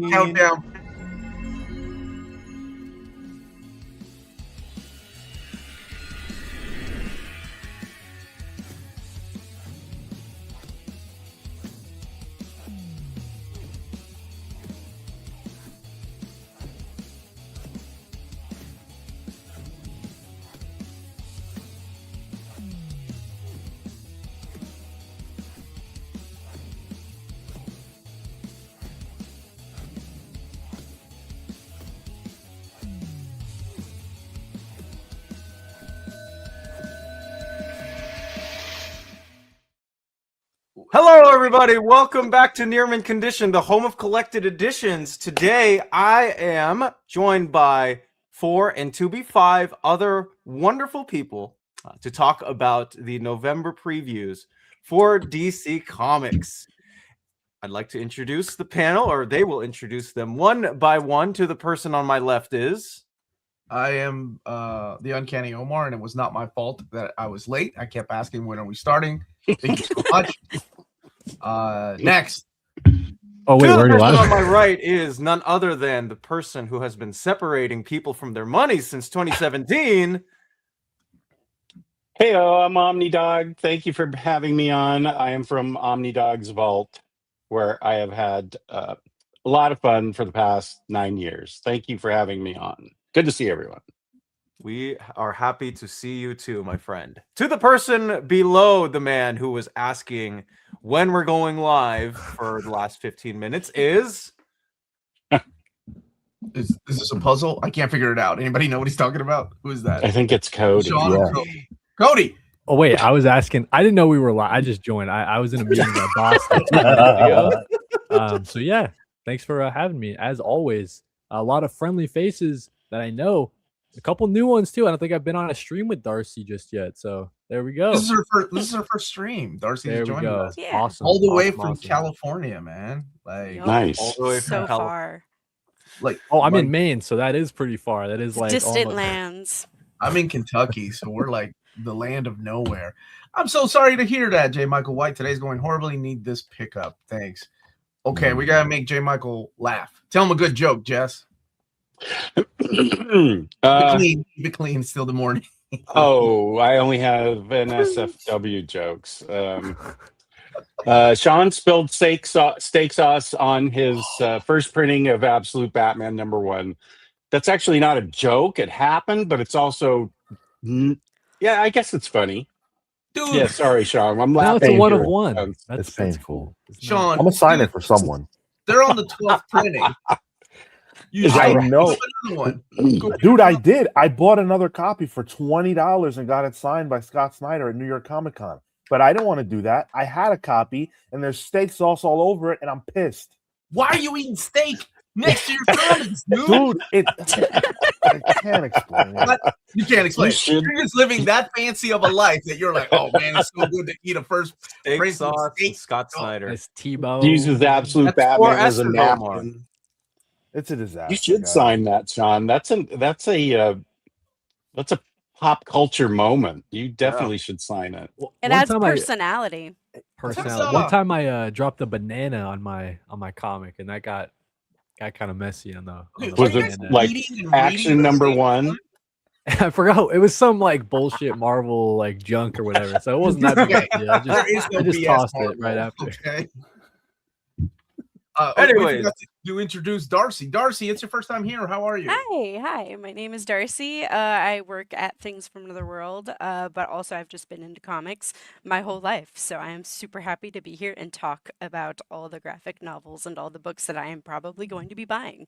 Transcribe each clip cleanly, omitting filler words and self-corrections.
Countdown. Hello, everybody. Welcome back to Near Mint Condition, the home of collected editions. Today, I am joined by 4 and to be 5 other wonderful people to talk about the November previews for DC Comics. I'd like to introduce the panel, or they will introduce them one by one. To the person on my left is... I am the Uncanny Omar, and it was not my fault that I was late. I kept asking, when are we starting? Thank you so much. Next. Oh, wait, where do I? On my right is none other than the person who has been separating people from their money since 2017. Hey, I'm OmniDog. Thank you for having me on. I am from OmniDog's Vault, where I have had a lot of fun for the past 9 years. Thank you for having me on. Good to see everyone. We are happy to see you too, my friend. To the person below the man who was asking when we're going live for the last 15 minutes is... Is this a puzzle? I can't figure it out. Anybody know what he's talking about? Who is that? I think it's Cody. Cody. Oh, wait, I was asking. I didn't know we were live. I just joined. I was in a meeting at Boston 2 minutes ago. So, yeah, thanks for having me. As always, a lot of friendly faces that I know. A couple new ones, too. I don't think I've been on a stream with Darcey just yet. So, there we go. This is her first stream. Darcey is joining us. Yeah. Awesome. All the way from California, man. Like, Nice. All the way So from far. like, I'm in Maine, so that is pretty far. That is like Distant almost... lands. I'm in Kentucky, so we're like the land of nowhere. I'm so sorry to hear that, J. Michael White. Today's going horribly. Need this pickup. Thanks. Okay, we gotta make J. Michael laugh. Tell him a good joke, Jess. Keep it clean. Still the morning. Oh, I only have NSFW jokes. Sean spilled steak sauce on his first printing of Absolute Batman #1. That's actually not a joke. It happened, but it's also, yeah, I guess it's funny. Dude. Yeah, sorry, Sean. I'm Now laughing. it's a 1 of 1. It's painful. Sean, I'm gonna sign it for someone. they're on the 12th printing. I know. One. Dude, I did. I bought another copy for $20 and got it signed by Scott Snyder at New York Comic Con. But I don't want to do that. I had a copy, and there's steak sauce all over it, and I'm pissed. Why are you eating steak next to your comics, dude? Dude, I can't explain it. You can't explain. You're just living that fancy of a life that you're like, oh man, it's so good to eat a first Steak sauce and Scott Snyder. It's Tebow. Uses Absolute That's for Batman as a Esther napkin. It's a disaster. You should guys. sign that, Sean. That's a pop culture moment. You definitely should sign it. It adds personality. One time I dropped a banana on my comic, and that got kind of messy on the. Was it like action #1? I forgot. It was some like bullshit Marvel like junk or whatever. So it wasn't that big. I just tossed it right after. Okay. Anyways, to introduce Darcey. Darcey, it's your first time here. How are you? Hi. My name is Darcey. I work at Things from Another World, but also I've just been into comics my whole life. So I am super happy to be here and talk about all the graphic novels and all the books that I am probably going to be buying.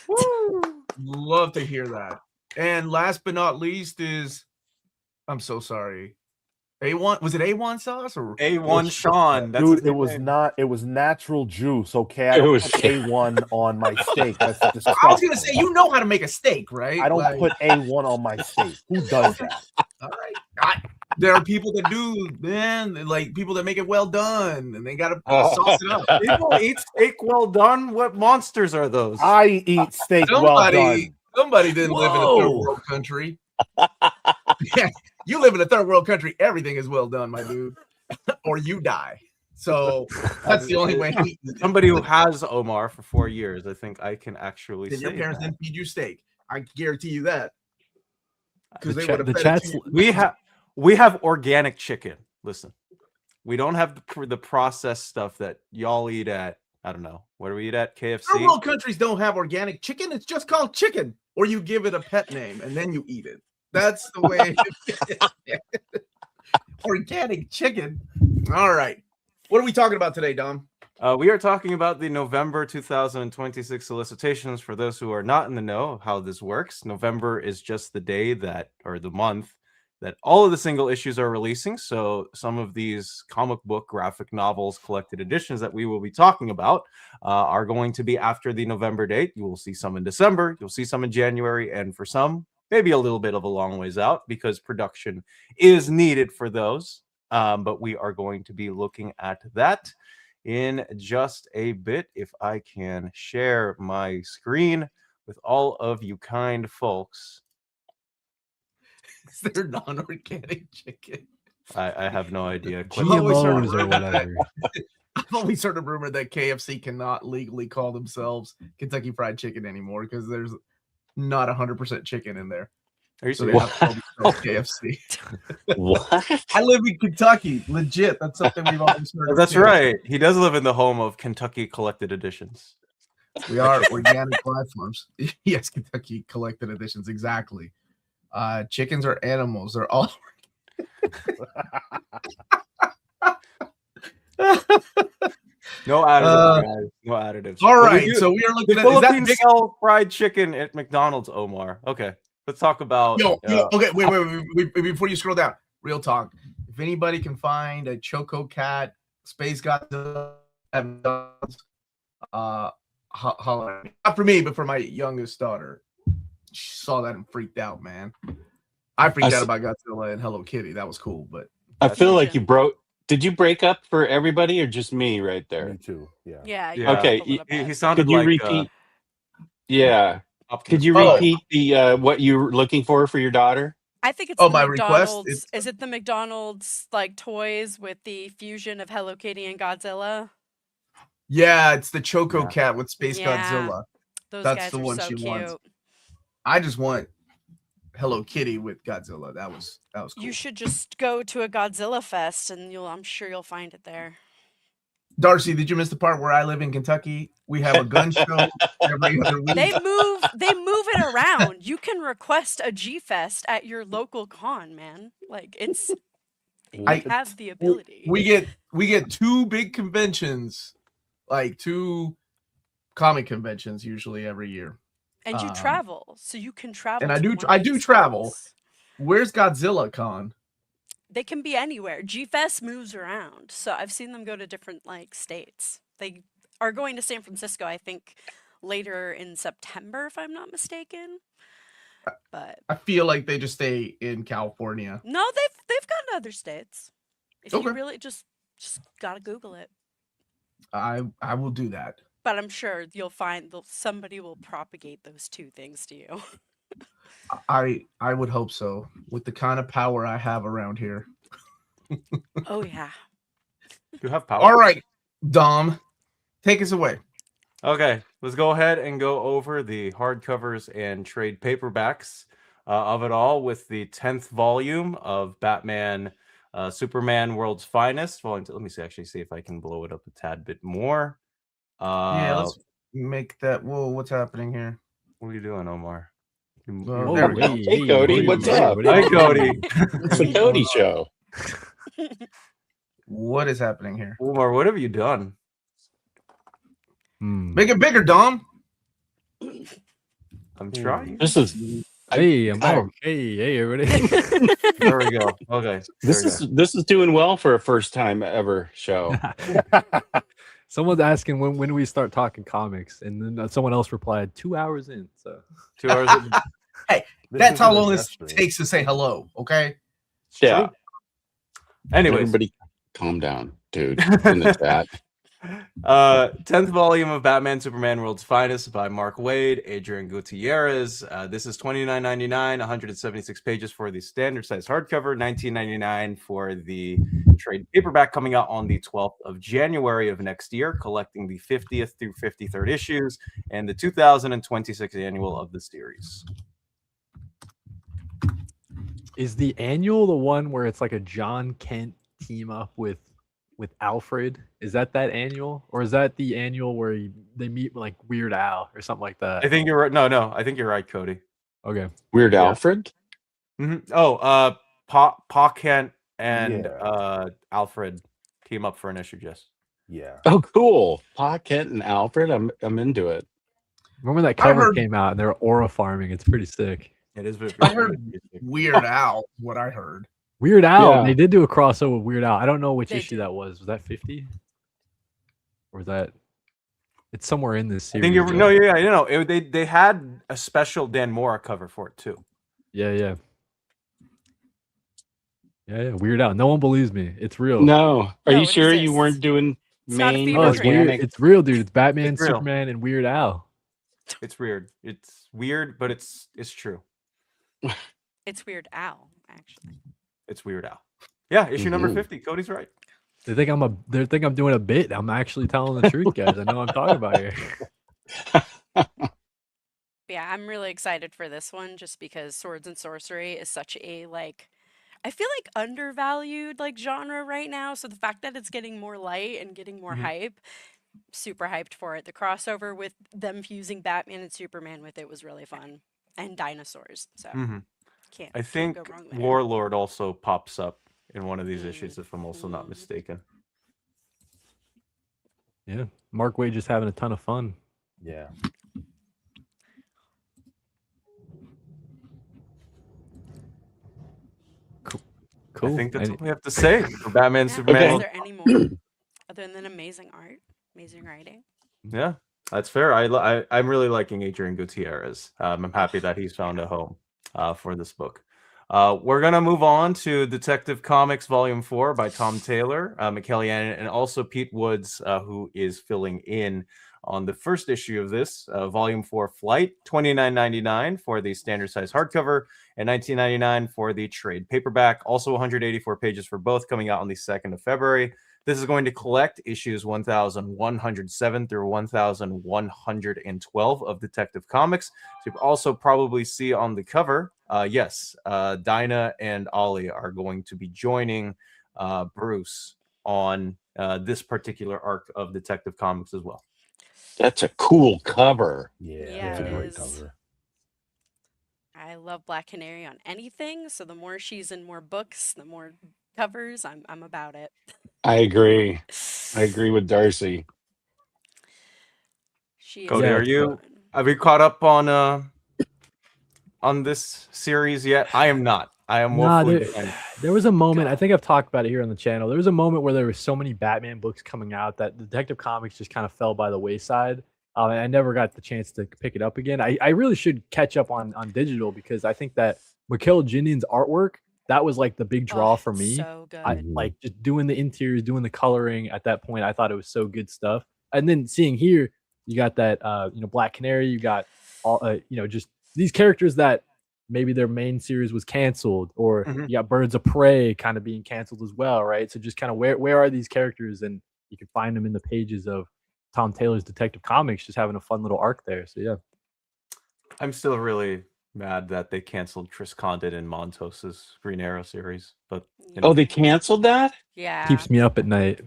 Woo! Love to hear that. And last but not least is, I'm so sorry. A1, was it A1 sauce or A1 Sean? That's Dude, it was not. It was natural juice. Okay, I don't put A1 on my steak. That's disgusting. I was gonna say, you know how to make a steak, right? I don't put A1 on my steak. Who does that? All right. There are people that do, man. Like people that make it well done, and they gotta sauce it up. People eat steak well done. What monsters are those? I eat steak well done. Somebody didn't live in a third world country. Yeah, you live in a third world country. Everything is well done, my dude, or you die. So that's the only way. Somebody who has Omar for 4 years, I think I can actually Then say your parents that. didn't feed you steak. I guarantee you that. Because they The would have the fed chat's it to you. We have organic chicken. Listen, we don't have the processed stuff that y'all eat at. I don't know. What do we eat at? Third KFC. world countries don't have organic chicken. It's just called chicken, or you give it a pet name and then you eat it. That's the way. Organic chicken. All right. What are we talking about today, Dom? We are talking about the November 2026 solicitations. For those who are not in the know of how this works, November is just the day that, or the month, that all of the single issues are releasing. So some of these comic book graphic novels collected editions that we will be talking about are going to be after the November date. You will see some in December, you'll see some in January, and for some, maybe a little bit of a long ways out because production is needed for those. But we are going to be looking at that in just a bit. If I can share my screen with all of you kind folks. Is there non-organic chicken? I have no idea. GMOs or whatever. I've always heard a rumor that KFC cannot legally call themselves Kentucky Fried Chicken anymore because there's not 100% chicken in there. Are you So they serious? have to call themselves KFC. What? I live in Kentucky. Legit. That's something we've always heard. That's too. right. He does live in the home of Kentucky Collected Editions. We are organic platforms. Yes, Kentucky Collected Editions. Exactly. Chickens are animals. They're all. No additives, guys. No additives. All But right. do- So we are the looking at. Is that Philippine big? style fried chicken at McDonald's, Omar. Okay, let's talk about. Okay. Wait. Before you scroll down, real talk. If anybody can find a Choco Cat, Space Godzilla, at McDonald's, holler at me. Not for me, but for my youngest daughter. She saw that and freaked out, man. I freaked out about Godzilla and Hello Kitty. That was cool, but I feel like you broke. Did you break up for everybody or just me right there? Me too. Yeah. Yeah. Yeah. Okay, a little He bit. sounded Could you like. repeat? Yeah. Optimus Could you Prime. repeat the what you're looking for your daughter? I think it's Oh, the my request? McDonald's. Is it the McDonald's like toys with the fusion of Hello Kitty and Godzilla? yeah, it's the Choco Yeah. Cat with Space Yeah. Godzilla. Those That's guys the are one so she cute. wants. I just want Hello Kitty with Godzilla. That was cool. You should just go to a Godzilla fest, and I'm sure you'll find it there. Darcey, did you miss the part where I live in Kentucky? We have a gun show every other week. They move it around. You can request a G Fest at your local con, man. Like I- have the ability. We get two big conventions, like two comic conventions usually every year. And you travel, so you can travel. and I to do- one of I do these travel. things. Where's Godzilla Con? They can be anywhere. G Fest moves around, so I've seen them go to different states. They are going to San Francisco, I think, later in September, if I'm not mistaken. But I feel like they just stay in California. no, they've gone to other states. If Okay. you really just gotta Google it. I will do that. But I'm sure you'll find somebody will propagate those two things to you. I would hope so. With the kind of power I have around here. Oh yeah. You have power. All right, Dom, take us away. Okay, let's go ahead and go over the hardcovers and trade paperbacks of it all with the 10th volume of Batman Superman World's Finest. Let me see if I can blow it up a tad bit more. Yeah, let's make that. Whoa, what's happening here? What are you doing, Omar? Oh, there we go. Hey, Cody, what's up? Hi, Cody. It's the Cody show. What is happening here? Omar, what have you done? Make it bigger, Dom. I'm trying. This is Hey, I'm back. Oh. Hey, everybody. There we go. Okay. this is doing well for a first time ever show. Someone's asking when we start talking comics, and then someone else replied 2 hours in. So 2 hours. That's how long this takes to say hello. Okay. Yeah. Anyways, Everybody calm down, dude. In the chat. 10th volume of Batman Superman World's Finest by Mark Waid, Adrian Gutierrez. This is $29.99, 176 pages for the standard size hardcover, $19.99 for the trade paperback, coming out on the 12th of January of next year, collecting the 50th through 53rd issues and the 2026 annual of the series. Is the annual the one where it's like a John Kent team up with Alfred? Is that annual, or is that the annual where they meet with like Weird Al or something like that? I think you're right. No, I think you're right, Cody. Okay. Weird Yeah. Alfred? Mm-hmm. Oh, Pa Kent and Yeah. Alfred team up for an issue, Jess. Yeah. Oh, cool. Pa Kent and Alfred. I'm into it. Remember that cover came out and they were aura farming. It's pretty sick. It is. I heard Weird Al. What I heard. Weird Al. Yeah. They did do a crossover with Weird Al. I don't know which They issue did. that was. Was that 50? Or was that? It's somewhere in this I series. think you're no, yeah, you know, they had a special Dan Mora cover for it too. Yeah. Weird Al. No one believes me. It's real. No. Are No, you it sure you exists. weren't doing It's not a main fever Oh, it's dream. weird. organic? It's real, dude. It's Batman, It's real. Superman, and Weird Al. It's weird. It's weird, but it's true. It's Weird Al, actually. It's Weird Al. Yeah, issue number Mhm. 50. Cody's right. They think I'm doing a bit. I'm actually telling the truth, guys. I know what I'm talking about here. Yeah, I'm really excited for this one just because swords and sorcery is such a I feel like undervalued genre right now. So the fact that it's getting more light and getting more hype, super hyped for it. The crossover with them fusing Batman and Superman with it was really fun. And dinosaurs. So can't I think go wrong there. Warlord also pops up in one of these Mm. issues, if I'm also not mistaken. Yeah. Mark Waid just having a ton of fun. Yeah. Cool. I think that's all we have to say for Batman Yeah, Superman. Is there any more other than amazing art, amazing writing? Yeah, that's fair. I'm really liking Adrian Gutierrez. I'm happy that he's found a home for this book. We're gonna move on to Detective Comics Volume 4 by Tom Taylor, McKelly, and also Pete Woods, who is filling in on the first issue of this Volume 4 Flight, $29.99 for the standard size hardcover and $19.99 for the trade paperback. Also 184 pages for both, coming out on the 2nd of February. This is going to collect issues 1107 through 1112 of Detective Comics. So you also probably see on the cover, Dinah and Ollie are going to be joining Bruce on this particular arc of Detective Comics as well. That's a cool cover. Yeah. Yeah, That's a it great is. cover. I love Black Canary on anything, so the more she's in more books, the more covers, I'm about it. I agree. I agree with Darcey. She is Cody, Yeah, are it's you? Have you caught up on this series yet? I am not. I am woefully behind. There was a moment, I Go. think I've talked about it here on the channel. There was a moment where there were so many Batman books coming out that Detective Comics just kind of fell by the wayside. And I never got the chance to pick it up again. I really should catch up on digital because I think that Mikhail Jinian's artwork, that was like the big draw for me. So good. I like just doing the interiors, doing the coloring at that point. I thought it was so good stuff. And then seeing here, you got that Black Canary, you got all just these characters that maybe their main series was canceled, or you got Birds of Prey kind of being canceled as well, right? So just kind of where are these characters? And you can find them in the pages of Tom Taylor's Detective Comics, just having a fun little arc there. So yeah. I'm still really mad that they canceled Tris Condit and Montos's Green Arrow series, but Oh, they canceled that? Yeah. Keeps me up at night.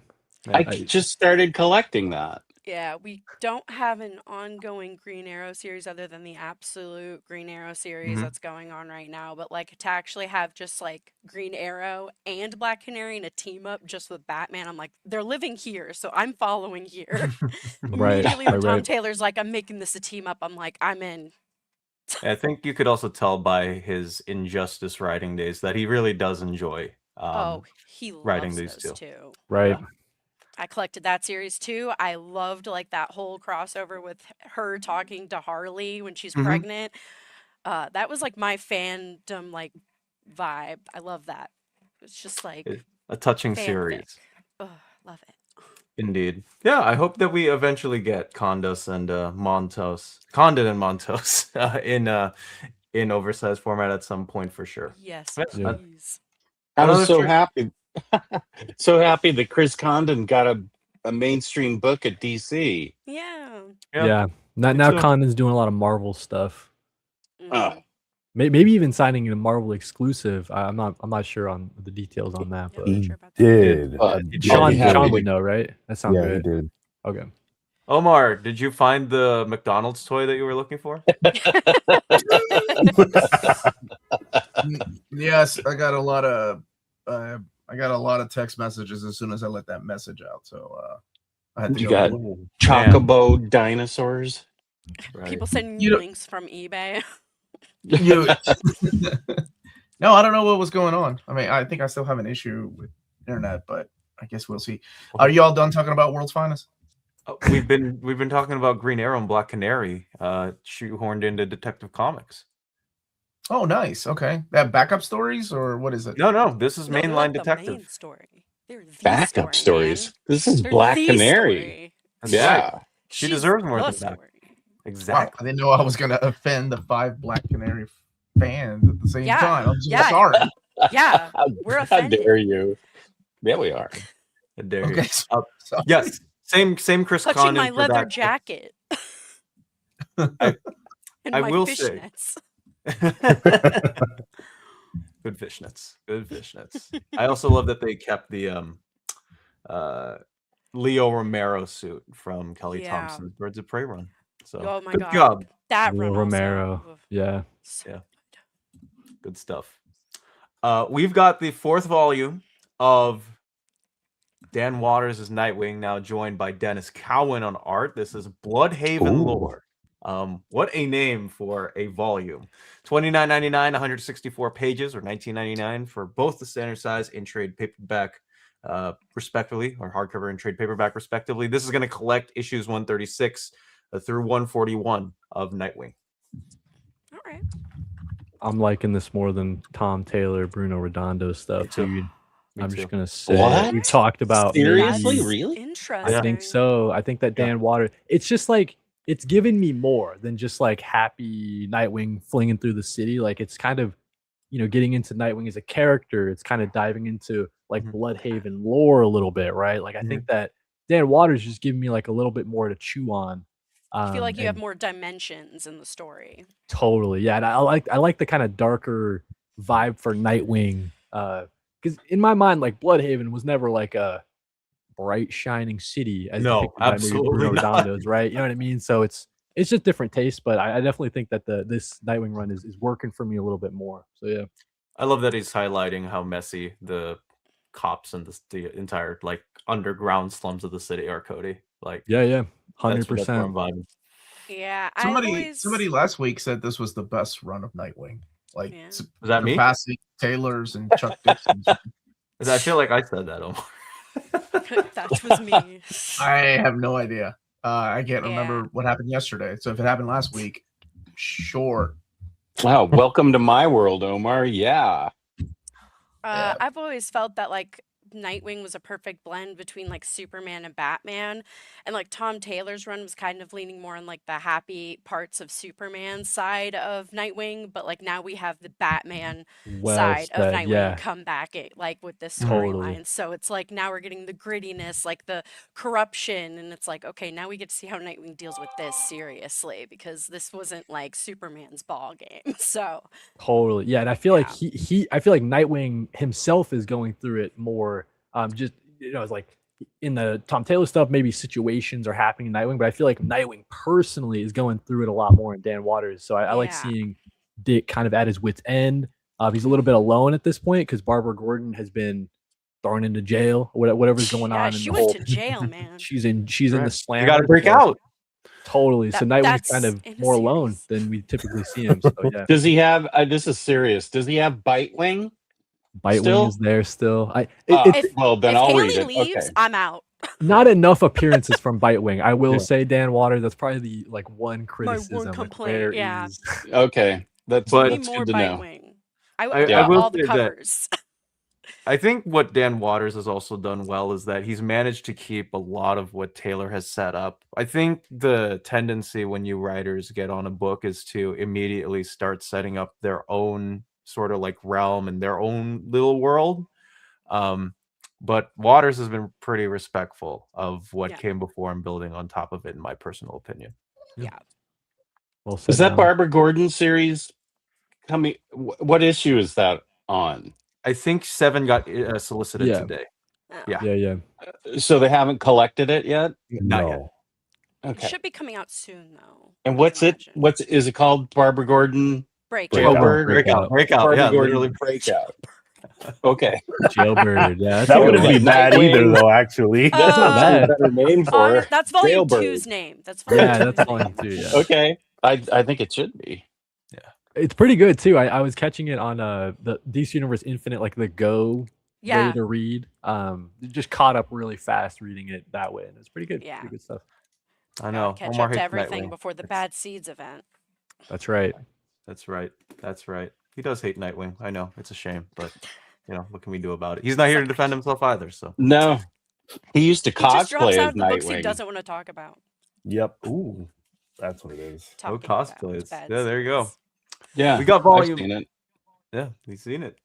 I just started collecting that. Yeah, we don't have an ongoing Green Arrow series other than the absolute Green Arrow series that's going on right now. But to actually have just Green Arrow and Black Canary in a team up just with Batman, I'm like, they're living here, so I'm following here. Immediately when Tom Taylor's like, I'm making this a team up, I'm like, I'm in. I think you could also tell by his Injustice writing days that he really does enjoy He writing loves these those two. too. Right. I collected that series too. I loved that whole crossover with her talking to Harley when she's pregnant. That was my fandom vibe. I love that. It's just A touching fanfic. series. Oh, love it. Indeed. Yeah, I hope that we eventually get Condon and Montos in oversized format at some point for sure. Yes, Yeah. please. I was Another so three- happy. So happy that Chris Condon got a mainstream book at DC. Yeah. Yeah. Now too. Condon's doing a lot of Marvel stuff. Mhm. Maybe even signing a Marvel exclusive. I'm not sure on the details on that, Yeah, but I'm not He sure about that. did. Sean he had Sean a- would know, right? That sounds Yeah, he great. did. Okay. Omar, did you find the McDonald's toy that you were looking for? Yes, I got a lot of text messages as soon as I let that message out. So I had to You go. got "Whoa." Chocobo dinosaurs. Right. People sending You you know- links from eBay. You- no, I don't know what was going on. I mean, I think I still have an issue with internet, but I guess we'll see. Are you all done talking about World's Finest? We've been talking about Green Arrow and Black Canary shoehorned into Detective Comics. Oh, nice. Okay, that backup stories or what is it? No, this is No, they're mainline like the Detective. main story. They're the Backup story, stories. man. This is They're Black the Canary. story. That's Yeah. right. She She's deserves more the than that. story. Wow, Exactly. I didn't know I was going to offend the 5 Black Canary fans at the same Yeah, time. I'm so yeah. sorry. Yeah, we're How offended. dare you? Yeah, we are. How dare you. Okay, so, Yes. Same Chris Touching Condon my for leather that. jacket. I And my will say- fishnets. Good fishnets. Good fishnets. I also love that they kept the Leo Romero suit from Kelly Yeah. Thompson's Birds of Prey run. So Oh my good god. job. That Leo run Romero. also. Oof. Yeah. So Yeah. good. Good stuff. We've got the 4th volume of Dan Waters' Nightwing, now joined by Dennis Cowan on art. This is Bloodhaven Ooh. Lore. What a name for a volume. $29.99, 164 pages, or $19.99 for both the standard size and trade paperback, respectively, or hardcover and trade paperback, respectively. This is going to collect issues 136 through 141 of Nightwing. All right. I'm liking this more than Tom Taylor, Bruno Redondo stuff, too. dude. Me I'm too. just gonna say What? we've talked about Seriously? maybe- Really? Interesting. I think so. I think that Yeah. Dan Water, it's just like it's given me more than just like happy Nightwing flinging through the city. Like it's kind of, getting into Nightwing as a character. It's kind of diving into like Mhm. Bloodhaven lore a little bit, right? Like I think that Dan Waters just giving me like a little bit more to chew on. I feel like you have and more dimensions in the story. Totally, yeah. And I like the kind of darker vibe for Nightwing. Because in my mind, like Bloodhaven was never like a bright shining city as No, depicted by maybe absolutely Bruno not. Redondo's, right? You know what I mean? So it's just different tastes, but I definitely think that this Nightwing run is working for me a little bit more. So yeah. I love that he's highlighting how messy the cops and the entire like underground slums of the city are, Cody. Like, Yeah, that's where I'm 100%. vibing. Yeah, somebody last week said this was the best run of Nightwing. Like Yeah. Is that me? surpassing Taylor's and Chuck Dixon's. I feel like I said that, Omar. that was me. I have no idea. I can't Yeah. remember what happened yesterday. So if it happened last week, sure. Wow. Welcome to my world, Omar. Yeah. Yeah. I've always felt that like Nightwing was a perfect blend between like Superman and Batman, and like Tom Taylor's run was kind of leaning more on like the happy parts of Superman's side of Nightwing, but like now we have the Batman Well side of said. Nightwing Yeah. come back like with this Totally. storyline. So it's like now we're getting the grittiness, like the corruption, and it's like okay, now we get to see how Nightwing deals with this seriously because this wasn't like Superman's ball game. So Totally. Yeah. And I feel like Yeah. I feel like Nightwing himself is going through it more. Just, it's like in the Tom Taylor stuff, maybe situations are happening in Nightwing, but I feel like Nightwing personally is going through it a lot more in Dan Waters. So I like Yeah. seeing Dick kind of at his wit's end. He's a little bit alone at this point because Barbara Gordon has been thrown into jail, whatever's going yeah, on. she in the went whole, to jail, man. she's in the Right. slam. You got to break out. Totally. So That- Nightwing's kind that's of in a more alone series. than we typically see him. So yeah, Does he have? This is serious. Does he have Bitewing? Bitewing Still? is there still. Well, then if I'll Haley read it. leaves, Okay. I'm out. Not enough appearances from Bitewing. I will Yeah. say Dan Water. That's probably the like one My criticism. one like, complaint, where yeah. is- Okay. That's But- Need that's more good to know. Bitewing. I I want will all the say that- covers. I think what Dan Waters has also done well is that he's managed to keep a lot of what Taylor has set up. I think the tendency when you writers get on a book is to immediately start setting up their own sort of like realm and their own little world. But Waters has been pretty respectful of what Yeah. came before and building on top of it, in my personal opinion. Yeah. Well Is said, that Alan. Barbara Gordon series coming? What issue is that on? I think 7 got solicited Yeah. today. Oh. Yeah. Yeah. So they haven't collected it yet? Not yet. No. It Okay. should be coming out soon, though. And I what's would it? imagine. Is it called? Barbara Gordon Breakout? Breakout. Jailbird? Breakout. Barbara Yeah, Gordon literally. Breakout. Okay. Jailbird. Yeah, that's That a good wouldn't one. be bad either, Nightwing. though, actually. That's not actually a bad. better name for it. That's volume Jailbird. 2's name. That's volume Yeah, 2's that's name. volume 2. Yeah. Okay. I think it should be. It's pretty good too. I was catching it on the DC Universe Infinite, like the Go Yeah. way to read. Just caught up really fast reading it that way, and it's pretty good. Yeah. Pretty good stuff. I Gotta know. catch Omar up to hates everything Nightwing. before the Bad Seeds event. That's right. That's right. That's right. He does hate Nightwing. I know. It's a shame, but what can we do about it? He's not here to defend himself either. So No. He used to He just drops cosplay out as of the books he Nightwing. doesn't want to talk about. Yep. Ooh. That's what it is. no Talking about cosplays. Bad Yeah, there you go. Seeds. Yeah. We got I've volume. seen it. Yeah, we've seen it.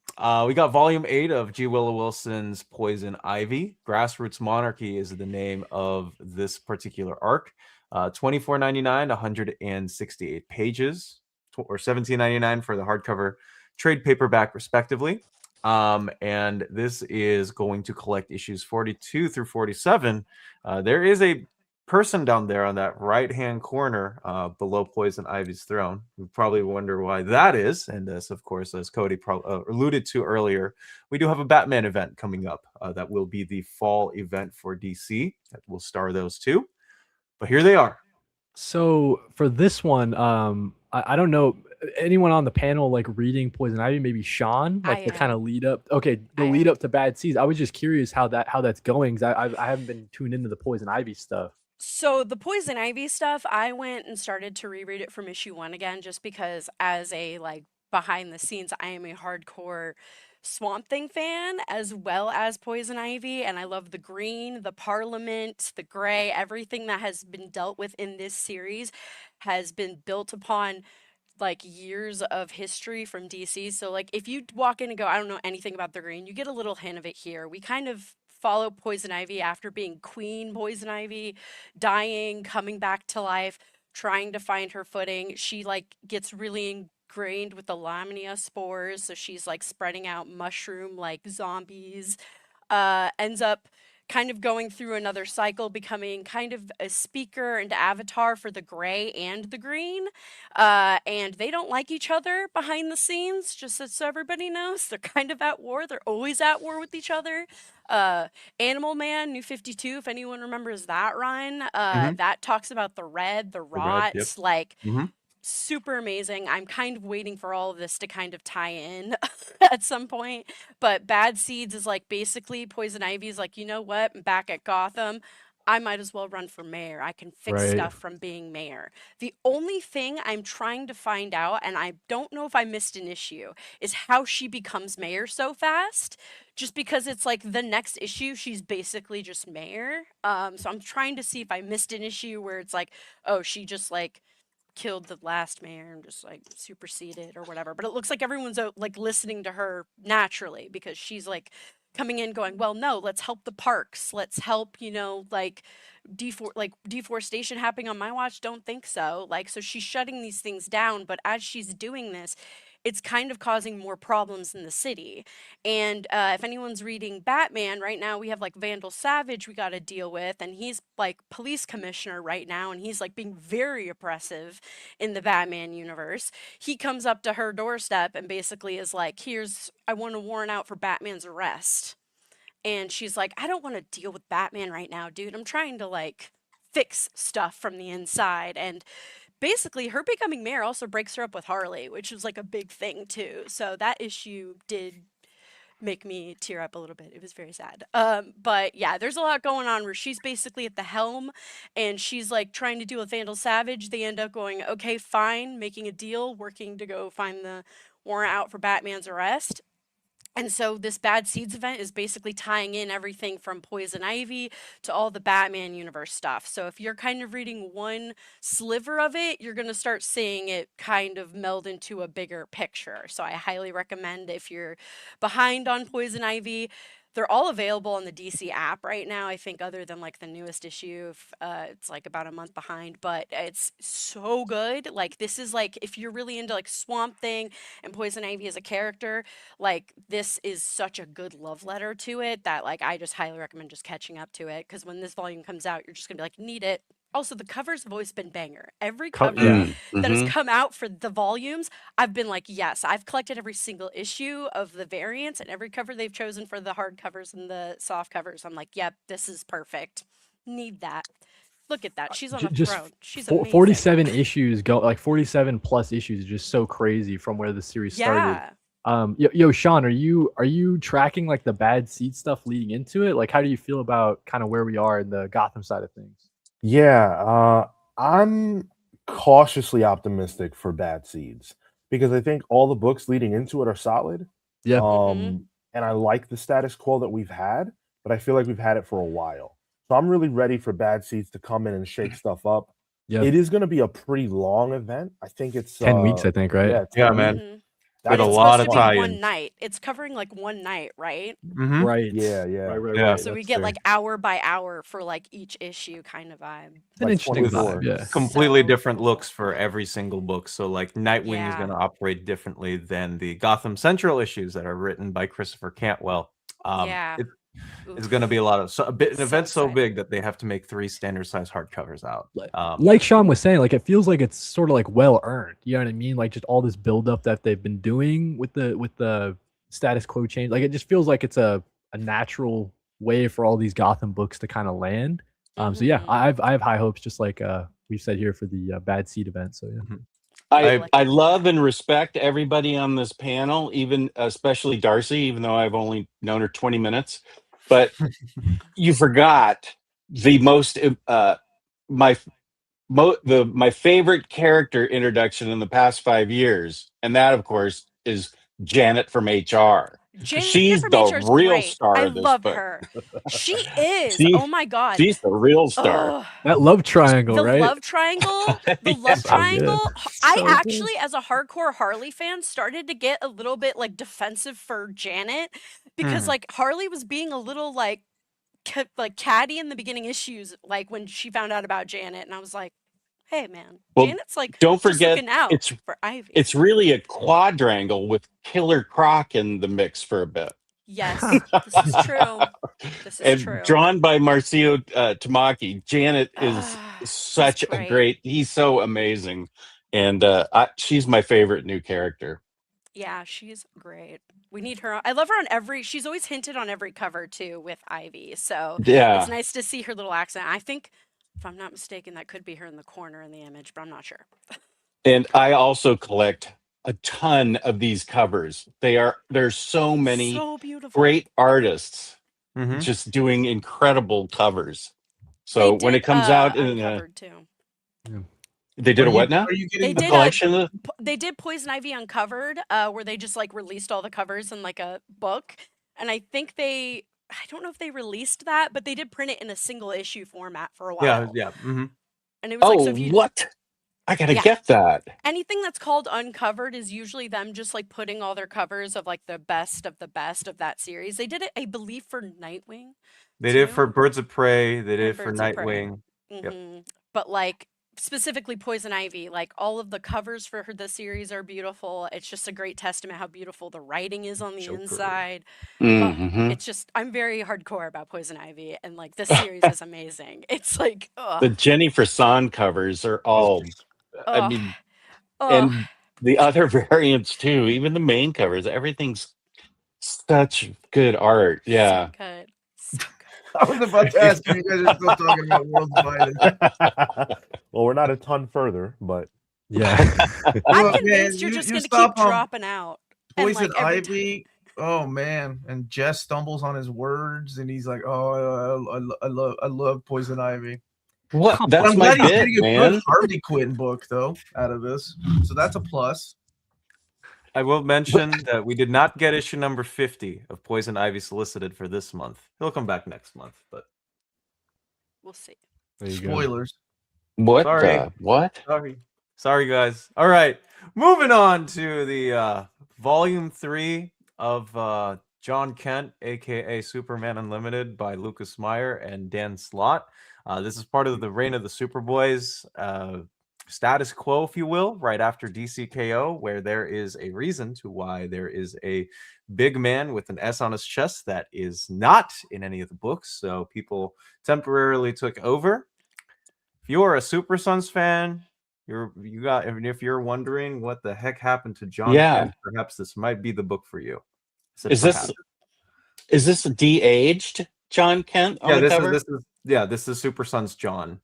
We got volume 8 of G. Willow Wilson's Poison Ivy. Grassroots Monarchy is the name of this particular arc. $24.99, 168 pages, or $17.99 for the hardcover trade paperback, respectively. And this is going to collect issues 42 through 47. There is a person down there on that right-hand corner below Poison Ivy's throne. You probably wonder why that is. And this, of course, as Cody alluded to earlier, we do have a Batman event coming up that will be the fall event for DC. That will star those two. But here they are. So for this one, I don't know anyone on the panel like reading Poison Ivy. Maybe Sean, like I the kind am. of lead up. Okay, the I lead am. up to Bad Seeds. I was just curious how that's going. 'Cause I haven't been tuned into the Poison Ivy stuff. So the Poison Ivy stuff, I went and started to reread it from issue 1 again, just because as a like behind the scenes, I am a hardcore Swamp Thing fan as well as Poison Ivy, and I love the green, the Parliament, the gray, everything that has been dealt with in this series has been built upon like years of history from DC. So like if you walk in and go, I don't know anything about the green, you get a little hint of it here. We kind of follow Poison Ivy after being Queen Poison Ivy, dying, coming back to life, trying to find her footing. She like gets really ingrained with the Lamnia spores, so she's like spreading out mushroom like zombies. Ends up kind of going through another cycle, becoming kind of a speaker and avatar for the gray and the green. And they don't like each other behind the scenes, just so everybody knows. They're kind of at war. They're always at war with each other. Animal Man, New 52, if anyone remembers that run, that talks about the red, the rot, yep. like Mhm. super amazing. I'm kind of waiting for all of this to kind of tie in at some point. But Bad Seeds is like basically Poison Ivy's like, you know what? I'm back at Gotham. I might as well run for mayor. I can fix Right. stuff from being mayor. The only thing I'm trying to find out, and I don't know if I missed an issue, is how she becomes mayor so fast. Just because it's like the next issue, she's basically just mayor. So I'm trying to see if I missed an issue where it's like, oh, she just like killed the last mayor and just like superseded or whatever. But it looks like everyone's like listening to her naturally because she's like coming in going, well, no, let's help the parks. Let's help, like deforestation happening on my watch. Don't think so. Like, so she's shutting these things down. But as she's doing this, it's kind of causing more problems in the city. And if anyone's reading Batman right now, we have like Vandal Savage we got to deal with, and he's like police commissioner right now, and he's like being very oppressive in the Batman universe. He comes up to her doorstep and basically is like, I want a warrant out for Batman's arrest. And she's like, I don't want to deal with Batman right now, dude. I'm trying to like fix stuff from the inside. And basically her becoming mayor also breaks her up with Harley, which was like a big thing too. So that issue did make me tear up a little bit. It was very sad. But yeah, there's a lot going on where she's basically at the helm and she's like trying to deal with Vandal Savage. They end up going, okay, fine, making a deal, working to go find the warrant out for Batman's arrest. And so this Bad Seeds event is basically tying in everything from Poison Ivy to all the Batman universe stuff. So if you're kind of reading one sliver of it, you're going to start seeing it kind of meld into a bigger picture. So I highly recommend, if you're behind on Poison Ivy, they're all available on the DC app right now. I think, other than like the newest issue, it's like about a month behind, but it's so good. Like, this is like, if you're really into like Swamp Thing and Poison Ivy as a character, like, this is such a good love letter to it that, like, I just highly recommend just catching up to it, because when this volume comes out, you're just gonna be like, need it. Also, the covers have always been banger. Every cover Yeah. that has Mhm. come out for the volumes, I've been like, yes, I've collected every single issue of the variants, and every cover they've chosen for the hard covers and the soft covers, I'm like, yep, this is perfect. Need that. Look at that. She's on a Just throne. She's amazing. 47 issues go, like 47 plus issues is just so crazy from where the series started. Yeah. Sean, are you tracking like the Bad Seed stuff leading into it? Like, how do you feel about kind of where we are in the Gotham side of things? Yeah, I'm cautiously optimistic for Bad Seeds because I think all the books leading into it are solid. Yeah. And I like the status quo that we've had, but I feel like we've had it for a while. So I'm really ready for Bad Seeds to come in and shake stuff up. Yeah. It is going to be a pretty long event. I think it's 10 weeks, I think, right? Yeah, Yeah, 10 man. weeks. Mhm. With And a it's lot supposed of to be one tie-ins. night. It's covering like one night, right? Mhm. Right. Yeah. Right. Yeah. So we That's get fair. like hour by hour for like each issue kind of vibe. It's an like interesting 24. vibe. Yeah. Completely So different cool. looks for every single book. So like Nightwing is Yeah. going to operate differently than the Gotham Central issues that are written by Christopher Cantwell. Yeah. It's going to be a lot of an So event so excited. big that they have to make 3 standard size hardcovers out. Like Sean was saying, like, it feels like it's sort of like well earned. You know what I mean? Like, just all this buildup that they've been doing with the status quo change. Like, it just feels like it's a natural way for all these Gotham books to kind of land. So yeah, Mhm. I have high hopes, just like we've said here for the Bad Seed event. So yeah. I love and respect everybody on this panel, even especially Darcey, even though I've only known her 20 minutes. But you forgot the most my favorite character introduction in the past 5 years, and that, of course, is Janet from HR. Janet She's from the HR is real great. star I of this love book. her. She is. Oh my god. She's the real star. Ugh. That love triangle, The right? love triangle. The love Yeah. triangle. I So good. actually, as a hardcore Harley fan, started to get a little bit like defensive for Janet, because like Harley was being a little like catty in the beginning issues, like when she found out about Janet, and I was like, hey man, Well, Janet's like don't just forget, looking out it's for Ivy. it's really a quadrangle with Killer Croc in the mix for a bit. Yes, this is true. This is And true. drawn by Marcio Tamaki. Janet is He's such a great. great. He's so amazing, and she's my favorite new character. Yeah, she's great. We need her. I love her on every. She's always hinted on every cover too with Ivy. So Yeah, it's nice to see her little accent. I think, if I'm not mistaken, that could be her in the corner in the image, but I'm not sure. and I also collect a ton of these covers. There's so many So beautiful. great artists Mhm. just doing incredible covers. They So when did, it comes out in uncovered too. they did a what now? Are you They getting did A collection of they did Poison Ivy Uncovered, where they just like released all the covers in like a book, and I think I don't know if they released that, but they did print it in a single issue format for a while. Yeah. And it was like, so if you what? I gotta Yeah. get that. anything that's called Uncovered is usually them just like putting all their covers of like the best of that series. They did it, I believe, for Nightwing. They did it too. for Birds of Prey. They did And it for Birds of Prey. Nightwing. Mhm. But like specifically Poison Ivy, like all of the covers for the series are beautiful. It's just a great testament how beautiful the writing is on the So good. inside. Mhm. It's just, I'm very hardcore about Poison Ivy, and like this series is amazing. It's like, The Jenny Frison covers are all. I mean, and the other variants too. Even the main covers, everything's such good art. Yeah. So good. So good. I was about to ask if you guys are still talking about World's Finest. Well, we're not a ton further, but Yeah. I'm Look, convinced man, you're just you going to stop keep on dropping out. And, Poison like, every time- Ivy. Oh man, and Jess stumbles on his words, and he's like, "Oh, I love Poison Ivy." What? Come That's I'm my glad he's bit, getting a man. good Harley Quinn book though out of this, so that's a plus. I will mention that we did not get issue number 50 of Poison Ivy solicited for this month. He'll come back next month, but We'll see. There you go. Spoilers. What Sorry. the what? sorry, guys. All right, moving on to the volume 3 of John Kent, aka Superman Unlimited, by Lucas Meyer and Dan Slott. This is part of the Reign of the Superboys status quo, if you will, right after DCKO, where there is a reason to why there is a big man with an S on his chest that is not in any of the books. So people temporarily took over. If you're a Super Sons fan, if you're wondering what the heck happened to John Kent, perhaps this might be the book for you. Is this de-aged John Kent on Yeah, the cover? This is Super Sons John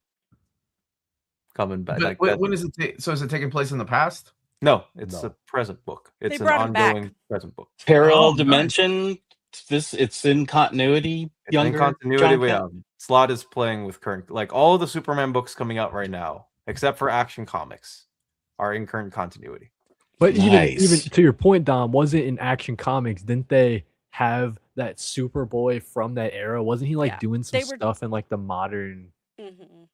coming back. But when is it? So is it taking place in the past? No, it's a present book. It's an brought him back. ongoing present book. Parallel nice. dimension. It's in continuity. It's Younger in continuity. John Kent? Slott is playing with current, like all of the Superman books coming out right now, except for Action Comics, are in current continuity. But Nice. even to your point, Dom, wasn't in Action Comics? Didn't they have that Superboy from that era? Wasn't he like Yeah. doing some They were- stuff in like the modern hmm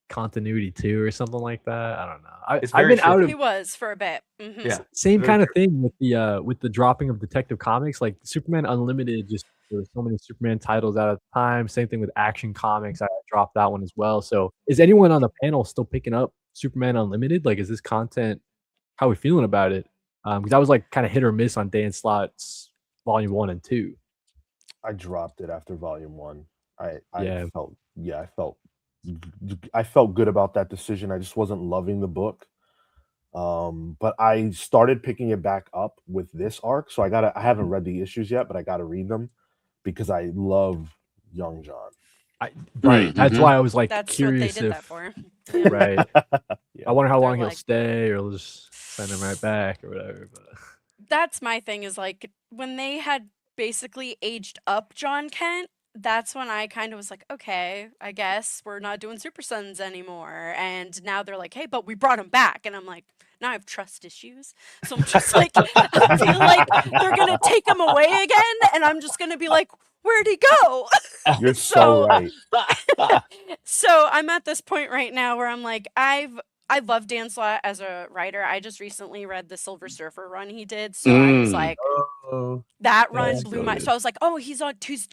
continuity too, or something like that? I don't know. It's I've very been out true. of He was for a bit. Hmm. Yeah. same very kind of thing with the dropping of Detective Comics, like Superman Unlimited. Just there were so many Superman titles out at the time. Same thing with Action Comics. I dropped that one as well. So is anyone on the panel still picking up Superman Unlimited? Like, is this content? How are we feeling about it? Because I was like kind of hit or miss on Dan Slott's volume 1 and 2. I dropped it after volume 1. I Yeah. felt good about that decision. I just wasn't loving the book. But I started picking it back up with this arc. So I haven't read the issues yet, but I gotta read them because I love Young John. Right. That's Mhm. why I was like That's what they curious did if that for. right. Yeah. I wonder how They're long he'll like- stay, or they'll just send him right back or whatever. But That's my thing, is like when they had basically aged up John Kent, that's when I kind of was like, okay, I guess we're not doing Super Sons anymore. And now they're like, hey, but we brought him back. And I'm like, now I have trust issues. So I'm just like, I feel like they're going to take him away again. And I'm just going to be like, where'd he go? You're so right. So I'm at this point right now where I'm like, I love Dan Slott as a writer. I just recently read the Silver Surfer run he did. So I was Mm. like, Oh, that run That's blew so my. good. So I was like, oh, he's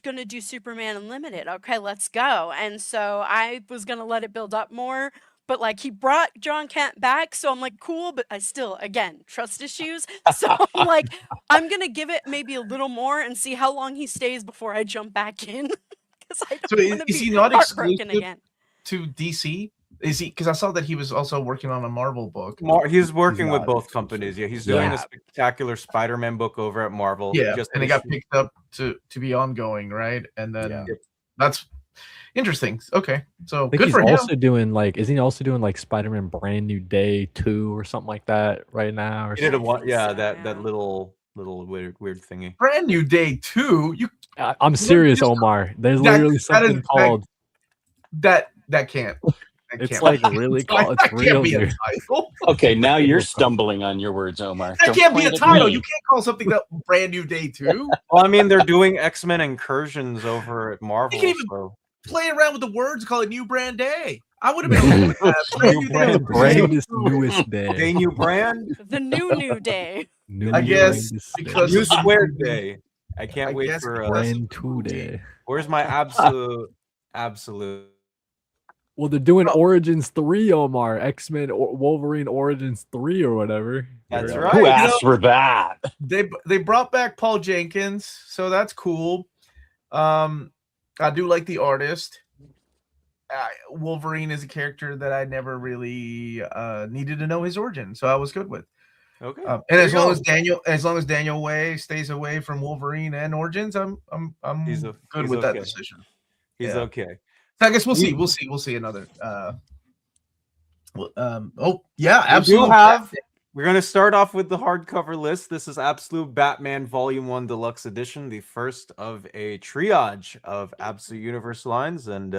gonna do Superman Unlimited. Okay, let's go. And so I was gonna let it build up more, but like he brought John Kent back, so I'm like, cool, but I still, again, trust issues. So I'm like, I'm gonna give it maybe a little more and see how long he stays before I jump back in, because I So don't want to is be he not heartbroken exclusive again. to DC? Is he? Because I saw that he was also working on a Marvel book. He's working with not both exclusive. companies. Yeah, he's doing Yeah. a spectacular Spider-Man book over at Marvel. Yeah, Just and it got issued- picked up to be ongoing, right? And then Yeah. that's interesting. Okay, so I think good he's for him. also doing like, isn't he also doing like Spider-Man Brand New Day 2 or something like that right now? Or He did a I one, think yeah, so, that yeah. little weird thingy. Brand New Day 2. You I'm serious, just- Omar. There's that- literally that is- something that- called. that can't. That It's can't like be- really that called. It's can't real. be a Dude. title. Okay, now you're stumbling on your words, Omar. That Don't can't be a point at title. me. You can't call something that Brand New Day 2. Well, I mean, they're doing X-Men Incursions over at Marvel. even- So Play around with the words, call it New Brand Day. I would have been okay with that. Brand New Day. The brandest newest Day day. New Brand, The new day. New I guess brandest because- New day. Squared Day. I can't I wait guess for. because- Brand 2 day. Where's my absolute? Well, they're doing Oh. Origins 3, Omar. X-Men or Wolverine Origins 3 or whatever. That's Yeah. right. Who You asked for that? They brought back Paul Jenkins, so that's cool. I do like the artist. Wolverine is a character that I never really needed to know his origin, so I was good with. Okay. And There as you long go. as Daniel Way stays away from Wolverine and Origins, I'm He's good he's with that okay. decision. He's yeah. okay. So I guess we'll see. We'll see another. Oh yeah, absolutely. We're going to start off with the hardcover list. This is Absolute Batman Volume 1 Deluxe Edition, the first of a triage of Absolute Universe lines. And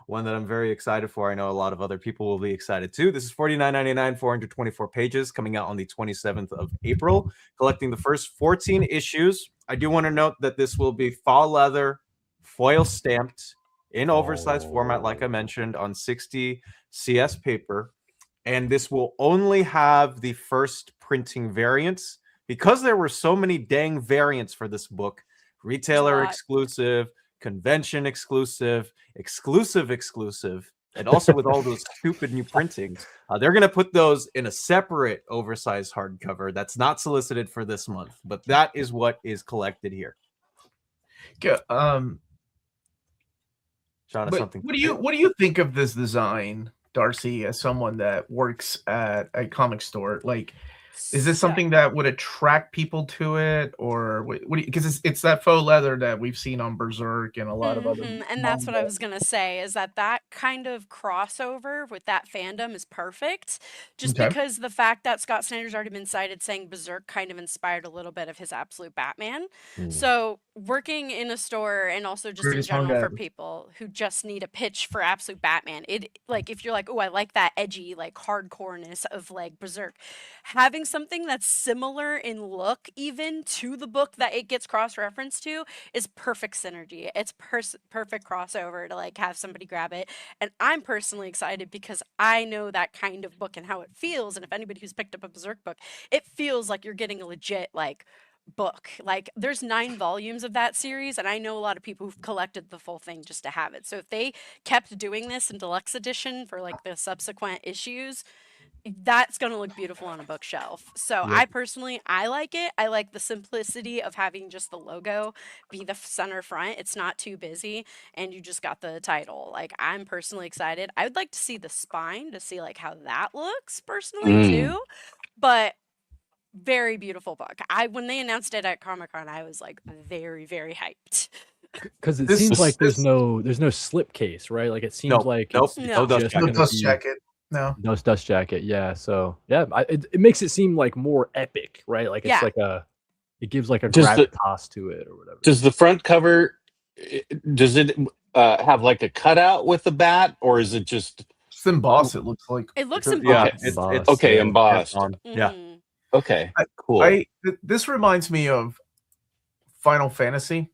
one that I'm very excited for. I know a lot of other people will be excited too. This is $49.99, 424 pages, coming out on the 27th of April, collecting the first 14 issues. I do want to note that this will be fall leather, foil stamped, in oversized format, like I mentioned, on 60 CS paper. And this will only have the first printing variants. Because there were so many dang variants for this book, retailer exclusive, convention exclusive, exclusive, and also with all those stupid new printings, they're going to put those in a separate oversized hardcover that's not solicited for this month, but that is what is collected here. Sean, something. What do you think of this design, Darcey, as someone that works at a comic store? Like, is this something that would attract people to it, or because it's that faux leather that we've seen on Berserk and a lot of other, and that's what I was gonna say, is that kind of crossover with that fandom is perfect, just because the fact that Scott Snyder's already been cited saying Berserk kind of inspired a little bit of his Absolute Batman. So working in a store, and also just in general for people who just need a pitch for Absolute Batman, it, like, if you're like, oh, I like that edgy, like, hardcoreness of like Berserk, having something that's similar in look even to the book that it gets cross-referenced to is perfect synergy. It's perfect crossover to like have somebody grab it. And I'm personally excited because I know that kind of book and how it feels. And if anybody who's picked up a Berserk book, it feels like you're getting a legit like book. Like, there's 9 volumes of that series, and I know a lot of people who've collected the full thing just to have it. So if they kept doing this in deluxe edition for like the subsequent issues, that's going to look beautiful on a bookshelf. So I personally, I like it. I like the simplicity of having just the logo be the center front. It's not too busy, and you just got the title. Like, I'm personally excited. I would like to see the spine to see like how that looks personally too. But very beautiful book. When they announced it at Comic-Con, I was like very, very hyped. Because it seems like there's no slipcase, right? Like, it seems like no dust jacket. No dust jacket. Yeah. So yeah, it makes it seem like more epic, right? Like, it's like it gives like a gravitas to it or whatever. Does the front cover, does it have like a cutout with the bat, or is it just it's embossed? It looks like it looks embossed. Yeah, it's okay, embossed. Yeah. Okay, cool. This reminds me of Final Fantasy.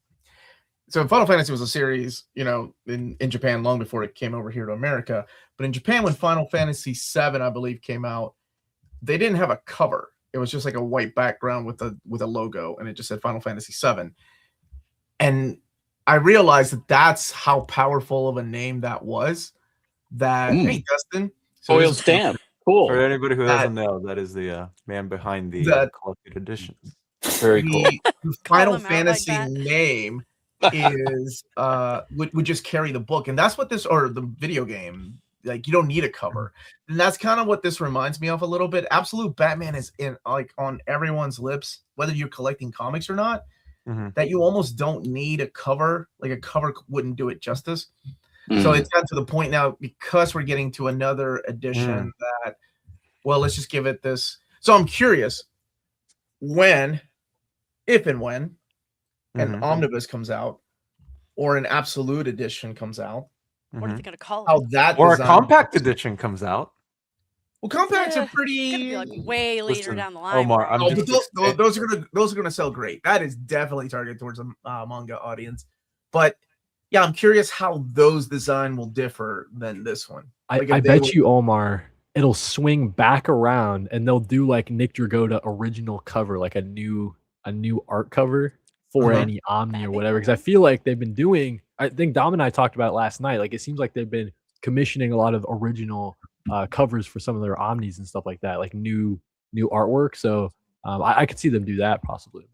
So Final Fantasy was a series, you know, in Japan long before it came over here to America. But in Japan, when Final Fantasy VII, I believe, came out, they didn't have a cover. It was just like a white background with a logo, and it just said Final Fantasy VII. And I realized that that's how powerful of a name that was. That hey, Dustin, foil stamp. Cool. For anybody who doesn't know, that is the man behind the collected editions. Very cool. The Final Fantasy name is would just carry the book, and that's what this, or the video game, like, you don't need a cover, and that's kind of what this reminds me of a little bit. Absolute Batman is in like on everyone's lips, whether you're collecting comics or not, that you almost don't need a cover. Like, a cover wouldn't do it justice. So it's gotten to the point now, because we're getting to another edition, that, well, let's just give it this. So I'm curious if and when an omnibus comes out, or an absolute edition comes out. What are they going to call it? How that or a compact edition comes out. Well, compacts are pretty. It's gonna be like way later down the line. Omar, those are gonna sell great. That is definitely targeted towards a manga audience. But yeah, I'm curious how those design will differ than this one. Like, I bet you, Omar, it'll swing back around, and they'll do like Nick Dragotta original cover, like a new art cover for any Omni or whatever. Because I feel like they've been doing. I think Dom and I talked about it last night. Like, it seems like they've been commissioning a lot of original covers for some of their Omnis and stuff like that, like new artwork. So I could see them do that possibly.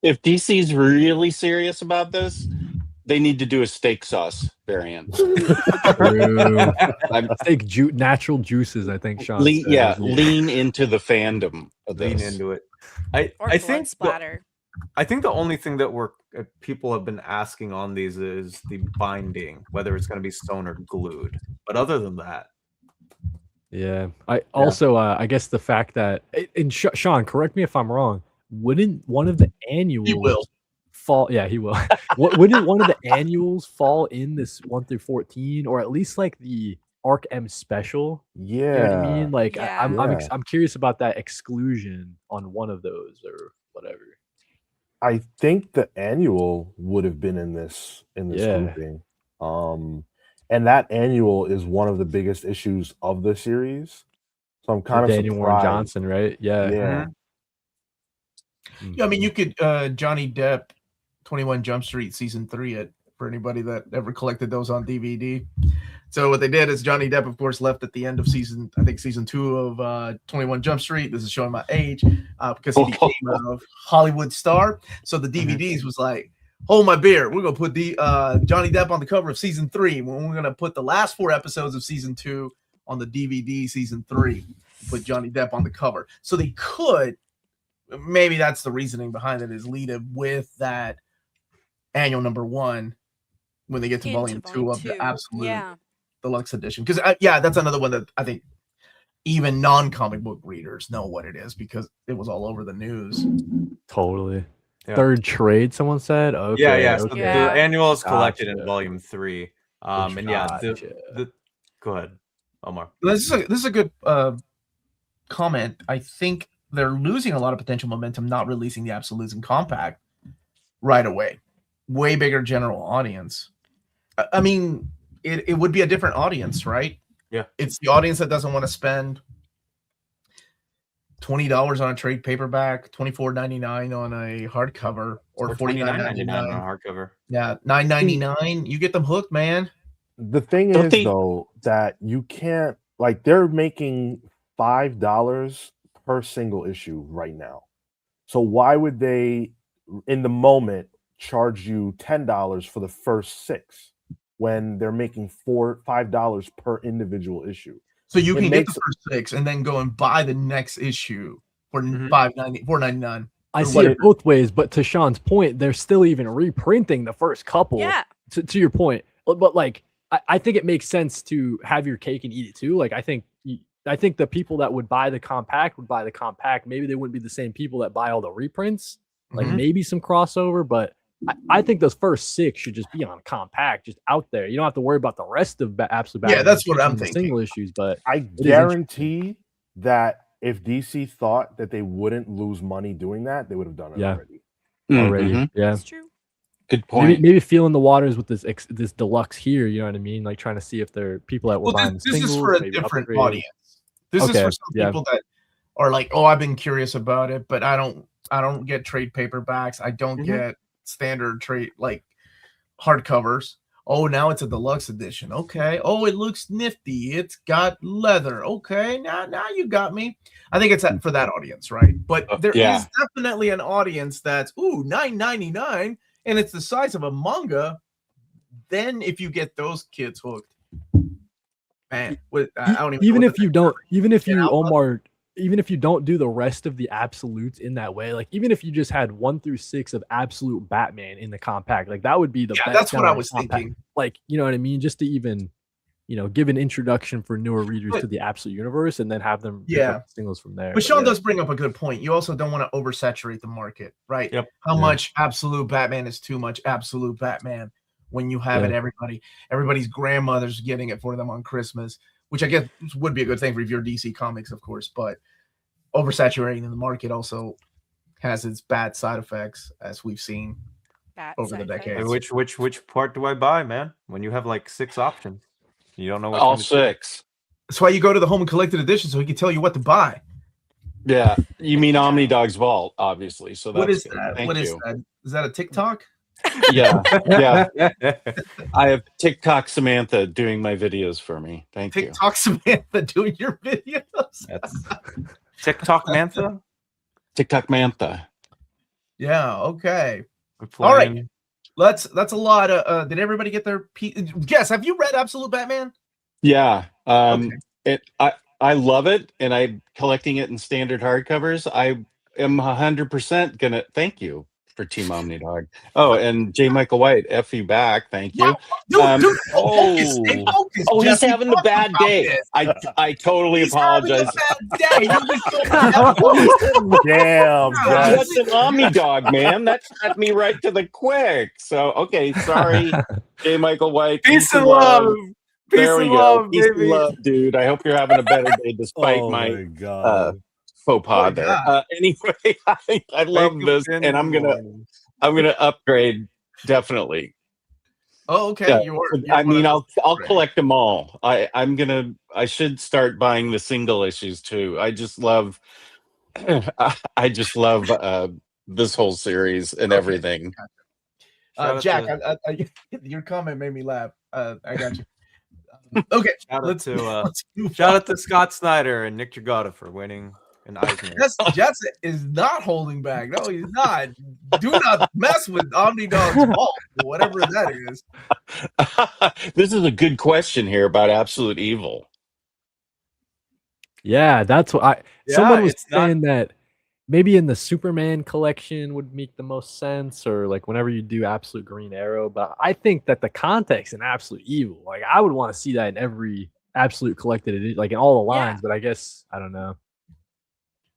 If DC's really serious about this, they need to do a steak sauce variant. True. Natural juices, I think, Sean. Lean into the fandom of this. Lean into it. I think splatter. I think the only thing that people have been asking on these is the binding, whether it's going to be sewn or glued. But other than that, I guess the fact that, and Sean, correct me if I'm wrong, wouldn't one of the annuals fall? Yeah, he will. Wouldn't one of the annuals fall in this 1 through 14, or at least like the Arc M special? You know what I mean? Like Yeah. I'm curious about that exclusion on one of those or whatever. I think the annual would have been in this Yeah. grouping. And that annual is one of the biggest issues of the series. So I'm kind of Daniel Warren surprised. Johnson, right? Yeah. Yeah. Yeah, I mean, you could Johnny Depp, 21 Jump Street season 3 it for anybody that ever collected those on DVD. So what they did is Johnny Depp, of course, left at the end of season 2 of 21 Jump Street. This is showing my age because he became a Hollywood star. So the DVDs was like, hold my beer. We're gonna put the Johnny Depp on the cover of season 3. When we're gonna put the last 4 episodes of season 2 on the DVD season 3. Put Johnny Depp on the cover. So they could. Maybe that's the reasoning behind it, is lead it with that annual number 1 when they get to volume 2 of the absolute deluxe edition. Because that's another one that I think even non-comic book readers know what it is because it was all over the news. Totally. Yeah. Third trade, someone said. Okay. Yeah. So Okay. the annual is collected in Gotcha. volume 3. And yeah, go ahead, Omar. This is a good comment. I think they're losing a lot of potential momentum not releasing the absolutes and compact right away. Way bigger general audience. I mean, it would be a different audience, right? Yeah. It's the audience that doesn't want to spend $20 on a trade paperback, $24.99 on a hardcover, or $49.99 on a hardcover. Yeah, $9.99. You get them hooked, man. The thing is, though, that you can't, like, they're making $5 per single issue right now. So why would they, in the moment, charge you $10 for the first 6 when they're making $5 per individual issue? So you can get the first 6 and then go and buy the next issue for $4.99. I see it both ways, but to Sean's point, they're still even reprinting the first couple. Yeah. To your point, but like I think it makes sense to have your cake and eat it too. Like I think the people that would buy the compact would buy the compact. Maybe they wouldn't be the same people that buy all the reprints. Like maybe some crossover, but I think those first 6 should just be on compact, just out there. You don't have to worry about the rest of Absolute Batman. Yeah, that's what I'm thinking. Single issues, but I guarantee that if DC thought that they wouldn't lose money doing that, they would have done it already. Yeah, That's true. Good point. Maybe feeling the waters with this deluxe here. You know what I mean? Like trying to see if there are people that will buy the singles. This is for a different audience. This is for some people that are like, oh, I've been curious about it, but I don't get trade paperbacks. I don't get standard trade like hardcovers. Oh, now it's a deluxe edition. Okay. Oh, it looks nifty. It's got leather. Okay. Now you got me. I think it's for that audience, right? But there is definitely an audience that's $9.99 and it's the size of a manga. Then if you get those kids hooked, man, I don't even even if you don't do the rest of the absolutes in that way, like even if you just had 1 through 6 of absolute Batman in the compact, like that would be the best. That's what I was thinking. Like, you know what I mean? Just to even, give an introduction for newer readers to the absolute universe and then have them pick up singles from there. But Sean does bring up a good point. You also don't want to oversaturate the market, right? Yep. How much absolute Batman is too much absolute Batman when you have it everybody's grandmother's getting it for them on Christmas, which I guess would be a good thing for if you're DC Comics, of course, but oversaturating the market also has its bad side effects, as we've seen over the decades. Which part do I buy, man? When you have like 6 options, you don't know which all one to 6. That's why you go to the Home and Collected Edition so he can tell you what to buy. Yeah, you mean Omnidog's Vault, obviously. So that's what is good. that? Thank What you. is that? Is that a TikTok? Yeah. I have TikTok Samantha doing my videos for me. Thank you. TikTok Samantha doing your videos. That's TikTok Mantha. TikTok Mantha. Yeah. Okay. All right. That's a lot of. Did everybody get their? Yes. Have you read Absolute Batman? Yeah. I love it, and I'm collecting it in standard hardcovers. I am 100% gonna. Thank you. for Team Omnidog. Oh, and J. Michael White, F you back. Thank you. Dude, focus, stay focused. Oh, he's Jesse, having a talk bad about day. this. I totally He's apologize. having a bad day. You just told me that. Damn, That's Jess. an Omnidog, man. That shot me right to the quick. So, okay, sorry, J. Michael White. Peace and love. Peace There we and go. love, Peace and baby. love, dude. I hope you're having a better day despite Oh my my god. faux pas Oh my there. God. Anyway, I love this, and I'm gonna upgrade definitely. Oh, okay. Yeah, You're I mean, I'll upgrade. collect them all. I should start buying the single issues too. I just love this whole series and Okay. everything. Jack, your comment made me laugh. I got you. Okay, let's move Shout on. out to Scott Snyder and Nick Dragota for winning an Eisner. Jess is not holding back. No, he's not. Do not mess with Omnidog's vault, whatever that is. This is a good question here about Absolute Evil. Yeah, that's what Yeah, someone was it's not- saying that maybe in the Superman collection would make the most sense, or like whenever you do Absolute Green Arrow. But I think that the context in Absolute Evil, like I would want to see that in every Absolute collected edition, like in all the lines. But I guess I don't know.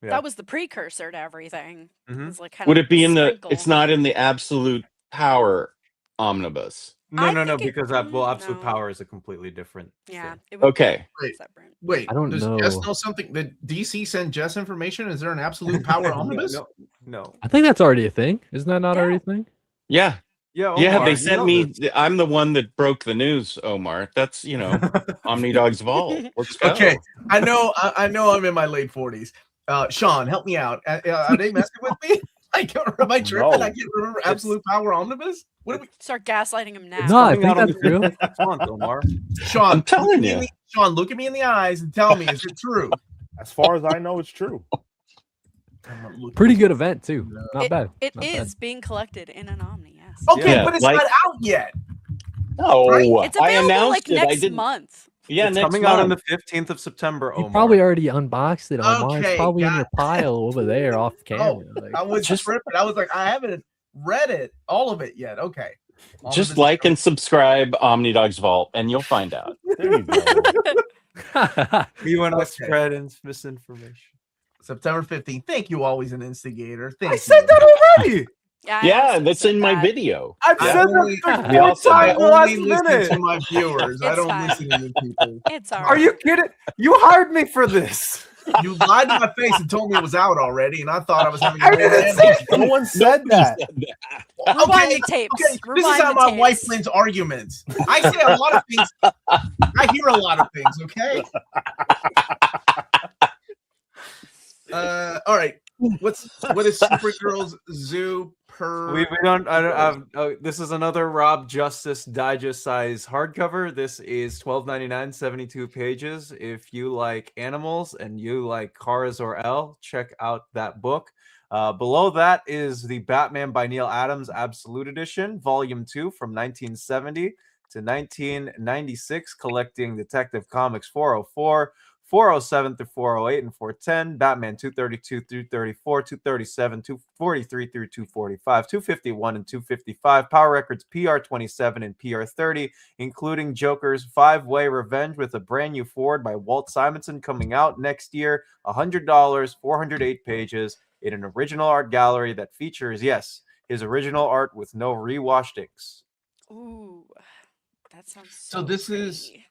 Yeah. That was the precursor to everything. Mhm. It was like kind Would of it be in the? sprinkle. It's not in the Absolute Power omnibus. No, I no, think it- because Absolute no. Power is a completely different. Yeah. thing. It would Okay. be Wait. separate. Wait, I don't does know. Jess know something? Did DC send Jess information? Is there an Absolute Power omnibus? No. I think that's already a thing. Isn't that not Yeah. already a thing? Yeah, Yeah, yeah. Omar, They you sent know me. this. I'm the one that broke the news, Omar. That's Omnidog's vault. Let's go. Okay, I know I'm in my late 40s. Sean, help me out. Are they messing with me? Like, am I tripping? No. I can't remember Absolute Power omnibus. What are we? Start gaslighting him now. No, I Coming think out on that's the real. 15th next month, Omar. Sean, I'm telling look at me in you. Sean, look at me in the eyes and tell me, is it true? As far as I know, it's true. Pretty good event too. Not bad. It Not is being collected in an Omni, yes. Okay, Yeah, but it's like- not out yet. No, It's I available announced like it. I next didn't. month. Yeah, It's next coming month. out on the 15th of September, You Omar. probably already unboxed it, Omar. Okay, It's probably in got your pile over there off camera. I was Just- tripping. I was like, I haven't read it, all of it yet. Okay. Just Omnibus- like and subscribe Omnidog's Vault, and you'll find out. There you go. You and I Okay. spread misinformation. September 15th. Thank you, always an instigator. Thank I you. said that already. Yeah, I Yeah, also that's said in my that. video. I've I said only- that we 4 all said I times in the last only listen minute. to my viewers. I It's don't fine. listen to you people. It's all right. Are you kidding? You hired me for this. You lied to my face and told me it was out already, and I thought I was having a I whole didn't rant. No one said that. Rewind Okay, the tapes. okay. This is Rewind how the my wife tapes. wins arguments. I say a lot of things. I hear a lot of things. Okay. All right. What is Supergirl's Zoo per? We don't. This is another Rob Justice Digest size hardcover. This is $12.99, 72 pages. If you like animals and you like Kara Zor-El, check out that book. Below that is the Batman by Neil Adams Absolute Edition, Volume 2 from 1970 to 1996, collecting Detective Comics 404. 407 through 408 and 410, Batman 232 through 34, 237, 243 through 245, 251 and 255, Power Records PR27 and PR30, including Joker's 5-Way Revenge with a brand new forward by Walt Simonson coming out next year, $100, 408 pages, in an original art gallery that features, yes, his original art with no rewashed inks. Ooh, that sounds So this is pretty.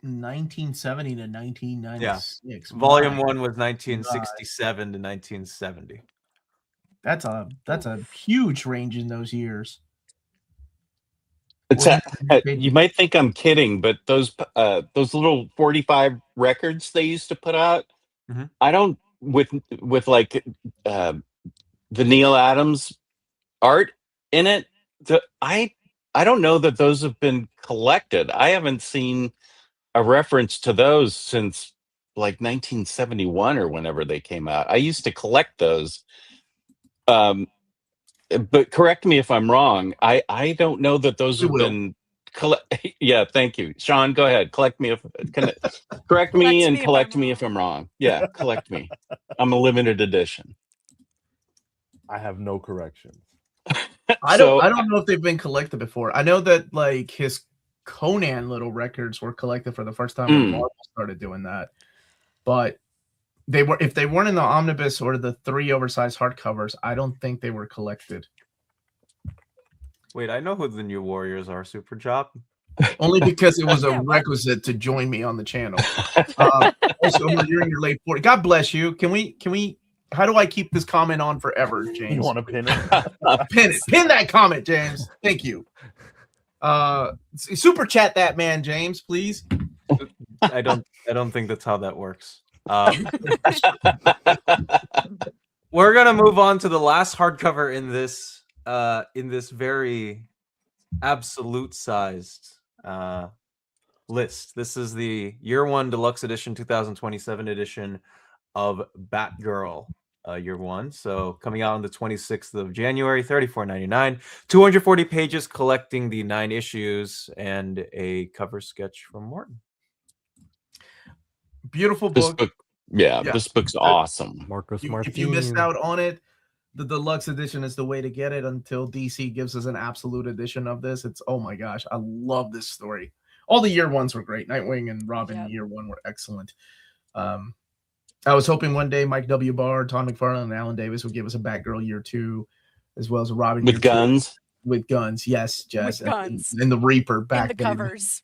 1970 to 1996. Volume Wow. 1 was 1967 to 1970. That's a huge range in those years. You might think I'm kidding, but those little 45 records they used to put out, Mhm. I don't with like the Neil Adams art in it. I don't know that those have been collected. I haven't seen a reference to those since like 1971 or whenever they came out. I used to collect those. But correct me if I'm wrong. I don't know that those We have will. been yeah, thank you. Sean, go ahead. Correct me Collect and me if collect I'm me if I'm wrong. Yeah, collect me. I'm a limited edition. I have no corrections. I So, don't know if they've been collected before. I know that like his Conan little records were collected for the first time when Marvel started doing that. But if they weren't in the omnibus or the 3 oversized hardcovers, I don't think they were collected. Wait, I know who the New Warriors are, Super Job. Only because it was a Yeah, what? requisite to join me on the channel. Also, you're in your late 40s. God bless you. Can we? How do I keep this comment on forever, James? You want to pin it? Pin it. Pin that comment, James. Thank you. Super chat that man, James, please. I don't think that's how that works. We're gonna move on to the last hardcover in this very absolute sized list. This is the Year One Deluxe Edition 2027 edition of Batgirl. Year One, so coming out on the 26th of January, $34.99, 240 pages, collecting the 9 issues, and a cover sketch from Morton. Beautiful this book. book, this book's awesome. Marcos If you missed out on it, the deluxe edition is the way to get it until DC gives us an absolute edition of this. It's, oh my gosh, I love this story. All the Year Ones were great. Nightwing and Robin Year One were excellent. I was hoping one day Mike W. Barr, Todd McFarlane, and Alan Davis would give us a Batgirl Year Two, as well as a Robin With Year guns? 2. With guns, yes, Jess. With guns. And the Reaper In back the then. covers.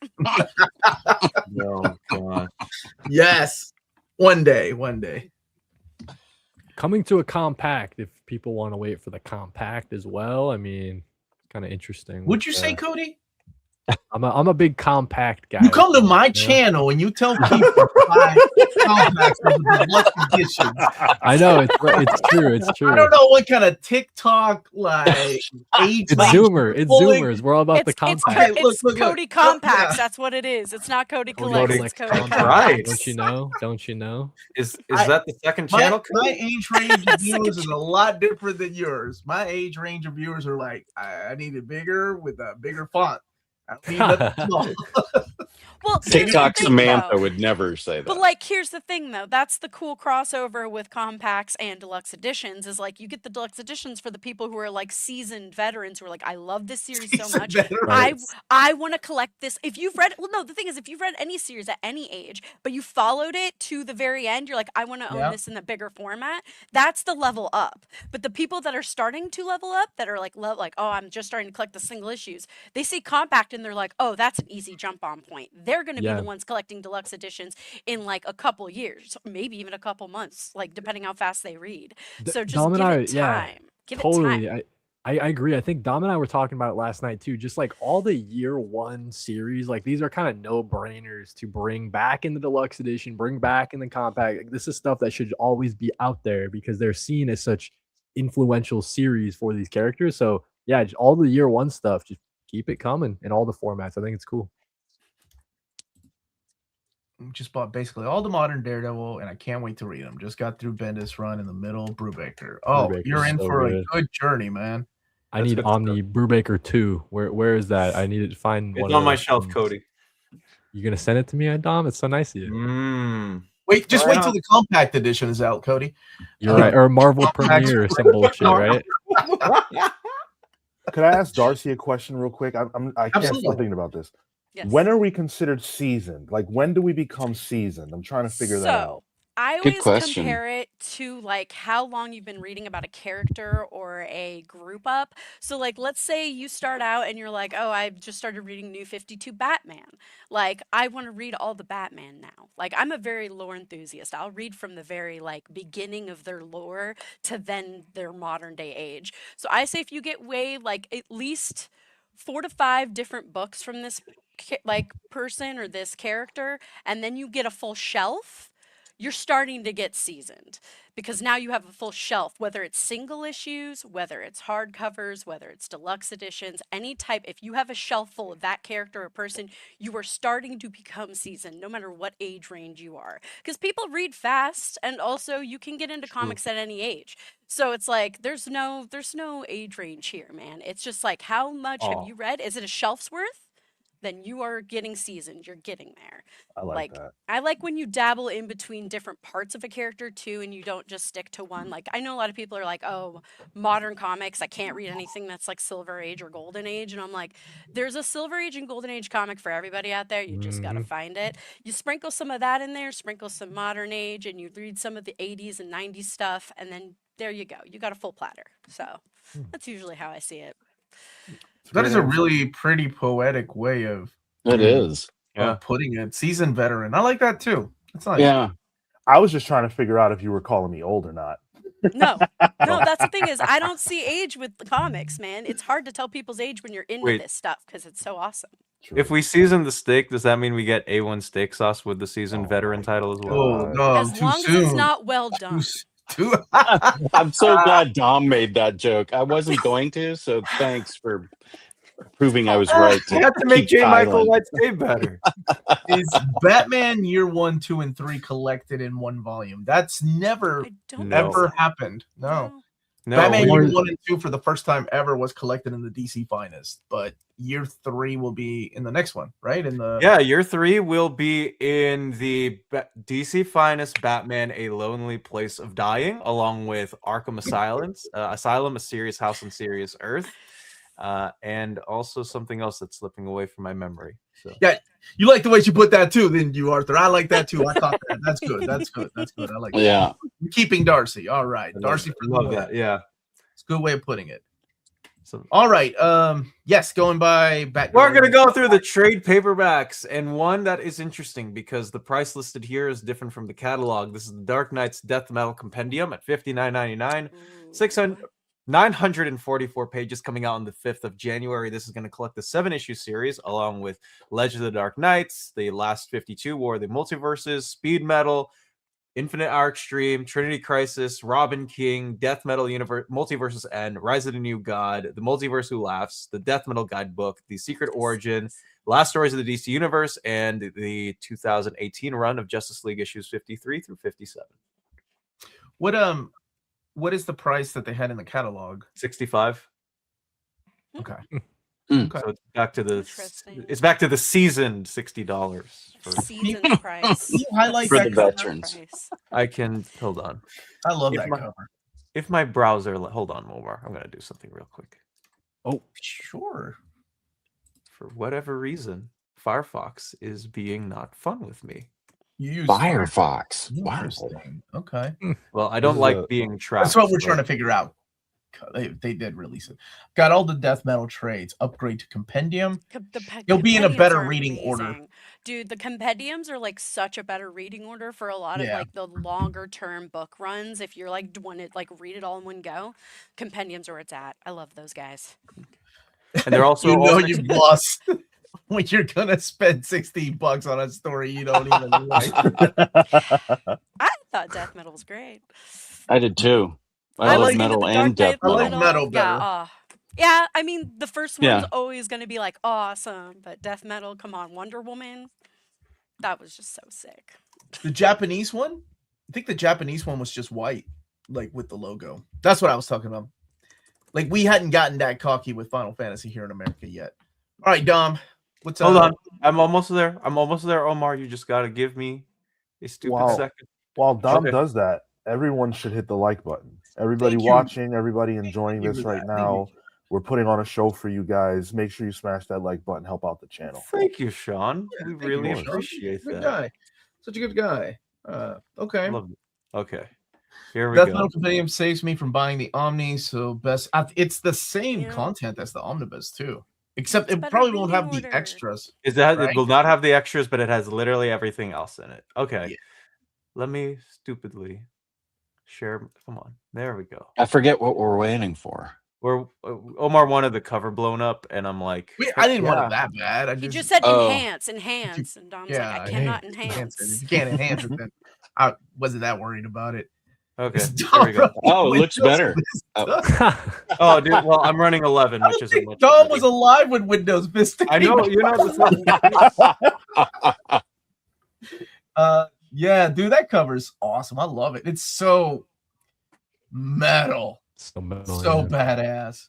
Oh, God. Yes. One day. Coming to a compact, if people want to wait for the compact as well. I mean, kind of interesting. Would you say, Cody? I'm a big compact guy. You come to my channel and you tell people to buy compacts of the deluxe editions. I know it's true. It's true. I don't know what kind of TikTok like age. It's Zoomers. We're all about the compact. It's Cody Compacts. That's what it is. It's not Cody Collects. It's Cody Compacts. Right. Don't you know? Is that the second channel? My age range of viewers is a lot different than yours. My age range of viewers are like, I need it bigger with a bigger font. Well, TikTok Samantha would never say that. But like, here's the thing, though. That's the cool crossover with compacts and deluxe editions. Is like you get the deluxe editions for the people who are like seasoned veterans who are like, I love this series so much. I want to collect this. If you've read, well, no, the thing is, if you've read any series at any age, but you followed it to the very end, you're like, I want to own this in the bigger format. That's the level up. But the people that are starting to level up, that are like, oh, I'm just starting to collect the single issues. They see compact and they're like, oh, that's an easy jump on point. They're going to be the ones collecting deluxe editions in like a couple years, maybe even a couple months, like depending how fast they read. So just give it time. Give it time. I agree. I think Dom and I were talking about it last night too. Just like all the Year One series, like these are kind of no-brainers to bring back in the deluxe edition, bring back in the compact. Like, this is stuff that should always be out there because they're seen as such influential series for these characters. So yeah, all the Year One stuff, just keep it coming in all the formats. I think it's cool. Just bought basically all the modern Daredevil, and I can't wait to read them. Just got through Bendis run in the middle. Brubaker. Oh, you're in for a good journey, man. I need Omni Brubaker 2. Where is that? I need to find one. It's on my shelf, Cody. You gonna send it to me, Dom? It's so nice of you. Wait till the compact edition is out, Cody. You're right, or Marvel Premiere or some bullshit, right? Could I ask Darcey a question real quick? I can't stop thinking about this. Yes. When are we considered seasoned? Like, when do we become seasoned? I'm trying to figure that out. I always compare it to like how long you've been reading about a character or a group up. So like, let's say you start out and you're like, oh, I've just started reading New 52 Batman. Like, I want to read all the Batman now. Like, I'm a very lore enthusiast. I'll read from the very like beginning of their lore to then their modern day age. So I say if you get like at least 4 to 5 different books from this like person or this character, and then you get a full shelf, you're starting to get seasoned because now you have a full shelf, whether it's single issues, whether it's hardcovers, whether it's deluxe editions, any type. If you have a shelf full of that character or person, you are starting to become seasoned no matter what age range you are, because people read fast, and also you can get into comics at any age. So it's like there's no age range here, man. It's just like, how much have you read? Is it a shelf's worth? then you are getting seasoned. You're getting there. I like that. I like when you dabble in between different parts of a character too, and you don't just stick to one. Like, I know a lot of people are like, oh, modern comics, I can't read anything that's like Silver Age or Golden Age. And I'm like, there's a Silver Age and Golden Age comic for everybody out there. You just got to find it. You sprinkle some of that in there, sprinkle some modern age, and you read some of the 80s and 90s stuff, and then there you go. You got a full platter. So that's usually how I see it. That is a really pretty poetic way of It is. putting it. Seasoned veteran. I like that too. It's nice. Yeah. I was just trying to figure out if you were calling me old or not. No, that's the thing is I don't see age with the comics, man. It's hard to tell people's age when you're into this stuff because it's so awesome. True. If we season the steak, does that mean we get A1 steak sauce with the seasoned veteran title as well? Oh, no, As too long soon. as it's not well done. I'm so glad Dom made that joke. I wasn't going to, so thanks for proving I was right. You have to make J. Michael White stay better. Is Batman Year 1, 2, and 3 collected in one volume? That's never ever happened. No. Batman Year 1 and 2 for the first time ever was collected in the DC Finest, but Year 3 will be in the next one, right? Year 3 will be in the DC Finest Batman: A Lonely Place of Dying, along with Arkham Asylum, A Serious House on Serious Earth, and also something else that's slipping away from my memory. So. Yeah, you like the way you put that too, didn't you, Arthur? I like that too. I thought that. That's good. That's good. That's good. I like that. Yeah. We're keeping Darcey. All right. Darcey for love that. Yeah. It's a good way of putting it. So, all right. Yes, going by Batgirl. We're gonna go through the trade paperbacks, and one that is interesting because the price listed here is different from the catalog. This is the Dark Knight's Death Metal Compendium at $59.99. 944 pages, coming out on the 5th of January. This is going to collect the 7-issue series along with Legend of the Dark Knights, the Last 52, War of the Multiverses, Speed Metal, Infinite Arc Stream, Trinity Crisis, Robin King, Death Metal Universe, Multiverses End, Rise of the New God, The Multiverse Who Laughs, the Death Metal Guidebook, The Secret Origin, Last Stories of the DC Universe, and the 2018 run of Justice League issues 53 through 57. What is the price that they had in the catalog? $65. Okay. Okay. So it's back to the seasoned $60 for seasoned price. Can you highlight for that the veterans. Price. I can hold on. I love that cover. If my browser hold on, Omar, I'm gonna do something real quick. Oh, sure. For whatever reason, Firefox is being not fun with me. You use Firefox. Wow. Interesting. Okay. Well, I don't like being trapped. That's what we're trying to figure out. They did release it. Got all the death metal trades. Upgrade to Compendium. You'll be in a better reading order. Dude, the compendiums are like such a better reading order for a lot of like the longer term book runs. If you're like want to like read it all in one go, compendiums are where it's at. I love those guys. And they're also you've lost when you're gonna spend $60 on a story you don't even like. I thought death metal was great. I did too. I love metal and death metal. I like metal better. Yeah, I mean the first one's always gonna be like awesome, but death metal, come on, Wonder Woman, that was just so sick. The Japanese one, I think the Japanese one was just white, like with the logo. That's what I was talking about. Like we hadn't gotten that cocky with Final Fantasy here in America yet. All right, Dom. Hold on. I'm almost there. Omar. You just gotta give me a stupid second. While Dom does that, everyone should hit the like button. Everybody watching, everybody enjoying this right now. We're putting on a show for you guys. Make sure you smash that like button. Help out the channel. Thank you, Sean. We really appreciate that. Good guy. Such a good guy. Okay. Okay. Here we go. Death Metal Compendium saves me from buying the Omni, so best. It's the same content as the Omnibus too, except it probably won't have the extras. Is that right? It will not have the extras, but it has literally everything else in it. Okay. Yeah. Let me stupidly share. Come on. There we go. I forget what we're waiting for. Omar wanted the cover blown up, and I'm like, I didn't want it that bad. He just said enhance, and Dom's like, I cannot enhance. If you can't enhance it, then I wasn't that worried about it. Okay, there we go. Oh, it looks better. Oh, dude. Well, I'm running 11, which is much. Dom was alive when Windows Vista. I know. You know. Yeah, dude, that cover's awesome. I love it. It's so metal. So badass.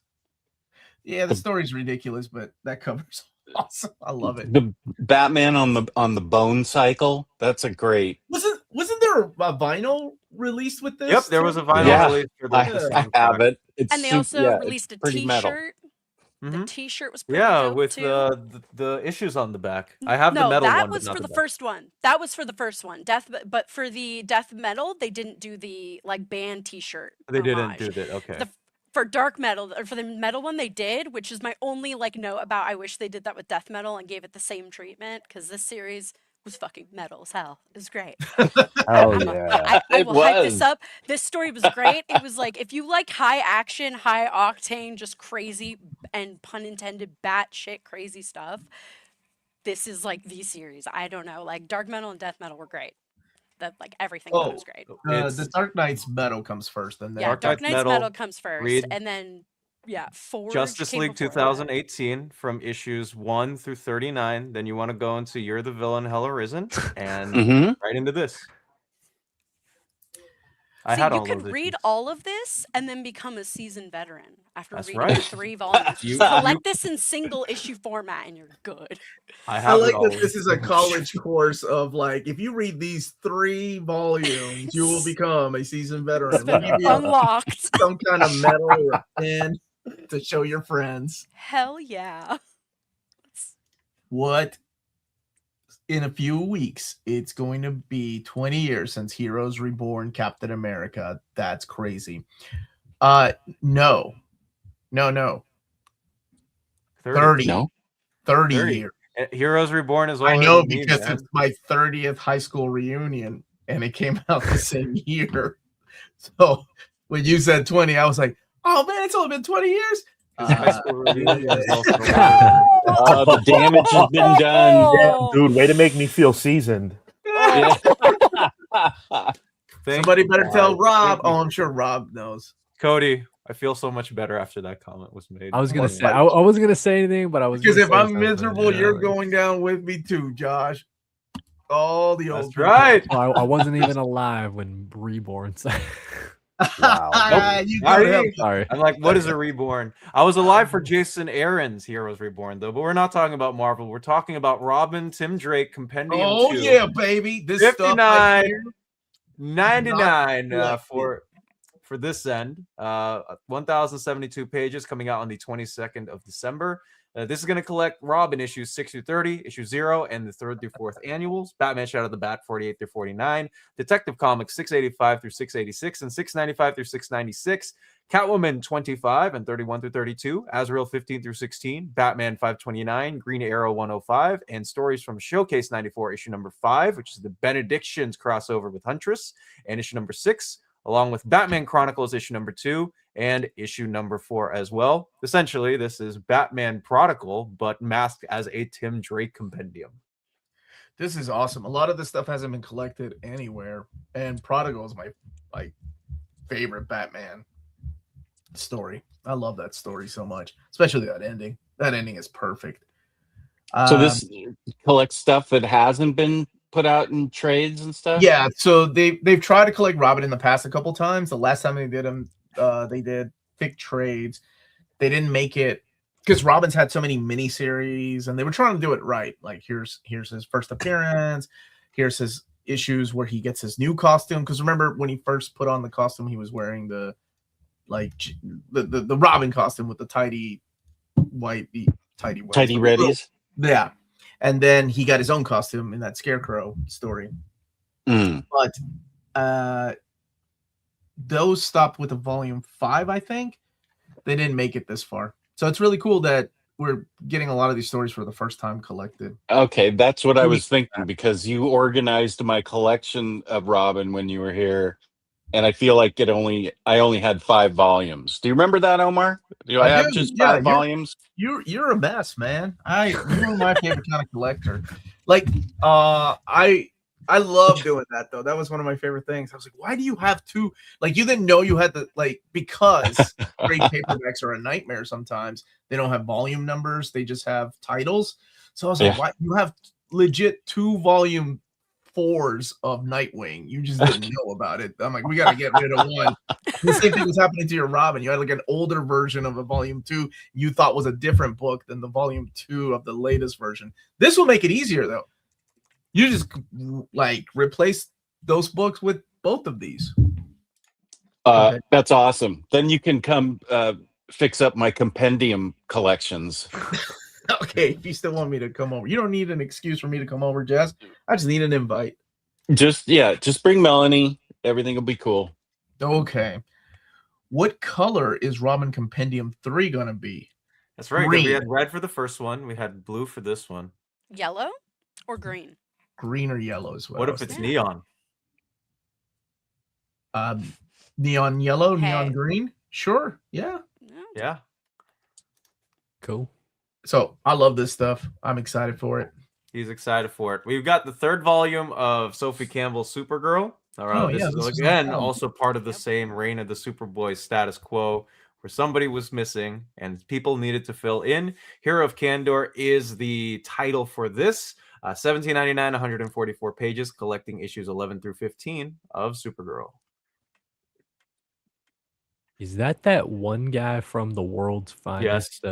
Yeah, the story's ridiculous, but that cover's awesome. I love it. The Batman on the Bone Cycle. That's a great. Wasn't there a vinyl released with this? Yep, there was a vinyl Yeah, release for the I have soundtrack. it. It's And they super, also yeah, released a it's pretty metal. T-shirt. The Mhm. T-shirt was pretty Yeah, dope with too. the issues on the back. I have the No, metal that one, was but not for the the back. first one. That was for the first one. But for the death metal, they didn't do the like band T-shirt. They didn't homage. do that. Okay. For dark metal or for the metal one, they did, which is my only like note about. I wish they did that with death metal and gave it the same treatment because this series was fucking metal as hell. It was great. Oh I yeah. I It will hype this was. up. This story was great. It was like if you like high action, high octane, just crazy and pun intended, batshit crazy stuff. This is like the series. I don't know. Like dark metal and death metal were great. That like everything about it was great. The Dark Knight's metal comes first, and then Yeah, Dark Knight's metal Metal, comes first, read and then Forge Justice came League before that. 2018 from issues 1 through 39. Then you want to go into You're the Villain, Hell Arisen, and Mhm. right into this. I See, had you all could those read issues. all of this and then become a seasoned veteran after That's reading right. 3 volumes. You- Just collect this in single issue format and you're good. I I have like it all. that this is a college course of like, if you read these 3 volumes, you will become a seasoned veteran. It's We'll been give you unlocked. some kind of medal or a pin to show your friends. Hell yeah. What? In a few weeks, it's going to be 20 years since Heroes Reborn Captain America. That's crazy. No. 30. No. 30 30. years. Heroes Reborn is all I I know need, because man. it's my 30th high school reunion and it came out the same year. So when you said 20, I was like, oh man, it's only been 20 years. High school reunion is also The damage has been done. Yeah, dude, way to make me feel seasoned. Yeah. Somebody better tell Rob. Thank you. Oh, I'm sure Rob knows. Cody, I feel so much better after that comment was made. I was gonna Well, say I wasn't gonna say anything, but I was Because gonna if say I'm something, miserable, yeah, you're like- going down with me too, Josh. All the old That's people. right. Well, I wasn't even alive when Reborn. Wow. You Sorry. gotta help. Sorry. I'm like, what is a Reborn? I was alive for Jason Aaron's Heroes Reborn, though, but we're not talking about Marvel. We're talking about Robin, Tim Drake, Compendium Oh 2. yeah, baby. This stuff 59. right here. 99 Not for this end. 1,072 pages coming out on the 22nd of December. This is going to collect Robin issues 6 through 30, issue 0, and the 3rd through 4th annuals. Batman Shadow of the Bat 48 through 49. Detective Comics 685 through 686 and 695 through 696. Catwoman 25 and 31 through 32. Azrael 15 through 16. Batman 529. Green Arrow 105. And stories from Showcase 94, issue number 5, which is the Benedictions crossover with Huntress, and issue number 6, along with Batman Chronicles issue number 2 and issue number 4 as well. Essentially, this is Batman Prodigal, but masked as a Tim Drake compendium. This is awesome. A lot of this stuff hasn't been collected anywhere, and Prodigal is my favorite Batman story. I love that story so much, especially that ending. That ending is perfect. So this collects stuff that hasn't been put out in trades and stuff. Yeah, so they've tried to collect Robin in the past a couple times. The last time they did them, they did thick trades. They didn't make it because Robin's had so many miniseries, and they were trying to do it right. Like here's his first appearance, here's his issues where he gets his new costume. Because remember when he first put on the costume, he was wearing the Robin costume with the tidy Reddies. Yeah. And then he got his own costume in that Scarecrow story. Mm. But those stopped with a volume 5, I think. They didn't make it this far. So it's really cool that we're getting a lot of these stories for the first time collected. Okay, that's what I was thinking, because you organized my collection of Robin when you were here, and I feel like I only had 5 volumes. Do you remember that, Omar? Do I have do, just yeah, 5 volumes? You're a mess, man. You're my favorite kind of collector. Like I love doing that though. That was one of my favorite things. I was like, why do you have 2? Like you didn't know you had to because trade paperbacks are a nightmare sometimes. They don't have volume numbers, they just have titles. So I was like, why you have legit 2 volume 4s of Nightwing. You just didn't know about it. I'm like, we got to get rid of one. The same thing was happening to your Robin. You had like an older version of a volume 2 you thought was a different book than the volume 2 of the latest version. This will make it easier though. You just like replace those books with both of these. Okay. That's awesome. Then you can come fix up my compendium collections. Okay, if you still want me to come over. You don't need an excuse for me to come over, Jess. I just need an invite. Just bring Melanie. Everything will be cool. Okay. What color is Robin Compendium 3 going to be? That's right. Green. We had red for the first one. We had blue for this one. Yellow or green? Green or yellow is What if it's neon? Neon yellow, Hey. neon green? Sure. Yeah. Yeah. Cool. So I love this stuff. I'm excited for it. He's excited for it. We've got the 3rd volume of Sophie Campbell's Supergirl. All right. Oh, This is again also part of the same Reign of the Superboy status quo, where somebody was missing and people needed to fill in. Hero of Kandor is the title for this. $17.99, 144 pages, collecting issues 11 through 15 of Supergirl. Is that one guy from the World's Finest?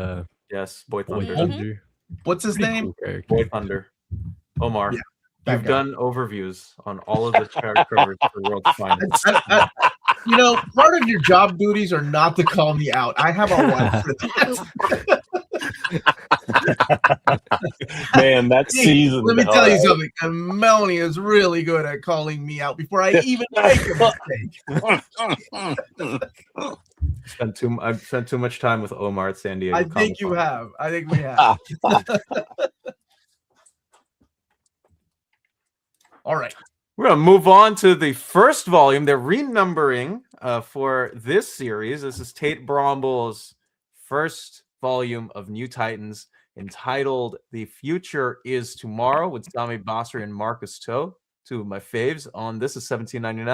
Yes, Boy Boy Thunder. Thunder. What's his Pretty name? cool character. Boy Thunder. Omar, Yeah, that you've guy. done overviews on all of the covers for World's Finest. You know, part of your job duties are not to call me out. I have a wife for that. Man, that season. Let me tell you something. And Melanie is really good at calling me out before I even make a mistake. I've spent too much time with Omar at San Diego. I think you Comic-Con. have. I think we have. All right. We're going to move on to the first volume. They're renumbering for this series. This is Tate Bromble's first volume of New Titans, entitled The Future is Tomorrow, with Sami Basri and Marcus Toe, two of my faves. On this is $17.99,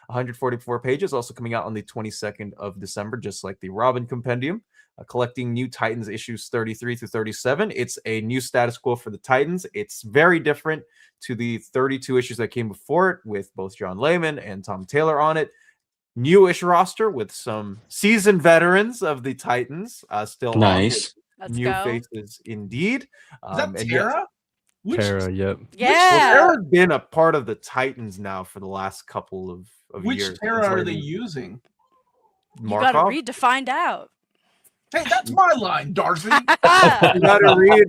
144 pages, also coming out on the 22nd of December, just like the Robin Compendium. Collecting New Titans issues 33 through 37. It's a new status quo for the Titans. It's very different to the 32 issues that came before it, with both John Layman and Tom Taylor on it. Newish roster with some seasoned veterans of the Titans still Nice. Let's new go. faces indeed. Is that Tara? Tara, yep. Yeah. Tara's been a part of the Titans now for the last couple of Which years. Tara It's are like they using? You gotta Markov? read to find out. Hey, that's my line, Darcey. You gotta read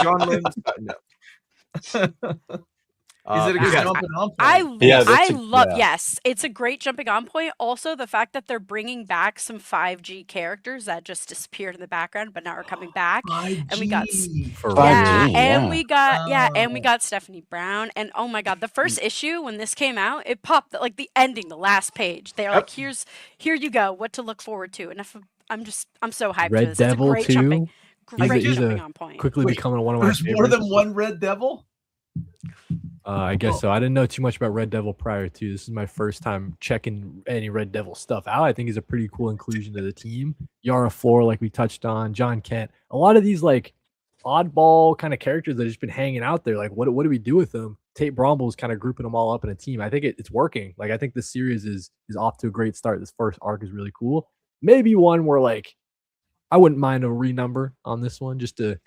John Layman's. No. Is it a good yes. jumping on point? I that's love yeah. yes, it's a great jumping on point. Also, the fact that they're bringing back some 5G characters that just disappeared in the background, but now are coming back. And we got 5G. For Five yeah, G, and yeah. we got Stephanie Brown, and oh my god, the first issue when this came out, it popped like the ending, the last page. They're like, here you go, what to look forward to. And if I'm so hyped for Red this. Devil it's a great too. great He's jumping a on point. quickly Wait, becoming one of my There's favorites. more than one Red Devil? I guess so. I didn't know too much about Red Devil prior to. This is my first time checking any Red Devil stuff out. I think he's a pretty cool inclusion to the team. Yara Flor, like we touched on, John Kent. A lot of these like oddball kind of characters that have just been hanging out there. Like, what do we do with them? Tate Bromble is kind of grouping them all up in a team. I think it's working. Like, I think this series is off to a great start. This first arc is really cool. Maybe one where like I wouldn't mind a renumber on this one just to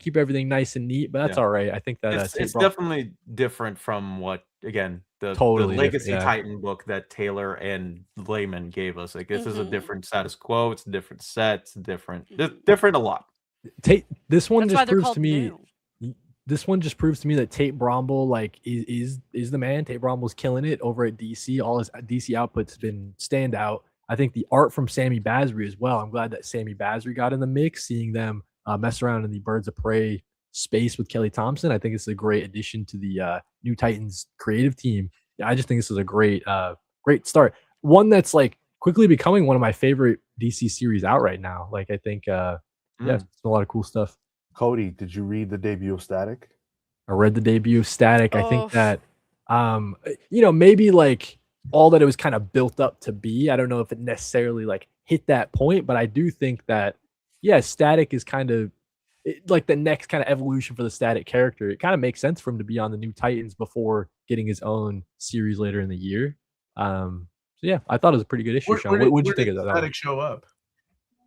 keep everything nice and neat. But that's all right. I think that it's definitely different from what the Totally Legacy different, yeah. Titan book that Taylor and Layman gave us. Like, this is a different status quo. It's a different set. It's different. It's different a lot. This one That's why just they're proves called to me. new. This one just proves to me that Tate Bromble like is the man. Tate Bromble's killing it over at DC. All his DC output's been standout. I think the art from Sami Basri as well. I'm glad that Sami Basri got in the mix. Seeing them mess around in the Birds of Prey space with Kelly Thompson, I think it's a great addition to the New Titans creative team. Yeah, I just think this is a great start. One that's like quickly becoming one of my favorite DC series out right now. Like, I think it's a lot of cool stuff. Cody, did you read the debut of Static? I read the debut of Static. I Oh. think that maybe like all that it was kind of built up to be. I don't know if it necessarily like hit that point, but I do think that Static is kind of like the next kind of evolution for the Static character. It kind of makes sense for him to be on the New Titans before getting his own series later in the year. So yeah, I thought it was a pretty good issue. Sean, what'd you think of that one? Static show up?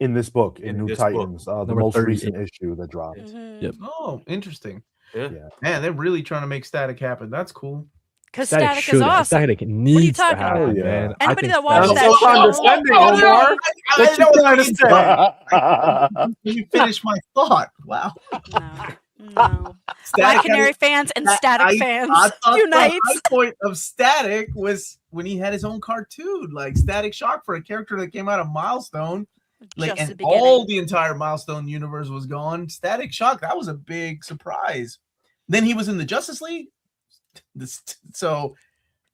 In this book, in New this book. Titans, the Number most 38. recent issue that dropped. Yep. Oh, interesting. Yeah. Man, they're really trying to make Static happen. That's cool. Because Static is should. awesome. Static needs to talking happen, about? man. I Anybody think that watched Static- that so show- condescending, Omar. What you trying to say? Let me finish my thought. Wow. No. Static Black Canary fans and Static fans I thought unite. the high point of Static was when he had his own cartoon, like Static Shock, for a character that came out of Milestone. Like, Just the and beginning. all the entire Milestone universe was gone. Static Shock, that was a big surprise. Then he was in the Justice League. So,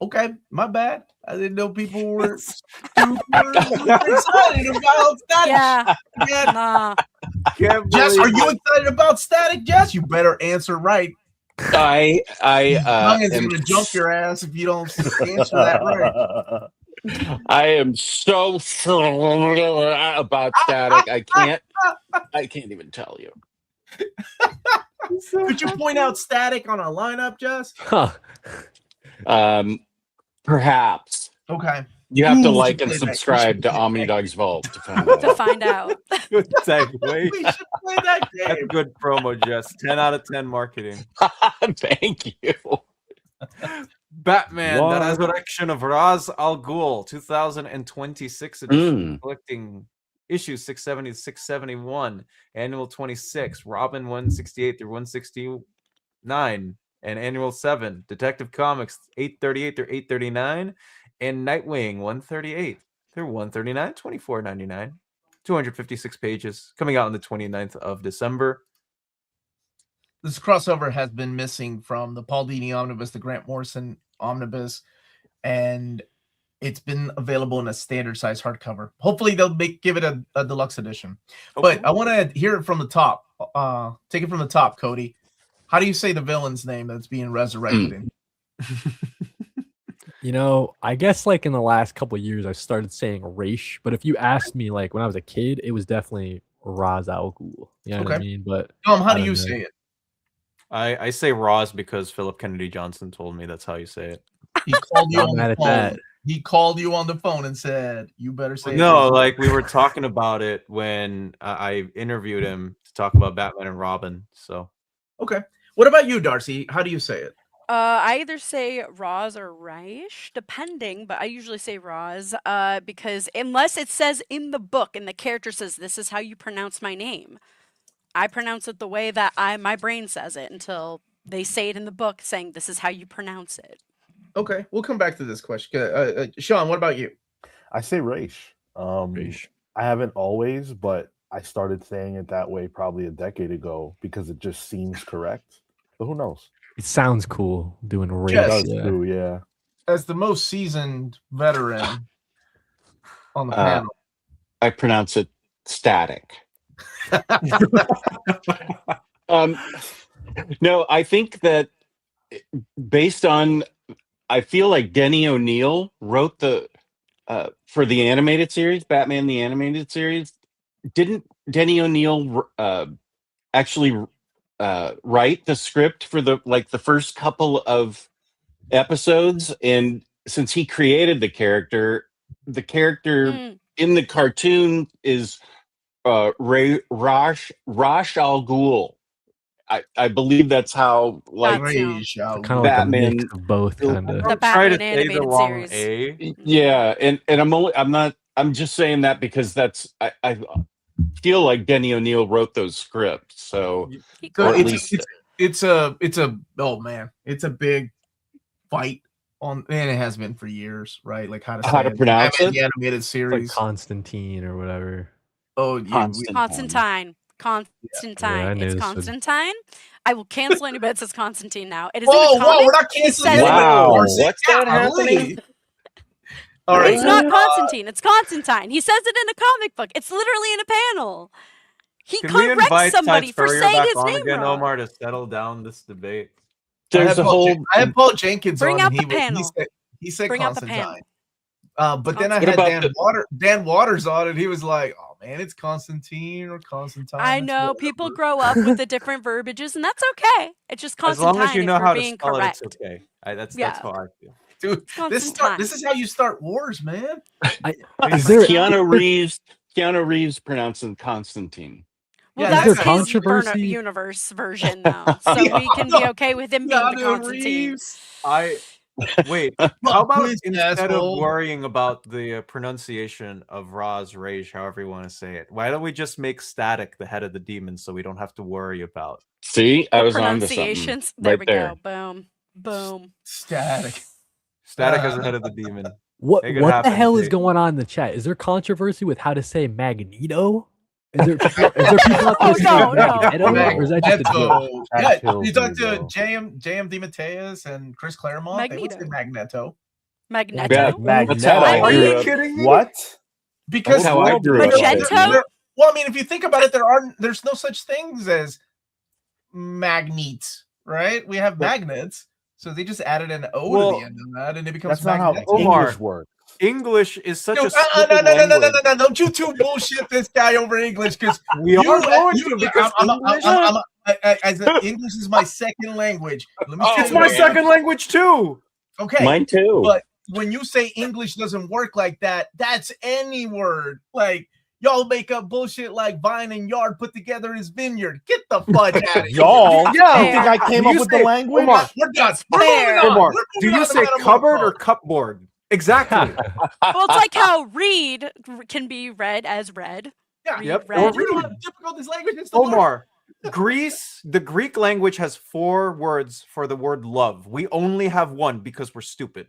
okay, my bad. I didn't know people were super excited about Static. Yeah. Nah. Jess, are you excited about Static, Jess? You better answer right. I Youngins am gonna jump your ass if you don't answer that right. I am so about Static. I can't even tell you. Could you point out Static on a lineup, Jess? Huh. Perhaps. Okay. You have to Ooh, like we and should play that. subscribe to We should Omni play Dog's Vault to find To out. find out. Good segue. We should play that That's game. good promo, Jess. 10 out of 10 marketing. Thank you. Batman, What? The Resurrection of Ra's al Ghul, 2026 edition, collecting issues 670 to 671, annual 26, Robin 168 through 169, and annual 7, Detective Comics 838 through 839, and Nightwing 138 through 139, $24.99, 256 pages, coming out on the 29th of December. This crossover has been missing from the Paul Dini omnibus, the Grant Morrison omnibus, and it's been available in a standard size hardcover. Hopefully they'll give it a deluxe edition. But I want to hear it from the top. Take it from the top, Cody. How do you say the villain's name that's being resurrected in? You know, I guess like in the last couple of years, I started saying Raish. But if you asked me, like when I was a kid, it was definitely Ra's al Ghul. You know what I mean? But Tom, how I do you don't know. say it? I say Roz because Philip Kennedy Johnson told me that's how you say it. He called you Not on mad the at phone. that. He called you on the phone and said, "You better say No, it." like we were talking about it when I interviewed him to talk about Batman and Robin. So Okay. What about you, Darcy? How do you say it? I either say Roz or Raish, depending, but I usually say Roz, because unless it says in the book and the character says this is how you pronounce my name, I pronounce it the way that my brain says it until they say it in the book saying this is how you pronounce it. Okay, we'll come back to this question. Sean, what about you? I say Raish. Raish. I haven't always, but I started saying it that way probably a decade ago because it just seems correct. But who knows? It sounds cool doing Raish. Yes. It does Yeah. too, yeah. As the most seasoned veteran on the panel. I pronounce it Static. No, I think that based on, I feel like Denny O'Neil wrote the for the animated series, Batman the animated series. Didn't Denny O'Neil actually write the script for the first couple of episodes? And since he created the character in the cartoon is Ra's al Ghul. I believe that's how like That's Raish, Kind of Batman- like a mix of both, kind of. The try to Batman say the animated wrong series. A. yeah, and I'm just saying that because I feel like Denny O'Neil wrote those scripts, so So or at it's, least it's a oh man, it's a big fight on, and it has been for years, right? Like how to pronounce Batman, it? the animated Like series. Constantine or whatever. Oh, yeah, Constantine. Yeah, I knew It's this would- Constantine. I will cancel anybody that says Constantine now. It is Whoa, in the whoa, comic. we're not He canceling says it. anybody. Wow, Darcy. what's that Golly. happening? All right, It's not Constantine. It's Constantine. He says it in a comic book. It's literally in a panel. He Can we corrects invite somebody Ty for Spurrier saying back his on name again, wrong. Omar, to settle down this debate? There's a whole. I had Paul Jenkins Bring on. out and the panel. He said Bring out the Constantine. panel. But then I What had about Dan Waters on, and he was like, "Oh man. It's Constantine or Constantine. I it's know whatever. people grow up with the different verbiages, and that's okay. It's just As long Constantine as you if know we're how to being spell correct. it, it's okay. That's Yeah. how I feel. Dude, Constantine. this is how you start wars, man. Is there Keanu Reeves pronouncing Constantine. Well, Yeah, is that's there his controversy? universe version, though, so Yeah, we can be okay with him being the Keanu Constantine. Reeves. Wait, how about Twist, instead asshole. of worrying about the pronunciation of Ra's rage, however you want to say it, why don't we just make Static the head of the demon so we don't have to worry about See, I The was on to something. pronunciations. There Right we there. go. Boom. Boom. Static. Static as the head of the demon? What Make it what the happen, hell is Jake. going on in the chat? Is there controversy with how to say Magneto? Is there people out there Oh, saying no, no. Magneto? Or is that just a joke? Magneto. That Yeah, kills you talk me, to bro. JM DeMatteis and Chris Claremont. They would say Magneto. Magneto. Magneto. Yeah, Magneto. that's how I Are grew you up. kidding me? What? Because That's how I grew up. Magento? well, I mean, if you think about it, there's no such things as magnetes, right? We have magnets, so they just added an O to the end of that, and it becomes That's not how magnetic. Omar. English works. English is such Dude, a stupid no! language. Don't you two bullshit this guy over English because We are going to because English is my second language. Let me Oh, tell it's you my what- second language too. Okay, Mine too. but when you say English doesn't work like that, that's any word. Like y'all make up bullshit like vine and yard put together is vineyard. Get the fudge out of here. Y'all, Yeah, you think I came Do up you with say- the language? Omar, we're done. It's We're fair. moving on. Omar, We're do moving you on to say Metamorpho. cupboard or cupboard? Exactly. Well, it's like how read can be read as red. Yeah, Read, Yep. red. Or You know read. how difficult this language is to learn? Omar, the Greek language has 4 words for the word love. We only have one because we're stupid.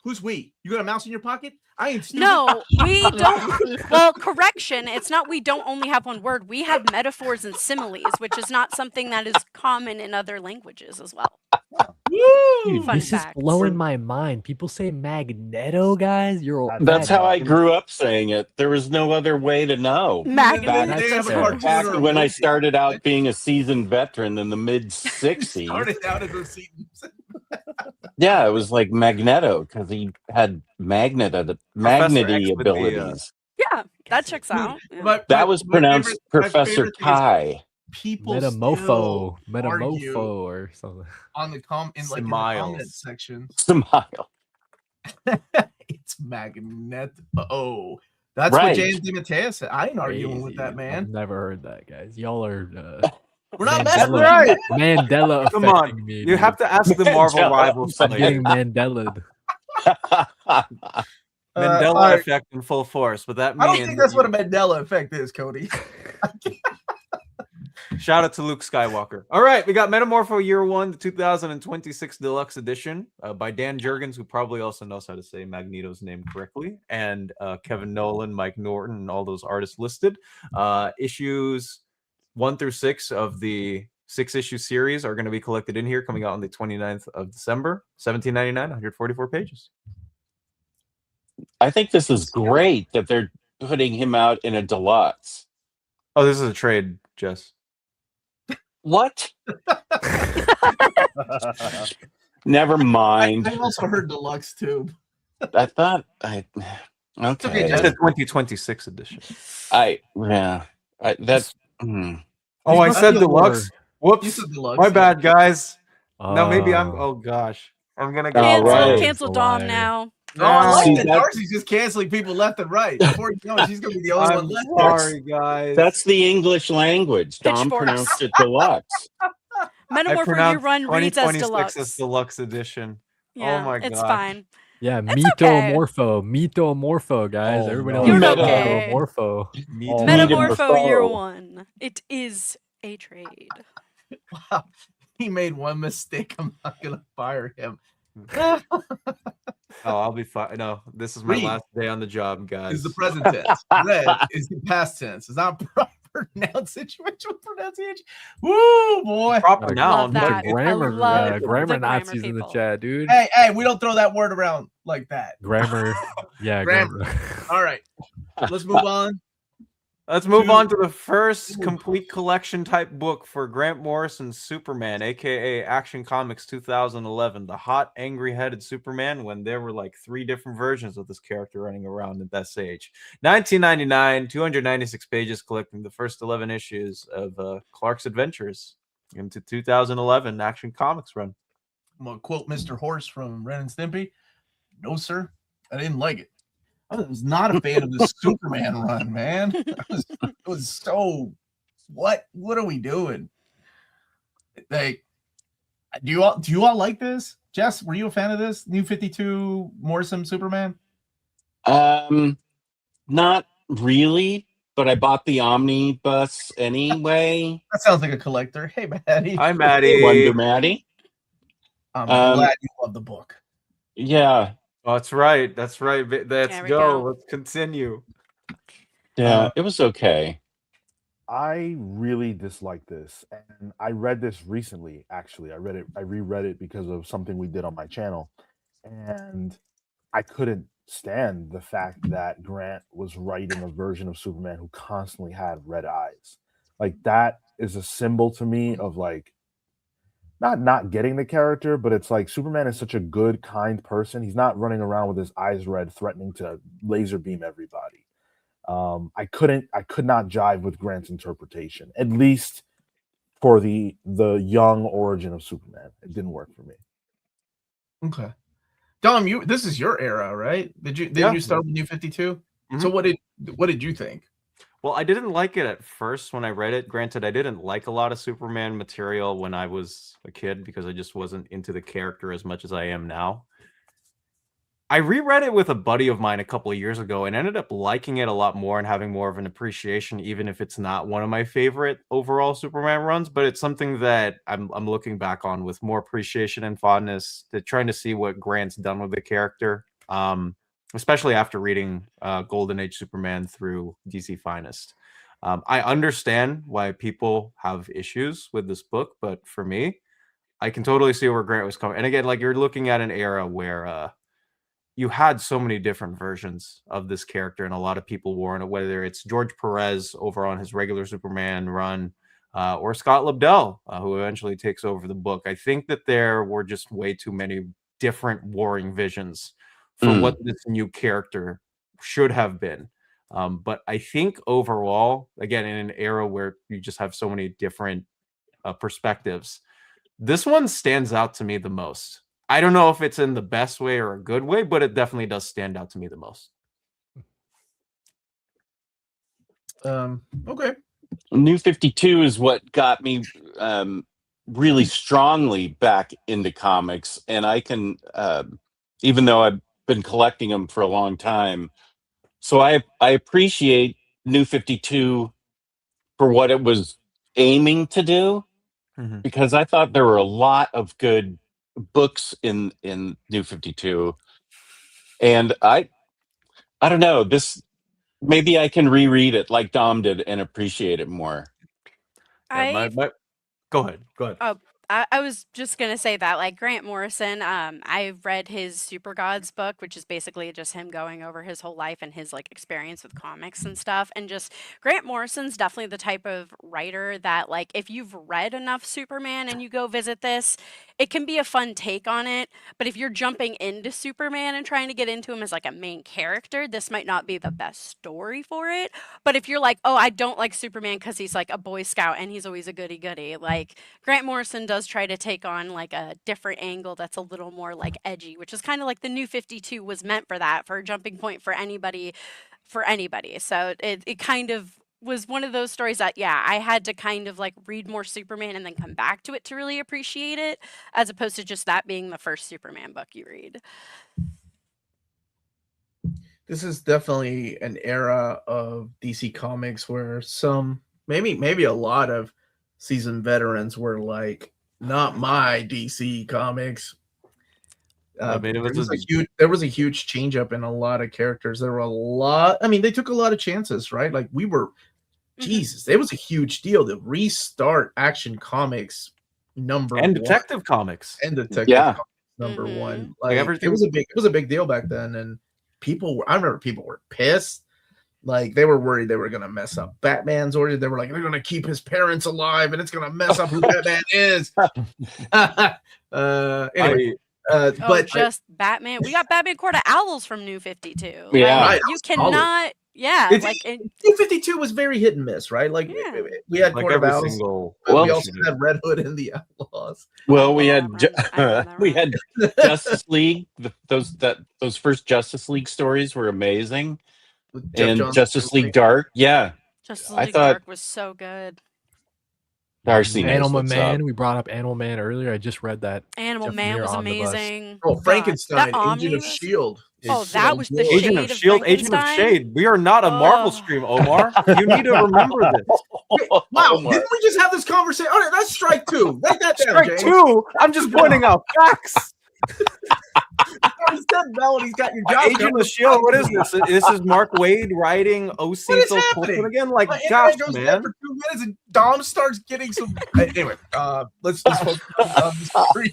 Who's we? You got a mouse in your pocket? I ain't stupid. No, we don't. Well, correction. It's not we don't only have one word. We have metaphors and similes, which is not something that is common in other languages as well. Dude, Fun this fact. is blowing my mind. People say Magneto, guys. You're all That's how I Magneto. grew up saying it. There was no other way to know. Magnet. They have a fair. cartoon Back or a when I movie. started out being a seasoned veteran in the mid 60s. Started out as a season. Yeah, it was like Magneto because he had magnety X with the, abilities. Yeah, that checks out. Yeah. That was pronounced my Professor favorite thing is Kai. people Metamorpho, still argue or something. on the in the comment Smiles. section. Smile. It's magnet. Oh, that's Right. what James DeMatteis said. I ain't arguing with Crazy. that, I've man. never heard that, guys. Y'all are We're not Mandela, messing with right. Mandela Come affecting on. me. You dude. have to ask the Marvel Mandela rivals. I'm like, getting Mandela. Mandela all right. effect in full force, but that I means don't think that's what a Mandela effect is, Cody. shout out to Luke Skywalker. All right, we got Metamorpho Year 1, the 2026 Deluxe Edition by Dan Jurgens, who probably also knows how to say Magneto's name correctly, and Kevin Nolan, Mike Norton, and all those artists listed. Issues 1 through 6 of the 6-issue series are going to be collected in here, coming out on the 29th of December. $17.99, 144 pages. I think this is great that they're putting him out in a deluxe. Oh, this is a trade, Jess. What? Never mind. I've also heard deluxe too. I thought I. okay, Okay. It's the 2026 edition. That's. Oh, I must said be a deluxe. You Whoops. said deluxe. My bad, guys. No, maybe I'm. Oh. Oh gosh, I'm gonna All Cancel, right. cancel Dom now. Oh, I like See, that. that- Darcey's just canceling people left and right. Before you know it, she's gonna be the only I'm one left. sorry, guys. That's the English language. Dom Pitchforks. pronounced it deluxe. I Metamorpho Year pronounced 1 reads as 2026 deluxe. as deluxe edition. Yeah, my it's gosh. fine. Yeah, It's okay. Metomorpho, guys. Oh, Everybody no. knows You're about okay. Metomorpho. Oh, Metamorpho Year Metamorpho. 1. It is a trade. Wow. He made one mistake. I'm not gonna fire him. Oh, I'll be fine. No, this is my Read. last day on the job, guys. Is the present tense. Red is the past tense. It's not proper noun situation pronunciation. Woo, boy. proper Like, noun. Love but that. it's- Grammar, love the grammar grammar Nazis in the people. chat, dude. Hey, we don't throw that word around like that. Grammar, yeah, Grammar. grammar. All right. Let's move on. Let's move Two- on to the first complete collection type book for Grant Morrison's Superman, aka Action Comics 2011, the hot, angry-headed Superman, when there were like 3 different versions of this character running around at that stage. 1999, 296 pages, collecting the first 11 issues of Clark's Adventures into 2011 Action Comics run. I'm gonna quote Mr. Horse from Ren and Stimpy. No, sir, I didn't like it. I was not a fan of the Superman run, man. It was so what are we doing? Like, do you all like this? Jess, were you a fan of this New 52 Morrison Superman? Not really, but I bought the omnibus anyway. That sounds like a collector. Hey, Maddie. Hi, Maddie. Wonder Maddie. I'm glad you love the book. Yeah. Oh, that's right. That's right. Let's There we go. go. Let's continue. Yeah, it was okay. I really dislike this, and I read this recently. Actually, I reread it because of something we did on my channel, and I couldn't stand the fact that Grant was writing a version of Superman who constantly had red eyes. Like, that is a symbol to me of like not getting the character, but it's like Superman is such a good, kind person. He's not running around with his eyes red, threatening to laser beam everybody. I could not jive with Grant's interpretation, at least for the young origin of Superman. It didn't work for me. Okay. Dom, this is your era, right? Did you start with New 52? Mm-hmm. So what did you think? Well, I didn't like it at first when I read it. Granted, I didn't like a lot of Superman material when I was a kid because I just wasn't into the character as much as I am now. I reread it with a buddy of mine a couple of years ago and ended up liking it a lot more and having more of an appreciation, even if it's not one of my favorite overall Superman runs. But it's something that I'm looking back on with more appreciation and fondness, trying to see what Grant's done with the character. Especially after reading Golden Age Superman through DC Finest. I understand why people have issues with this book, but for me, I can totally see where Grant was coming. And again, like, you're looking at an era where you had so many different versions of this character, and a lot of people wore it, whether it's George Perez over on his regular Superman run, or Scott Lobdell, who eventually takes over the book. I think that there were just way too many different warring visions for what this new character should have been. But I think overall, again, in an era where you just have so many different perspectives, this one stands out to me the most. I don't know if it's in the best way or a good way, but it definitely does stand out to me the most. Okay. New 52 is what got me really strongly back into comics, and I can, even though I've been collecting them for a long time, so I appreciate New 52 for what it was aiming to do, because I thought there were a lot of good books in New 52, and I don't know, this, maybe I can reread it like Dom did and appreciate it more. Go ahead. Oh, I was just gonna say that, like, Grant Morrison, I've read his Super Gods book, which is basically just him going over his whole life and his, like, experience with comics and stuff. And just Grant Morrison's definitely the type of writer that, like, if you've read enough Superman and you go visit this, it can be a fun take on it. But if you're jumping into Superman and trying to get into him as, like, a main character, this might not be the best story for it. But if you're like, oh, I don't like Superman because he's like a Boy Scout and he's always a goody-goody, like, Grant Morrison does try to take on like a different angle that's a little more like edgy, which is kind of like the New 52 was meant for, that, for a jumping point for anybody. So it kind of was one of those stories that, yeah, I had to kind of like read more Superman and then come back to it to really appreciate it, as opposed to just that being the first Superman book you read. This is definitely an era of DC Comics where some, maybe a lot of seasoned veterans were like, not my DC Comics. I mean, there was a huge change up in a lot of characters. There were a lot. I mean, they took a lot of chances, right? Like, we were, Jesus, it was a huge deal to restart Action Comics number and one. Detective Comics And Detective Comics number one. Like, everything it was a big deal back then, and I remember people were pissed. Like they were worried they were gonna mess up Batman's order. They were like, they're gonna keep his parents alive, and it's gonna mess up who Batman is. Anyway, but just Batman. We got Batman Court of Owls from New 52. Yeah. Right, you that was solid. cannot. Yeah, It's- like New 52 was very hit and miss, right? Like Yeah. we had Like Court of every Owls, single. but we also had Red Hood and the Outlaws. Well, we I had love that run. we had Justice League. Those first Justice League stories were amazing, With Jeff and Johns' Justice League movie. Dark. Yeah, Justice I League thought- Dark was so good. Darcey knows Animal what's Man. up. We brought up Animal Man earlier. I just read that. Animal Jeff Man Lemire was omnibus. amazing. Oh, God, Frankenstein, that Agent of omnibus? Shield. Oh, that was the Agent Shade of of Shield, Agent of Frankenstein? Shade. We are not a Marvel Oh. stream, Omar. You need to remember this. Wow, Omar. didn't we just have this conversation? All right, that's strike two. Write that down, Strike James. 2. I'm just pointing out facts. Instead, Melody's got your job. Agent of Shield. What is this? This is Mark Wade writing OC What is Phil happening? Coulson again. Like, My gosh, internet goes dead man. for 2 minutes and Dom starts getting some. Anyway, let's focus on the screen.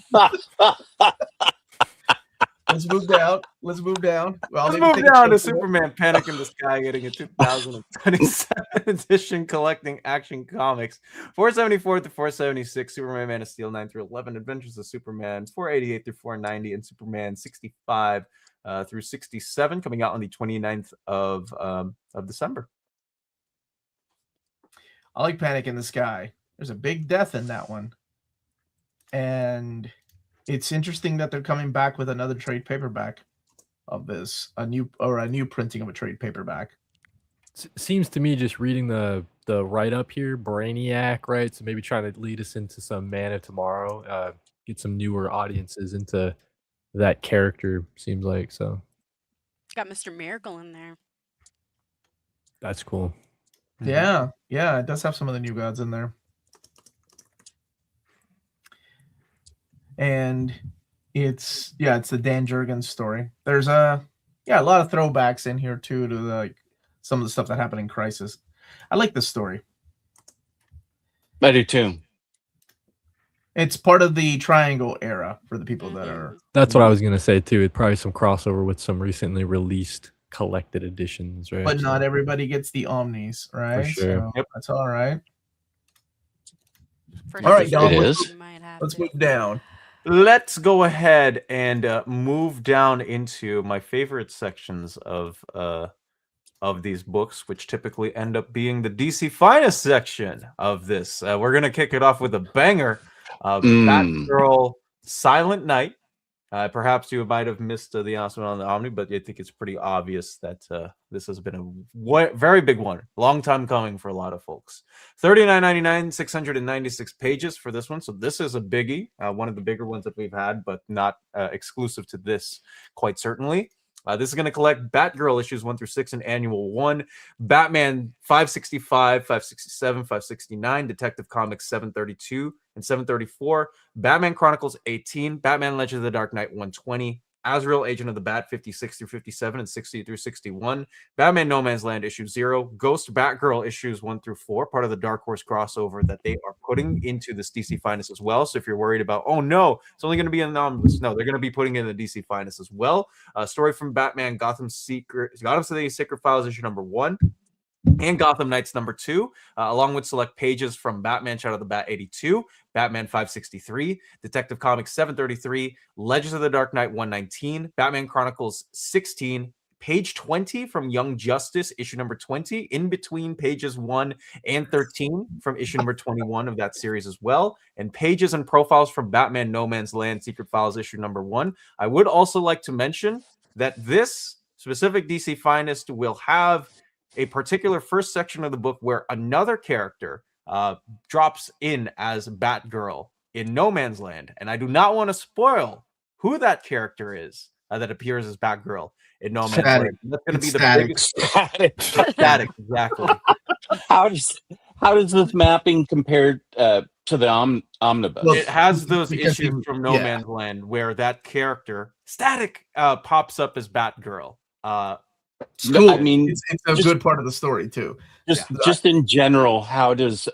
Let's move down. Let's move down. Well, Let's maybe move take a down to short break. Superman Panic in the Sky getting a 2027 edition collecting Action Comics. 474 through 476, Superman Man of Steel 9 through 11, Adventures of Superman 488 through 490, and Superman 65 through 67, coming out on the 29th of December. I like Panic in the Sky. There's a big death in that one. And it's interesting that they're coming back with another trade paperback of this, a new printing of a trade paperback. Seems to me, just reading the write up here, Brainiac, right? So maybe trying to lead us into some Man of Tomorrow, get some newer audiences into that character. Seems like so. Got Mr. Miracle in there. That's cool. Yeah, it does have some of the new gods in there. And it's the Dan Jurgens story. There's a lot of throwbacks in here too to like some of the stuff that happened in Crisis. I like this story. I do too. It's part of the Triangle era for the people that are. That's what I was gonna say too. It probably some crossover with some recently released collected editions, right? But not So- everybody gets the Omnis, right? sure. So Yep. that's all right. For All right, sure. Dom, It let's, is. You might have let's to. move down. Let's go ahead and move down into my favorite sections of these books, which typically end up being the DC Finest section of this. We're gonna kick it off with a banger. Batgirl Silent Night. Perhaps you might have missed the announcement on the Omni, but I think it's pretty obvious that this has been a very big one. Long time coming for a lot of folks. $39.99, 696 pages for this one. So this is a biggie, one of the bigger ones that we've had, but not exclusive to this, quite certainly. This is going to collect Batgirl issues 1 through 6 in annual 1, Batman 565, 567, 569, Detective Comics 732 and 734, Batman Chronicles 18, Batman Legend of the Dark Knight 120, Azrael Agent of the Bat 56 through 57 and 60 through 61, Batman No Man's Land issue 0, Ghost Batgirl issues 1 through 4, part of the Dark Horse crossover that they are putting into this DC Finest as well. So if you're worried about, oh no, it's only going to be in the omnibus, no, they're going to be putting in the DC Finest as well. Story from Batman Gotham City Secret Files issue number 1. And Gotham Knights number 2, along with select pages from Batman Shadow of the Bat 82, Batman 563, Detective Comics 733, Legends of the Dark Knight 119, Batman Chronicles 16, page 20 from Young Justice, issue number 20, in between pages 1 and 13 from issue number 21 of that series as well, and pages and profiles from Batman No Man's Land Secret Files issue number 1. I would also like to mention that this specific DC Finest will have a particular first section of the book where another character drops in as Batgirl in No Man's Land. And I do not want to spoil who that character is that appears as Batgirl in No Man's Land. That's going to be the biggest static, exactly. How does this mapping compare to the omnibus? Well, It has those because issues he- from No Man's Land where that character, Static, pops up as Batgirl. It's cool. I mean, it's a just- good part of the story too. just in general, how does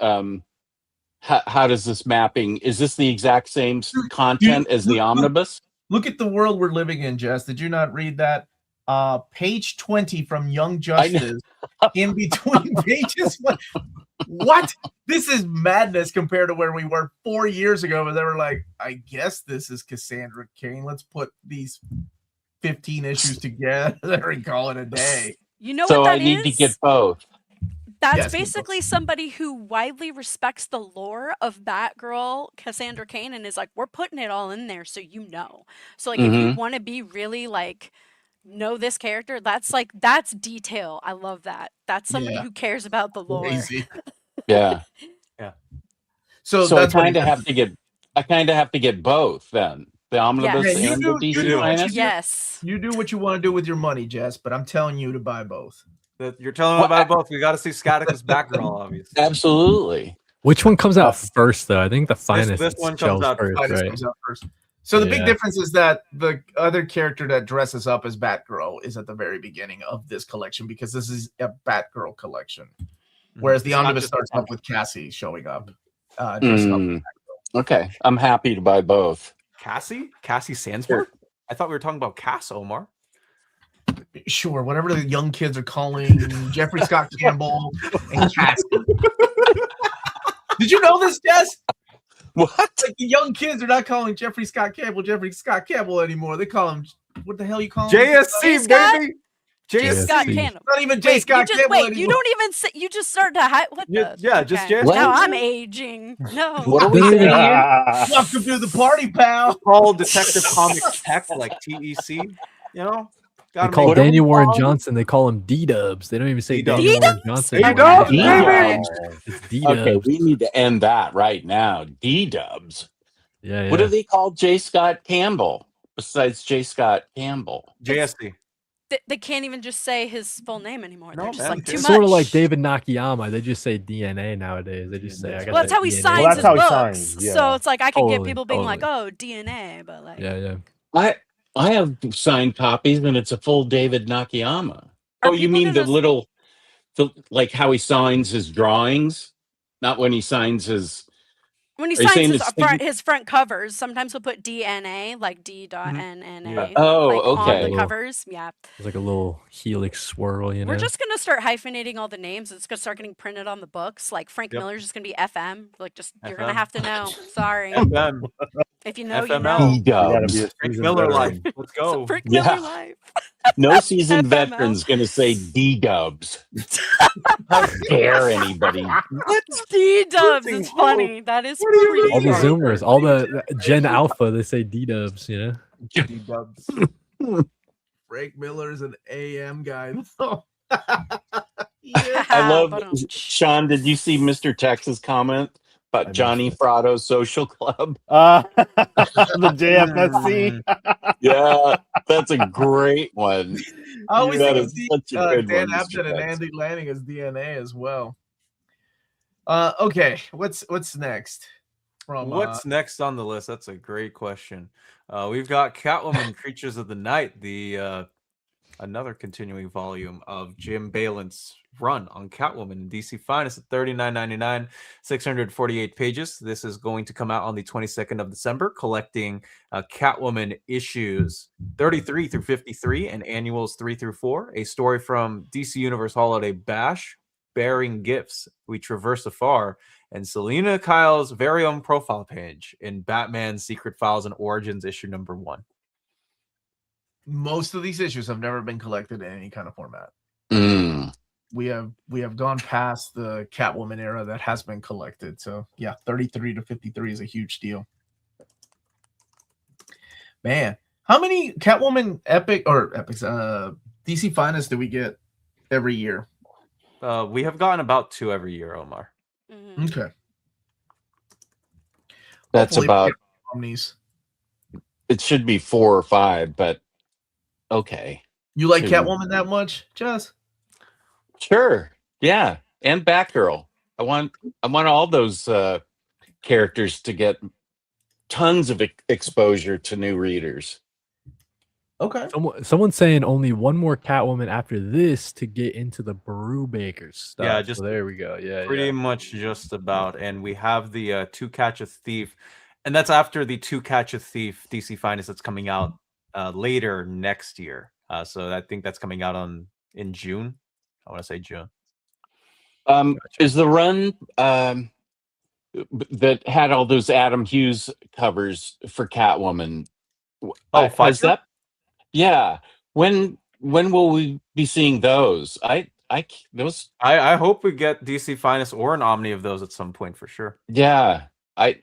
this mapping? Is this the exact same content as the omnibus? Look at the world we're living in, Jess. Did you not read that? Page 20 from Young Justice. In between pages. What? This is madness compared to where we were 4 years ago, where they were like, I guess this is Cassandra Cain. Let's put these 15 issues together and call it a day. You know So what that I need to is? get both. That's Yes, basically somebody who widely respects the lore of Batgirl, Cassandra Cain, and is like, we're putting it all in there so you know. So like, if you want to be really like, know this character, that's detail. I love that. That's somebody who cares about the lore. Crazy. Yeah. So I that's what kind of have to get both then. The omnibus Yes. Yeah, and the DC Finest. Yes. You do what you want to do with your money, Jess, but I'm telling you to buy both. You're telling them about both. We got to see Scatticus Batgirl, obviously. Absolutely. Which one comes out first, though? I think the Finest. This one shelves comes out first, Finest right? comes out first. So the big difference is that the other character that dresses up as Batgirl is at the very beginning of this collection, because this is a Batgirl collection. Whereas the omnibus starts up with Cassie showing up. Dressed up. Okay, I'm happy to buy both. Cassie Sandsburg? I thought we were talking about Cass, Omar. Sure, whatever the young kids are calling Jeffrey Scott Campbell and Cassie. Did you know this, Jess? What? Like, the young kids are not calling Jeffrey Scott Campbell anymore. They call him, what the hell you call him? JSC, baby. J. Scott Campbell. Not even J. Scott Campbell anymore. You don't even say, you just started to hide. What the? Yeah, just J. Now I'm aging. No. What are we saying here? Welcome to the party, pal. Call Detective Comics Tech, like TEC, you know? They call Daniel Warren Johnson. They call him D-Dubs. They don't even say Daniel Warren Johnson. D-Dubs, baby. It's D-Dubs. Okay, we need to end that right now. D-Dubs. Yeah. What do they call J. Scott Campbell besides J. Scott Campbell? JSC. They can't even just say his full name anymore. They're just like, too It's much. sort of like David Nakayama. They just say DNA nowadays. They just say, I got Well, that's how he DNA. signs his books. So it's like, I can get people being like, oh, DNA, but like. Yeah. I have signed copies, and it's a full David Nakayama. Oh, you mean like how he signs his drawings, not when he signs his. When he signs his front covers, sometimes he'll put DNA, like D.NNA. Oh, like, okay. on the covers, yeah. It's like a little helix swirl, you know. We're just gonna start hyphenating all the names. It's gonna start getting printed on the books. Like Frank Miller's just gonna be FM. Like, just you're gonna have to know. Sorry. FM. If you know, FML. you know. Frank Miller life. Let's go. Frank Miller life. No seasoned veteran's going to say D-Dubs. How dare anybody? What's D-Dubs? It's funny. That is pretty all the funny. Zoomers, all the Gen Alpha, they say D-Dubs, you know? D-Dubs. Frank Miller's an AM guy. I love Sean, did you see Mr. Texas comment about Johnny Fratto's social club? The JFSC. Yeah, that's a great one. I always That think is such a good Dan one, Mr. Abden and Texas. Andy Lanning as DNA as well. Okay, what's next? What's next on the list? That's a great question. We've got Catwoman: Creatures of the Night, the another continuing volume of Jim Balin's run on Catwoman in DC Finest at $39.99, 648 pages. This is going to come out on the 22nd of December, collecting Catwoman issues 33 through 53 and annuals 3 through 4. A story from DC Universe Holiday Bash, Bearing Gifts. We traverse afar. And Selena Kyle's very own profile page in Batman Secret Files and Origins issue number 1. Most of these issues have never been collected in any kind of format. We have gone past the Catwoman era that has been collected. So yeah, 33 to 53 is a huge deal. Man, how many Catwoman epics DC Finest do we get every year? We have gotten about 2 every year, Omar. Okay. That's Hopefully about Omnis. it should be 4 or 5, but okay. You like Catwoman that much, Jess? Sure. Yeah. And Batgirl. I want all those characters to get tons of exposure to new readers. Okay. Someone's saying only one more Catwoman after this to get into the Brubaker stuff. Yeah, just so there we go. Yeah, pretty much just about. And we have the To Catch a Thief, and that's after the To Catch a Thief DC Finest that's coming out later next year. So I think that's coming out in June. I want to say June. Is the run that had all those Adam Hughes covers for Catwoman? Oh, has Pfizer? that? Yeah. When will we be seeing those? Those. I hope we get DC Finest or an Omni of those at some point for sure. Yeah. I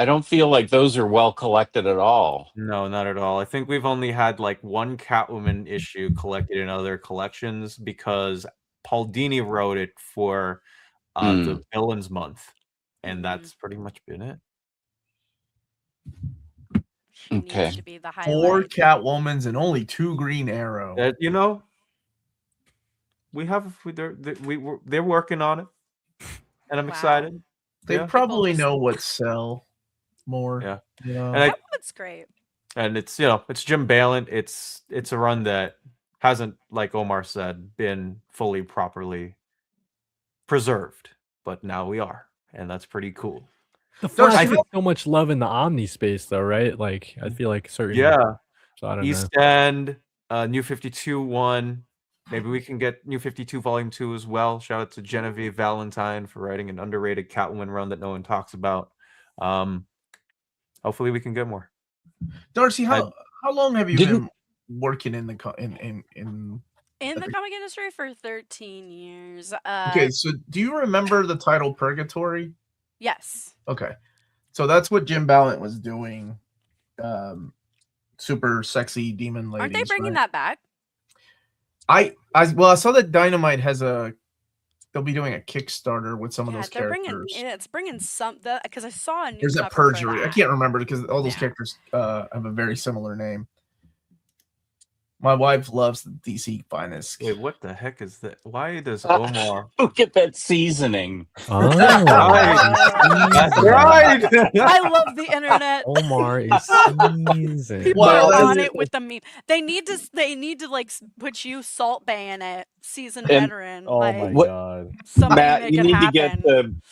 don't feel like those are well collected at all. No, not at all. I think we've only had like one Catwoman issue collected in other collections because Paul Dini wrote it for the Villains Month, and that's pretty much been it. She Okay. needs to be the 4 highlight. Catwomans and only 2 Green Arrow. You know, they're working on it, and I'm Wow. excited. They Yeah. probably just- know what sell more. Yeah. You know? And That one's great. and it's it's Jim Balent. It's a run that hasn't, like Omar said, been fully properly preserved, but now we are, and that's pretty cool. The Flash I gets so much love in the Omni space, though, right? Like, I feel like certain. Yeah, So I don't East End, New 52 1. Maybe we can get New 52 Volume 2 as well. Shout out to Genevieve Valentine for writing an underrated Catwoman run that no one talks about. Hopefully we can get more. Darcey, how long have you Didn't- been working in the In the comic industry for 13 years. Okay, so do you remember the title Purgatory? Yes. Okay, so that's what Jim Balent was doing. Super sexy demon ladies. Aren't they bringing right? that back? I saw that Dynamite has they'll be doing a Kickstarter with some of those they're characters. it's bringing some because I saw a new. There's that cover for Perjury. I that. can't remember because all those Yeah. characters have a very similar name. My wife loves the DC Finest. Wait, what the heck is that? Why does Omar? Look at that seasoning. Oh, That's right. I love the internet. Omar is sneezing. People Wow, are that's on it. it with the meme. They need to like put you Salt Bayonet seasoned And- veteran. Oh like, my What- god. somebody Matt, make you it need happen.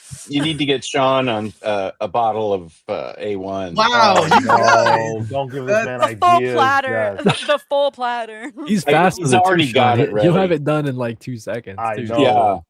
to get Sean on a bottle of A1. Wow, Oh, you guys. no, don't give this man the full ideas. platter. Yes. The full platter. He's faster He's than already Tucson. got it He'll have ready. it done in like 2 seconds. I too. know.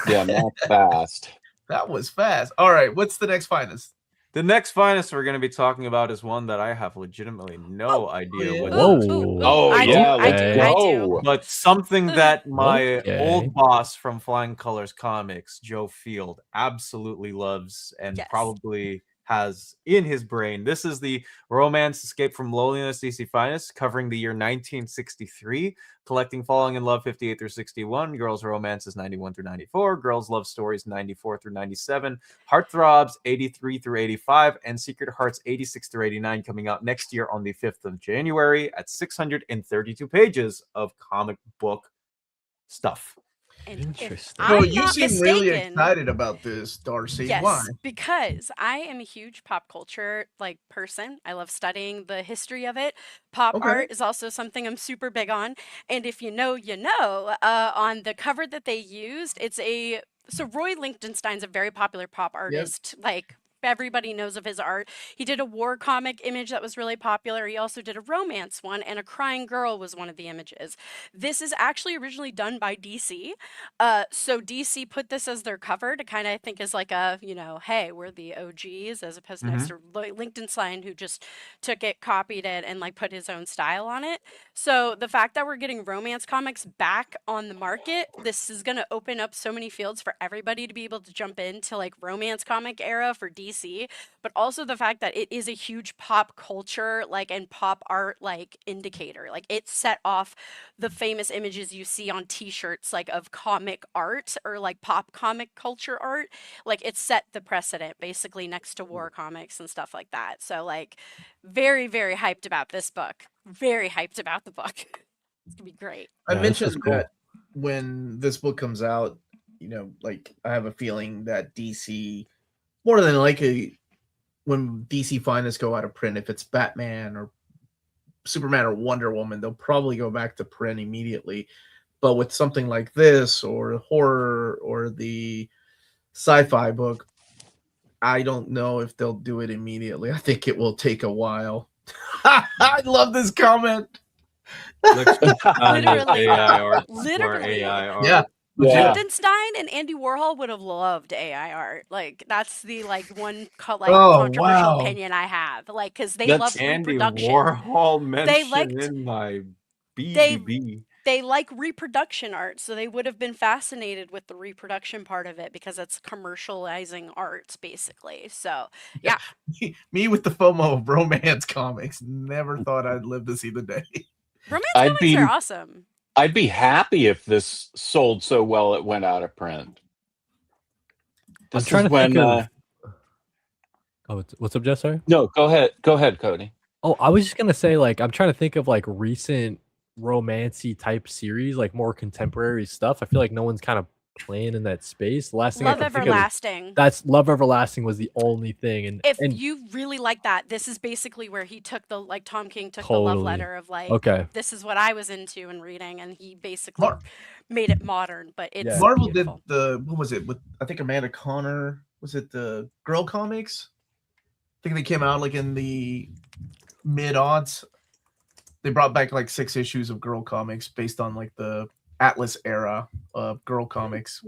Yeah, not fast. That was fast. All right, what's the next Finest? The next Finest we're going to be talking about is one that I have legitimately no idea yeah. what. Whoa. Oh, I yeah, do, let's I do, I do. go. But something that my Okay. old boss from Flying Colors Comics, Joe Field, absolutely loves and Yes. probably has in his brain. This is the Romance Escape from Loneliness DC Finest, covering the year 1963, collecting Falling in Love 58 through 61, Girls Romances 91 through 94, Girls Love Stories 94 through 97, Heartthrobs 83 through 85, and Secret Hearts 86 through 89, coming out next year on the 5th of January at 632 pages of comic book stuff. And if Interesting. I'm So you not seem really mistaken- excited about this, Darcey. Yes, Why? because I am a huge pop culture person. I love studying the history of it. Pop Okay. art is also something I'm super big on. And if you know, you know. On the cover that they used, so Roy Lichtenstein's a very popular pop artist. Like everybody knows of his art. He did a war comic image that was really popular. He also did a romance one, and a crying girl was one of the images. This is actually originally done by DC. So DC put this as their cover to kind of, I think, is like a, hey, we're the OGs, as opposed to next to Lichtenstein, who just took it, copied it, and like put his own style on it. So the fact that we're getting romance comics back on the market, this is going to open up so many fields for everybody to be able to jump into, like romance comic era for DC. But also the fact that it is a huge pop culture and pop art indicator. Like it set off the famous images you see on t-shirts of comic art or pop comic culture art. It set the precedent basically next to war comics and stuff like that. So very, very hyped about this book. Very hyped about the book. It's gonna be great. I Yeah, this was mentioned cool. that when this book comes out, I have a feeling that DC, more than likely, when DC Finest go out of print, if it's Batman or Superman or Wonder Woman, they'll probably go back to print immediately. But with something like this or horror or the sci-fi book, I don't know if they'll do it immediately. I think it will take a while. I love this comment. Let's just find this Literally. AI art. More Literally. AI art. Yeah. Yeah. Frankenstein and Andy Warhol would have loved AI art. Like that's the one Oh, controversial wow. opinion I have. Like because they That's love Andy reproduction. Warhol They mentioned liked in my they BBB. they like reproduction art, so they would have been fascinated with the reproduction part of it because it's commercializing art basically. So yeah, Me with the FOMO of romance comics. Never thought I'd live to see the day. romance I'd comics be are awesome. I'd be happy if this sold so well it went out of print. I'm This trying is to think when of. Oh, what's up, Jess? Sorry. no, go ahead, Cody. Oh, I was just gonna say, like, I'm trying to think of like recent romancy type series, like more contemporary stuff. I feel like no one's kind of playing in that space. The last thing I Love can think of is Everlasting. that's Love Everlasting was the only thing, If and you really like that, this is basically where he took Tom King took the love totally letter of okay. this is what I was into and reading, and he basically Mar- made it modern. But it's Yeah. Marvel beautiful. did what was it with? I think Amanda Connor. Was it the Girl Comics? I think they came out like in the mid-aughts. They brought back like 6 issues of Girl Comics based on like the Atlas era of Girl Comics.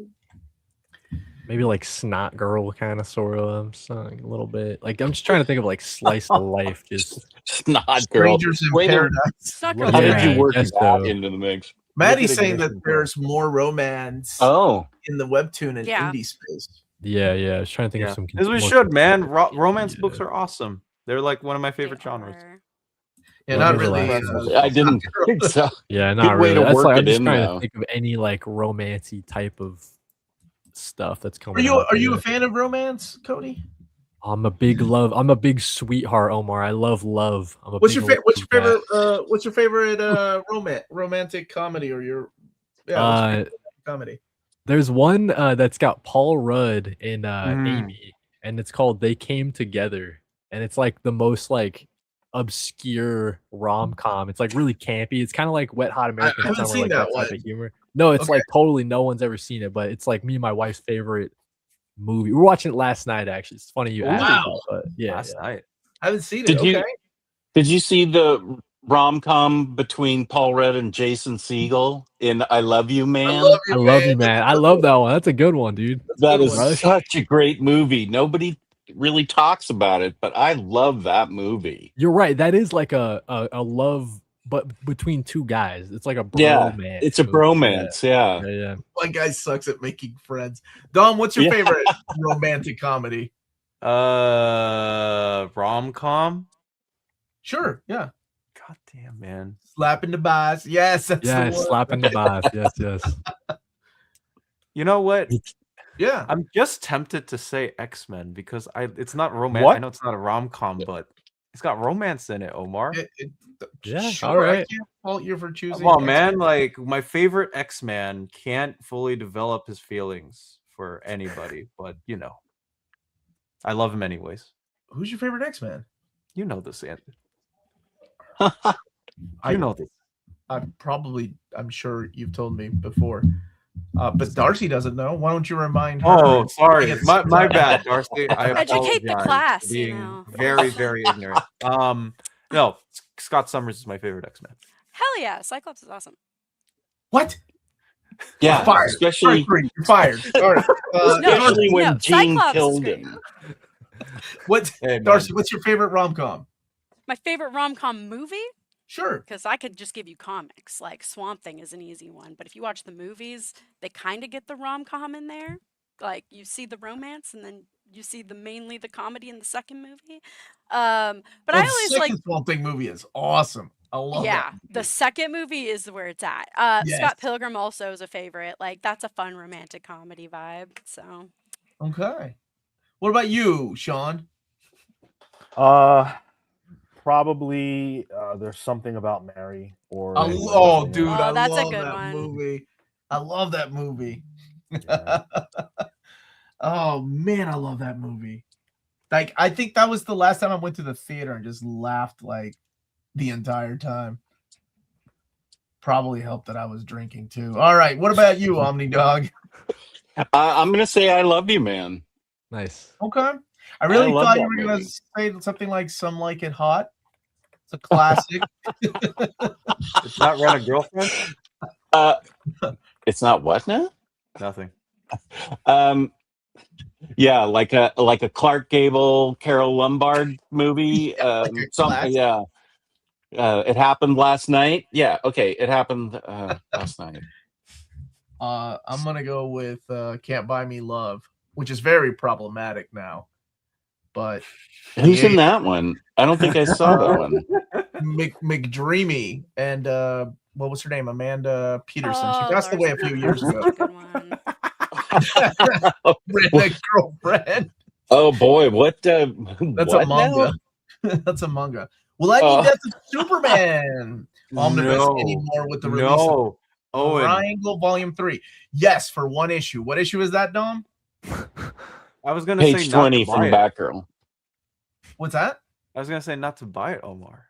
Maybe like Snot Girl kind of sort of something a little bit. Like I'm just trying to think of like slice of life. Just Snot girl. Strangers in Wait a- Paradise. Snot How Girl's How Yeah, did you great. work yes, that though. into the mix? Maddie's Look at saying that Ignition there's more romance Oh, in the webtoon and Yeah. indie space. yeah. I was trying to think Yeah, of some. as we more should, man. contemporary- Romance yeah. books are awesome. They're like one of my They favorite genres. are. Yeah, Love not really. Everlasting. I didn't think so. Yeah, not Good way really. to That's work like I'm it just in, trying though. to think of any like romancy type of stuff that's Are coming you out. are you there. a fan of romance, Cody? I'm a big sweetheart, Omar. I love love. I'm a What's big your love guy. what's your favorite romantic comedy or your what's your favorite comedy? There's one that's got Paul Rudd and Mm. Amy, and it's called They Came Together, and it's like the most like obscure rom-com. It's like really campy. It's kind of like Wet Hot American haven't Summer, seen like that that type one. of humor. No, it's Okay. like totally no one's ever seen it, but it's like me and my wife's favorite movie. We were watching it last night, actually. It's funny you asked, Wow. but yeah, Last night. I haven't seen it. Did you- Okay. Did you see the rom-com between Paul Rudd and Jason Segel in I Love You, Man? I love you, man. I love that one. That's a good one, dude. That good is one. such a great movie. Nobody really talks about it, but I love that movie. You're right. That is like a love, but between two guys. It's like a bromance. Yeah, it's a movie. bromance. Yeah. Yeah. One guy sucks at making friends. Dom, what's your Yeah. favorite romantic comedy? Rom-com. Sure. Yeah. God damn, man. Slapping the boss. Yes, that's Yeah, the one. slapping the boss. Yes. You know what? Yeah. I'm just tempted to say X-Men because it's not romance. What? I know it's not a rom-com, but it's got romance in it, Omar. Yeah, Sure, all right. I can't fault you for choosing. Come on, X-Men. man. Like my favorite X-Man can't fully develop his feelings for anybody, but I love him anyways. Who's your favorite X-Man? You know this, Anthony. I You know this. I'm sure you've told me before. But Darcy doesn't know. Why don't you remind her? Oh, sorry. It's- My bad, Darcy. I Educate the apologize class, for being you know. very, very ignorant. No, Scott Summers is my favorite X-Men. Hell yeah, Cyclops is awesome. What? Yeah, You're fired. especially You're fired. All right. No, especially when no, Jean Cyclops is killed great. him. Hey, man. Darcy, what's your favorite rom-com? My favorite rom-com movie? Sure. Because I could just give you comics. Like Swamp Thing is an easy one, but if you watch the movies, they kind of get the rom-com in there. Like you see the romance, and then you see mainly the comedy in the second movie. But I The always like, second Swamp Thing movie is awesome. I love yeah, that. the second movie is where it's at. Yes. Scott Pilgrim also is a favorite. Like that's a fun romantic comedy vibe. So Okay. What about you, Sean? Probably There's Something About Mary or Oh, dude, I that's a love good that one. movie. I love that movie. Yeah. Oh man, I love that movie. Like, I think that was the last time I went to the theater and just laughed like the entire time. Probably helped that I was drinking too. All right, what about you, Omni Dog? I'm gonna say I Love You, Man. Nice. Okay. I really love thought you that were gonna movie. say something like Some Like It Hot. It's a classic. It's not Rent a Girlfriend? It's not what now? Nothing. Yeah, like a Clark Gable, Carol Lombard movie. classic. Yeah. It happened last night. Yeah, okay. It happened last night. I'm gonna go with Can't Buy Me Love, which is very problematic now. But Who's in that one? I don't think I saw that one. McDreamy and what was her name? Amanda Peterson. Oh, She passed away a few years ago. Good one. Redneck Girlfriend. Oh boy, what? That's what a manga. That's a manga. Well, I mean, that's a Superman omnibus anymore with the release of Triangle Volume 3. Yes, for one issue. What issue is that, Dom? I was gonna say Page not 20 to buy from it. Batgirl. What's that? I was gonna say not to buy it, Omar.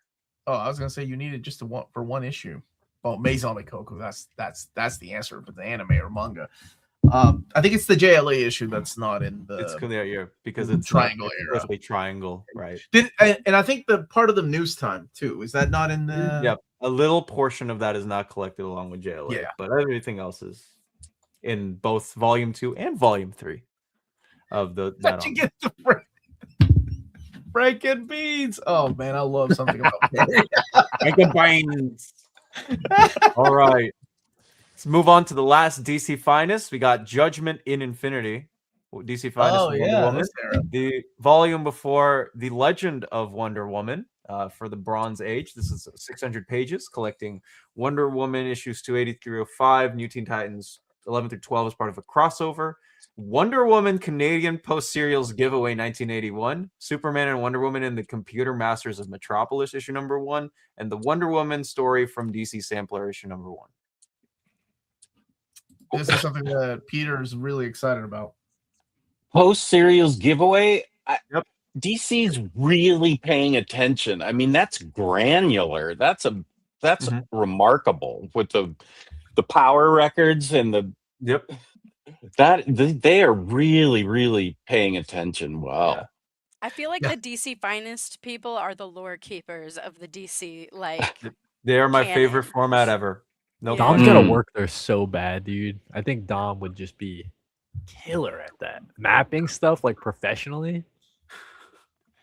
Oh, I was gonna say you needed just for one issue. Oh, Maison Ikkoku. That's the answer, but the anime or manga. I think it's the JLA issue that's not in the. It's yeah, because it's Triangle not era. Triangle, right? And I think the part of the news time too is that not in the. Yep, a little portion of that is not collected along with JLA. Yeah, but everything else is in both Volume 2 and Volume 3 of the. How'd you get the Franken beans? Oh man, I love something about Franken beans. All right. Let's move on to the last DC Finest. We got Judgment in Infinity. DC Finest. Oh, Wonder yeah, Woman. this era. The volume before The Legend of Wonder Woman for the Bronze Age. This is 600 pages collecting Wonder Woman issues 280 through 05, New Teen Titans 11 through 12 as part of a crossover. Wonder Woman Canadian Post Serials Giveaway 1981, Superman and Wonder Woman in the Computer Masters of Metropolis issue number 1, and the Wonder Woman story from DC Sampler issue number 1. This is something that Peter's really excited about. Post Serials Giveaway. Yep. DC's really paying attention. I mean, that's granular. That's remarkable with the power records and the they are really paying attention. Wow. Yeah. I feel like the DC Finest people are the lore keepers of the DC. Like they are my canon. favorite format ever. No, Yeah. Dom's gotta work there so bad, dude. I think Dom would just be killer at that mapping stuff, like professionally.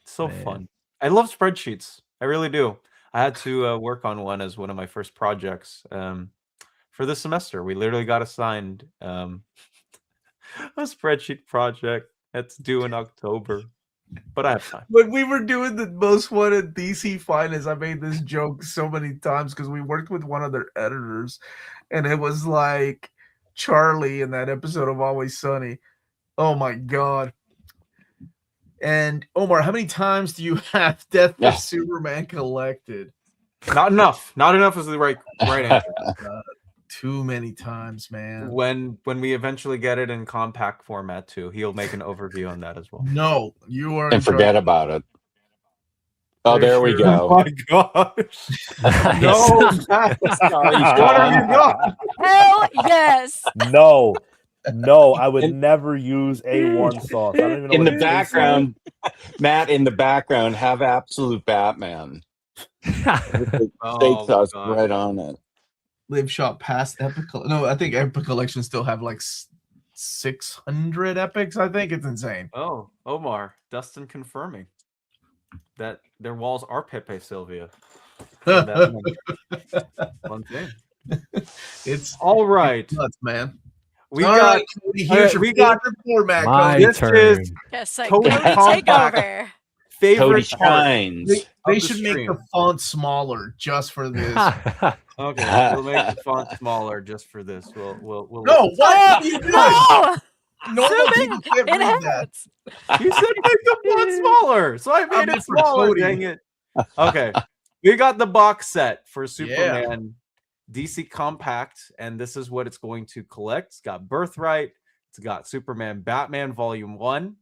It's so fun. I love spreadsheets. I really do. I had to work on one as one of my first projects for this semester. We literally got assigned a spreadsheet project that's due in October, but I have time. When we were doing the most wanted DC Finest, I made this joke so many times because we worked with one of their editors, and it was like Charlie in that episode of Always Sunny. Oh my god. And Omar, how many times do you have Death of Superman collected? Not enough. Not enough is the right answer. Too many times, man. When we eventually get it in compact format too, he'll make an overview on that as well. No, you are. And forget about it. Oh, there we go. Oh my gosh. No, sorry. What are you doing? Hell yes. No, I would never use A1 sauce. I don't even know In what the it tastes background, Matt, in the background, have Absolute Batman. Steak sauce right on it. They've shot past Epic. No, I think Epic Collection still have like 600 epics. I think it's insane. Oh, Omar, Dustin confirming that their walls are Pepe Sylvia. One thing. It's all right, nuts, man. We all got. Right, Cody, here's your favorite format. My Cody. This turn. is Yes, like Cody Cody, take Compact. over. Favorite Cody part. shines. They the should make stream. the font smaller just for this. Okay, we'll make the font smaller just for this. We'll No, what? You No, Normal people can't it read that. hurts. You said make the font smaller, so I made it meant for smaller. Cody. Dang it. Okay, we got the box set for Superman DC Compact, and this is what it's going to collect. It's got Birthright. It's got Superman Batman Volume 1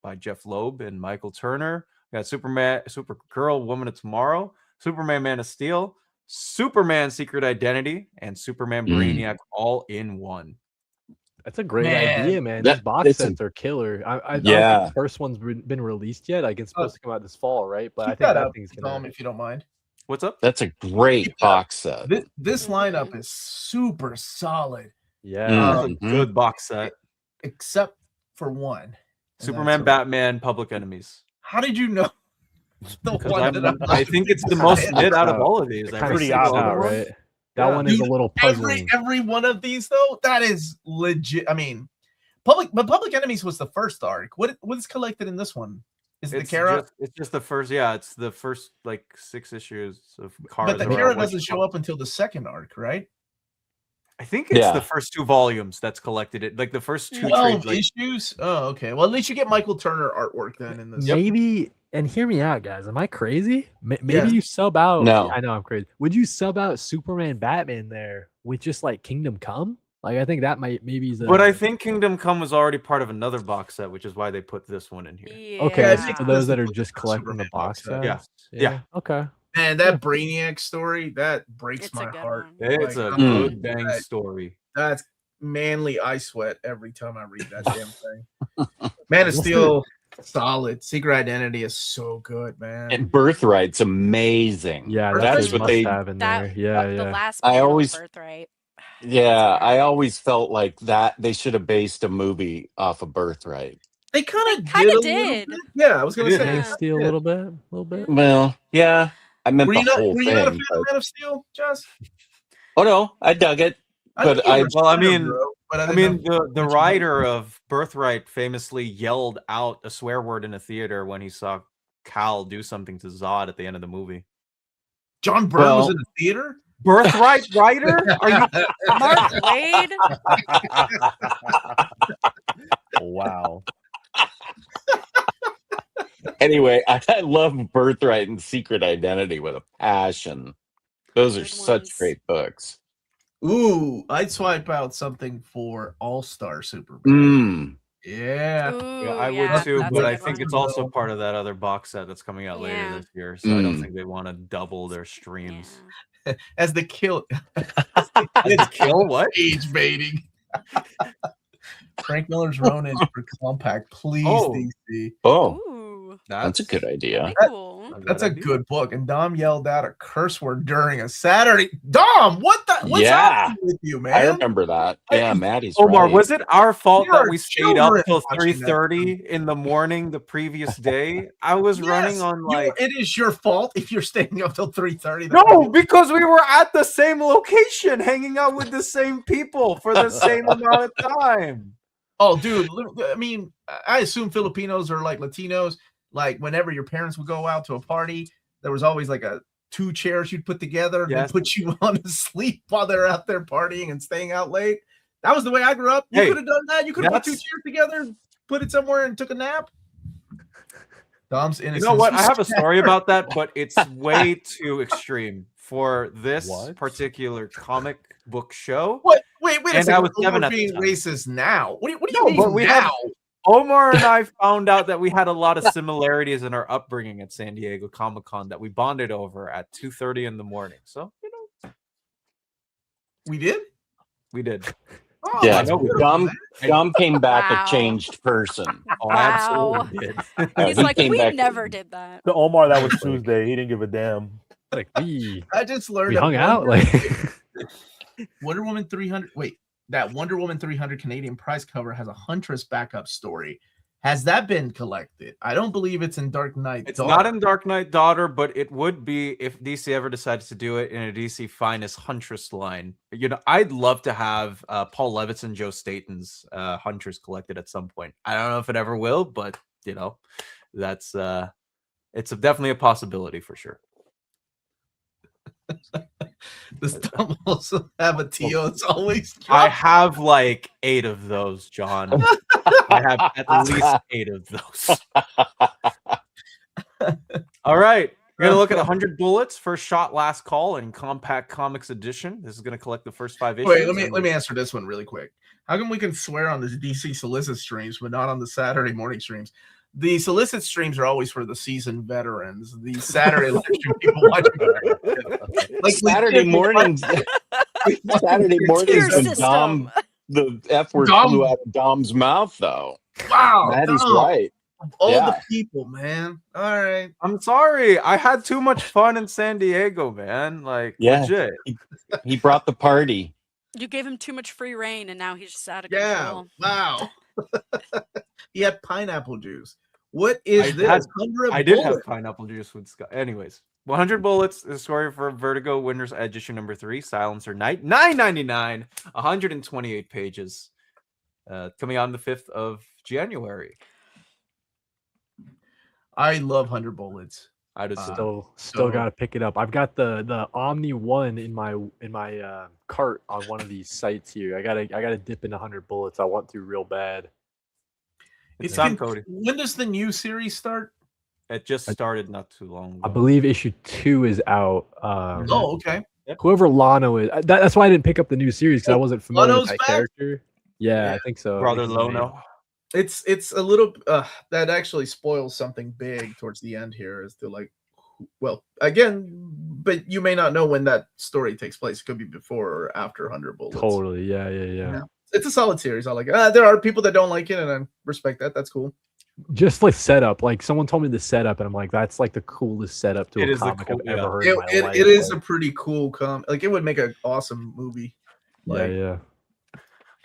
by Jeff Loeb and Michael Turner. We got Supergirl Woman of Tomorrow, Superman Man of Steel, Superman Secret Identity, and Superman Brainiac all in one. That's a great Man, idea, man. that- These box it's a- sets are killer. I don't Yeah. think the first one's been released yet. Like it's supposed to come out this fall, right? But I Keep think that that up, thing's Tom, gonna. if you don't mind. What's up? That's a great Keep that up. box set. This lineup is super solid, Yeah. That's a Mhm. good box set. except for one. and Superman, that's- Batman, Public Enemies. How did you know the Because one that I'm I think it's the most Kinda mid out of out. all of these. It Every kind of pretty single sticks obvious. other out, one. right? That Yeah. one is a Dude, little puzzling. every one of these though, that is legit. I mean, Public Enemies was the first arc. What is collected in this one? Is the Kara? It's just the first. Yeah, it's the first like 6 issues of Kara. But the Kara doesn't show up until the second arc, right? I think it's Yeah. the first 2 volumes that's collected. It like the first 2 12 trades. Like, issues. Oh, okay. Well, at least you get Michael Turner artwork then in this. Maybe, and hear me out, guys. Am I crazy? Maybe Yeah. you sub out. No. I know I'm crazy. Would you sub out Superman, Batman there with just like Kingdom Come? Like I think that maybe is. but I think Kingdom Come was already part of another box set, which is why they put this one in here. Yeah. Okay, Yeah, I so think for this those that is are the just collecting the Superman box box set. sets. Yeah. Okay. Man, that Brainiac story that breaks It's a my good heart. one. It's Like, a I'm good like, dang that- story. That's manly eye sweat every time I read that damn thing. Man of Steel, solid. Secret Identity is so good, man. And Birthright's amazing. Yeah, That's that's that's a what they. must-have in That- there. Yeah, The yeah. last I panel always- of Birthright. Yeah, That's I right. always felt like that they should have based a movie off of Birthright. They kind of kinda did. did. Yeah, I was gonna They say. did. Man they of kinda Steel a did. little bit. Well, yeah, I meant Were the you not, whole were you not a thing. fan But, of Man of Steel, Josh? oh no, I dug it. But think you I- were well, I better, mean- bro, but I didn't mean, know the which writer one. of Birthright famously yelled out a swear word in a theater when he saw Cal do something to Zod at the end of the movie. John Byrne was Well- in the theater. Birthright writer? Are you Mark Wade. Wow. Anyway, I love Birthright and Secret Identity with a passion. Those are Good such ones. great books. Ooh, I'd swipe out something for All Star Superman. Mm. Yeah. Ooh, Yeah, I yeah, would too, that's but a I good think one. it's also part of that other box set that's coming out later Yeah. this year. So I don't Mm. think they want to double their streams. As the kill. It's kill what? Age baiting. Frank Miller's Ronin for Compact, please, Oh. DC. Oh, Ooh, that's a good idea. that'd be cool. That's a good book. And Dom yelled out a curse word during a Saturday. Dom, what's Yeah. happening with you, man? I remember that. Yeah, Maddie's Omar, right. was it our fault There that are we stayed up children till watching that 3:30 in the morning the previous day? I was running Yes, on like it is your fault if you're staying up till 3:30. no, because we were at the same location, hanging out with the same people for the same amount of time. Oh, dude. I mean, I assume Filipinos are like Latinos. Like whenever your parents would go out to a party, there was always like two chairs you'd put together and Yes. put you on to sleep while they're out there partying and staying out late. That was the way I grew up. You Hey, could have done that. You could have put two that's- chairs together, put it somewhere, and took a nap. Dom's You innocence. know what? I was have a shattered. story about that, but it's way too extreme for this What? particular comic book show. What? Wait a And I second. was We're 7 at the being time. racist now. What do No, you but mean we now? have- Omar and I found out that we had a lot of similarities in our upbringing at San Diego Comic-Con that we bonded over at 2:30 in the morning. So, We did? we did. Oh, Yeah, that's beautiful, Dom, man. Dom came back Wow. a changed person. Oh, Wow. absolutely did. He's he like, came we back- never did that. To Omar, that was Tuesday. He didn't give a damn. Like we I just learned that hung out. Wonder Woman 300. Wait, that Wonder Woman 300 Canadian prize cover has a Huntress backup story. Has that been collected? I don't believe it's in Dark Knight. It's Daughter. not in Dark Knight Daughter, but it would be if DC ever decides to do it in a DC Finest Huntress line. You know, I'd love to have Paul Levitz and Joe Staten's Huntress collected at some point. I don't know if it ever will, but you know, that's it's definitely a possibility for sure. Does Tom also have a Tio? It's always I have like 8 of those, John. I have at least 8 of those. All right. We're going to look at 100 Bullets, First Shot, Last Call, and Compact Comics Edition. This is going to collect the first 5 issues. Wait, let and- me answer this one really quick. How come we can swear on the DC solicit streams, but not on the Saturday morning streams? The solicit streams are always for the seasoned veterans. The Saturday live stream people watching. Like Saturday mornings. Saturday Tier mornings when system. Dom the F word Dom. flew out of Dom's mouth, though. Wow, Maddie's Dom. right. All Yeah. the people, man. All right. I'm sorry. I had too much fun in San Diego, man. Like, Yeah. legit. He brought the party. You gave him too much free reign, and now he's just out of Yeah. control. Wow. He had pineapple juice. What is this? 100 I did have bullets. pineapple juice with Scott. Anyways, 100 Bullets, the story for Vertigo Winner's Edge issue number 3, Silencer Night, $9.99, 128 pages. Coming out on the 5th of January. I love 100 bullets. I just Still so- got to pick it up. I've got the Omni one in my cart on one of these sites here. I gotta dip in 100 bullets. I want to real bad. It's Yeah. on Cody. When does the new series start? It just started not too long ago. I believe issue 2 is out. Oh, okay. Whoever Lano is, that's why I didn't pick up the new series because I wasn't familiar Lano's with that back? character. Yeah, Yeah. I think so. I Brother think he's the main- Lono. It's a little that actually spoils something big towards the end here as to like, well, again, but you may not know when that story takes place. It could be before or after 100 bullets. Totally. Yeah. Yeah. It's a solid series. I like it. There are people that don't like it, and I respect that. That's cool. Just like setup. Like someone told me the setup, and I'm like, that's like the coolest setup to It a is the comic cool- I've yeah. ever heard in my life. It is Like, a pretty cool like it would make an awesome movie. Like, yeah.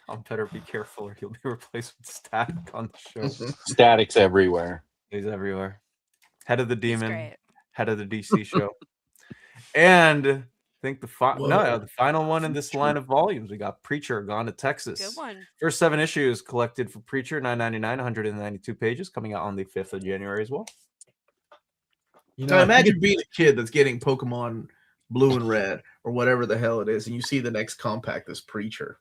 I better be careful or he'll be replaced with Static on the show. Static's everywhere. He's everywhere. Head of the He's Demon, great. head of the DC show. And I think the final one in this line of volumes, we got Preacher Gone to Texas. Good one. First 7 issues collected for Preacher, $9.99, 192 pages, coming out on the 5th of January as well. You So know, I think imagine being a kid that's getting Pokemon Blue and Red or whatever the hell it is, and you see the next compact, this Preacher.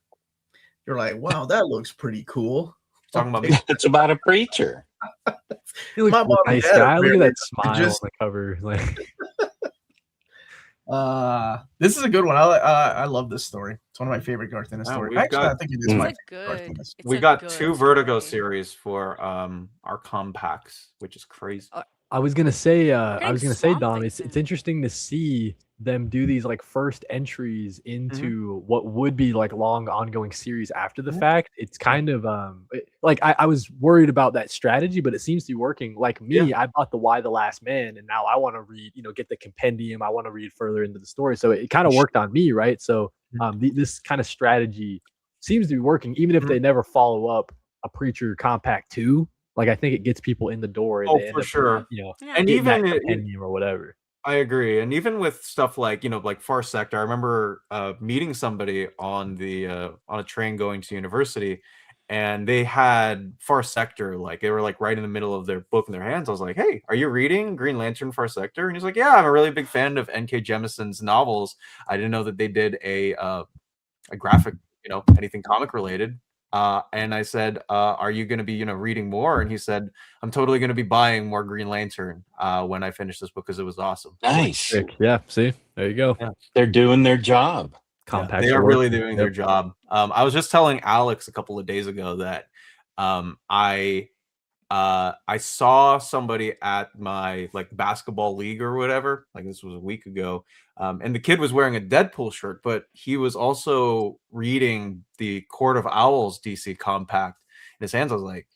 You're like, wow, that looks pretty cool. Talking about It's about a preacher. he looks my mom and nice dad guy. Look at apparently that smile just- on the cover. Like, This is a good one. I love this story. It's one of my favorite Garth Ennis Oh, stories. we've Actually, got- I think it is It's my a good. Ennis. it's we a got good 2 Vertigo story. series for our compacts, which is crazy. I was gonna say, getting Dom, Swamp it's Thing interesting to see them do these like first entries into Mm-hmm. what would be like long ongoing series after the fact. It's kind of like I was worried about that strategy, but it seems to be working. Like me, I bought the Why the Last Man, and now I want to read, get the compendium. I want to read further into the story, so it kind of worked on me, right? So this kind of strategy seems to be working, even if they never follow up a Preacher Compact 2. Like I think it gets people in the door. And Oh, they end for up, sure. Yeah. And getting that even compendium or whatever. I agree, and even with stuff like like Far Sector, I remember meeting somebody on a train going to university, and they had Far Sector, like they were like right in the middle of their book in their hands. I was like, "Hey, are you reading Green Lantern Far Sector?" And he's like, "Yeah, I'm a really big fan of N.K. Jemisin's novels. I didn't know that they did a graphic, anything comic related." And I said, "Are you going to be, reading more?" And he said, "I'm totally going to be buying more Green Lantern when I finish this book because it was awesome." Nice. Sick. Yeah. See, there you go. They're doing their job. Compact. They are really doing their job. I was just telling Alex a couple of days ago that I saw somebody at my like basketball league or whatever, like this was a week ago, and the kid was wearing a Deadpool shirt, but he was also reading the Court of Owls DC compact in his hands. I was like,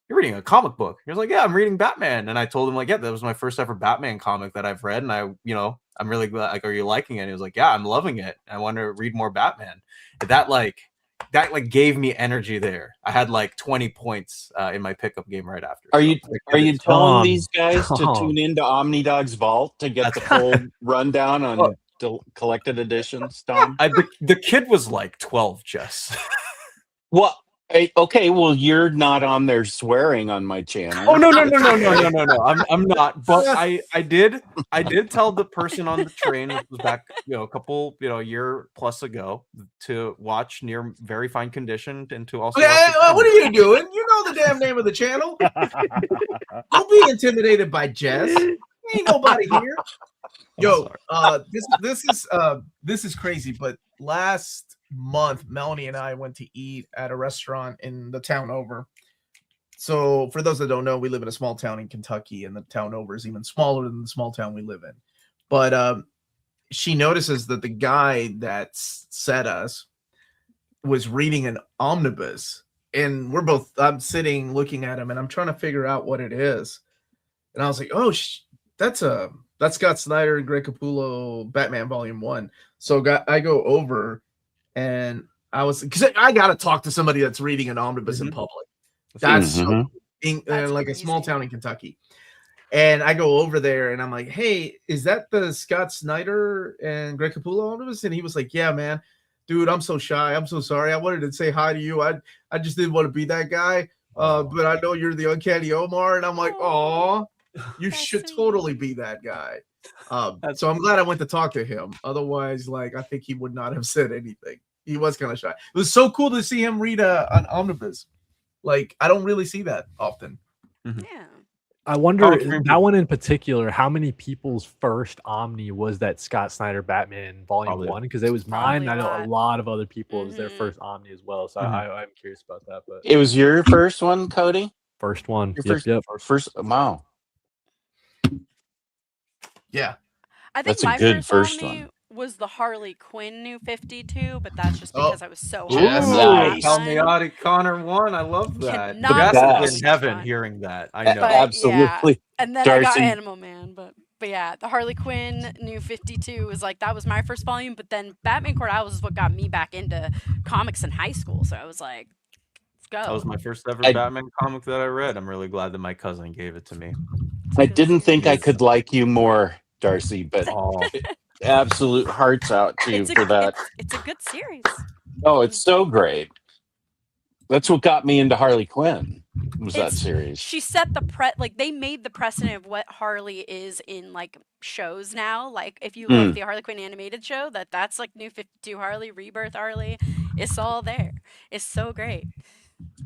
"You're reading a comic book?" He was like, "Yeah, I'm reading Batman." And I told him like, "Yeah, that was my first ever Batman comic that I've read, and I'm really glad. Like, are you liking it?" And he was like, "Yeah, I'm loving it. I want to read more Batman." And that gave me energy there. I had like 20 points in my pickup game right after. Are So you it's like, are you it's- telling Tom, these guys to Tom. tune into Omnidog's Vault to get the full rundown on collected editions, Tom? the kid was like 12, Jess. Well, okay. Well, you're not on there swearing on my channel. Oh no. I'm not. But I did tell the person on the train, which was back, a couple, year plus ago, to watch Near Very Fine Condition and to also. Okay, what are you doing? You know the damn name of the channel. Don't be intimidated by Jess. Ain't nobody here. Yo, this is crazy. But last month, Melanie and I went to eat at a restaurant in the town over. So for those that don't know, we live in a small town in Kentucky, and the town over is even smaller than the small town we live in. But she notices that the guy that set us was reading an omnibus, and I'm sitting looking at him, and I'm trying to figure out what it is. And I was like, oh, that's Scott Snyder and Greg Capullo Batman Volume 1. So I go over, and because I got to talk to somebody that's reading an omnibus in public. That's That's like a crazy. small town in Kentucky. And I go over there, and I'm like, hey, is that the Scott Snyder and Greg Capullo omnibus? And he was like, yeah, man. Dude, I'm so shy. I'm so sorry. I wanted to say hi to you. I just didn't want to be that guy. But I know you're the uncanny Omar. And I'm like, oh, you should totally be that guy. So I'm glad I went to talk to him. Otherwise, like, I think he would not have said anything. He was kind of shy. It was so cool to see him read an omnibus. Like, I don't really see that often. Yeah. I wonder that one in particular, how many people's first Omni was that Scott Snyder Batman Volume 1? Because it was mine. I know a lot of other people it was their first Omni as well. So I'm curious about that. But it was your first one, Cody? First one. Yep. First, wow. Yeah. I think That's a my good first Omni one was the Harley Quinn New 52, but that's just Oh. because I was so Yes. high. Nice. Palmiotti Connor 1. I love that. Cannot Gas be is in heaven fun. hearing that. I know. But, Absolutely. yeah. And then I got Darcey. Animal Man, but yeah, the Harley Quinn New 52 was like, that was my first volume, but then Batman Court Owls is what got me back into comics in high school. So I was like, let's go. That was my first ever Batman comic that I read. I'm really glad that my cousin gave it to me. I didn't think I could like you more, Darcey, but absolute hearts out to you for that. It's a good series. Oh, it's so great. That's what got me into Harley Quinn. Was that series? She set the they made the precedent of what Harley is in like shows now. Like if you look the Harley Quinn animated show, that's like New 52 Harley, Rebirth Harley. It's all there. It's so great.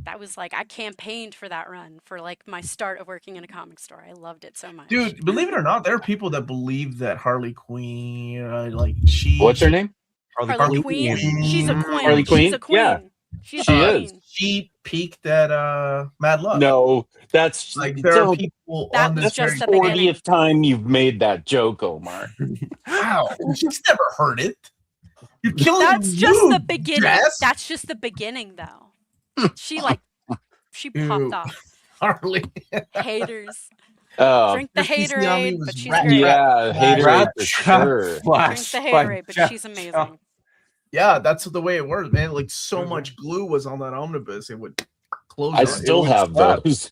That was like, I campaigned for that run for like my start of working in a comic store. I loved it so much. Dude, believe it or not, there are people that believe that Harley Quinn, What's her name? Harley Quinn. She's a queen. Harley Quinn? She's a queen. Yeah. She's She a is. queen. She peaked at Mad Love. No, that's like there are people that on was this just very the 40th time you've made that joke, Omar. Wow, she's never heard it. You're killing That's just the beginning. Jess. That's just the beginning, though. She popped off. Harley. Haters. Oh, Drink the haterade, but she's great. yeah, haterade for sure. Drink the haterade, but she's amazing. Yeah, that's the way it works, man. Like so much glue was on that omnibus, it would close. I still have those.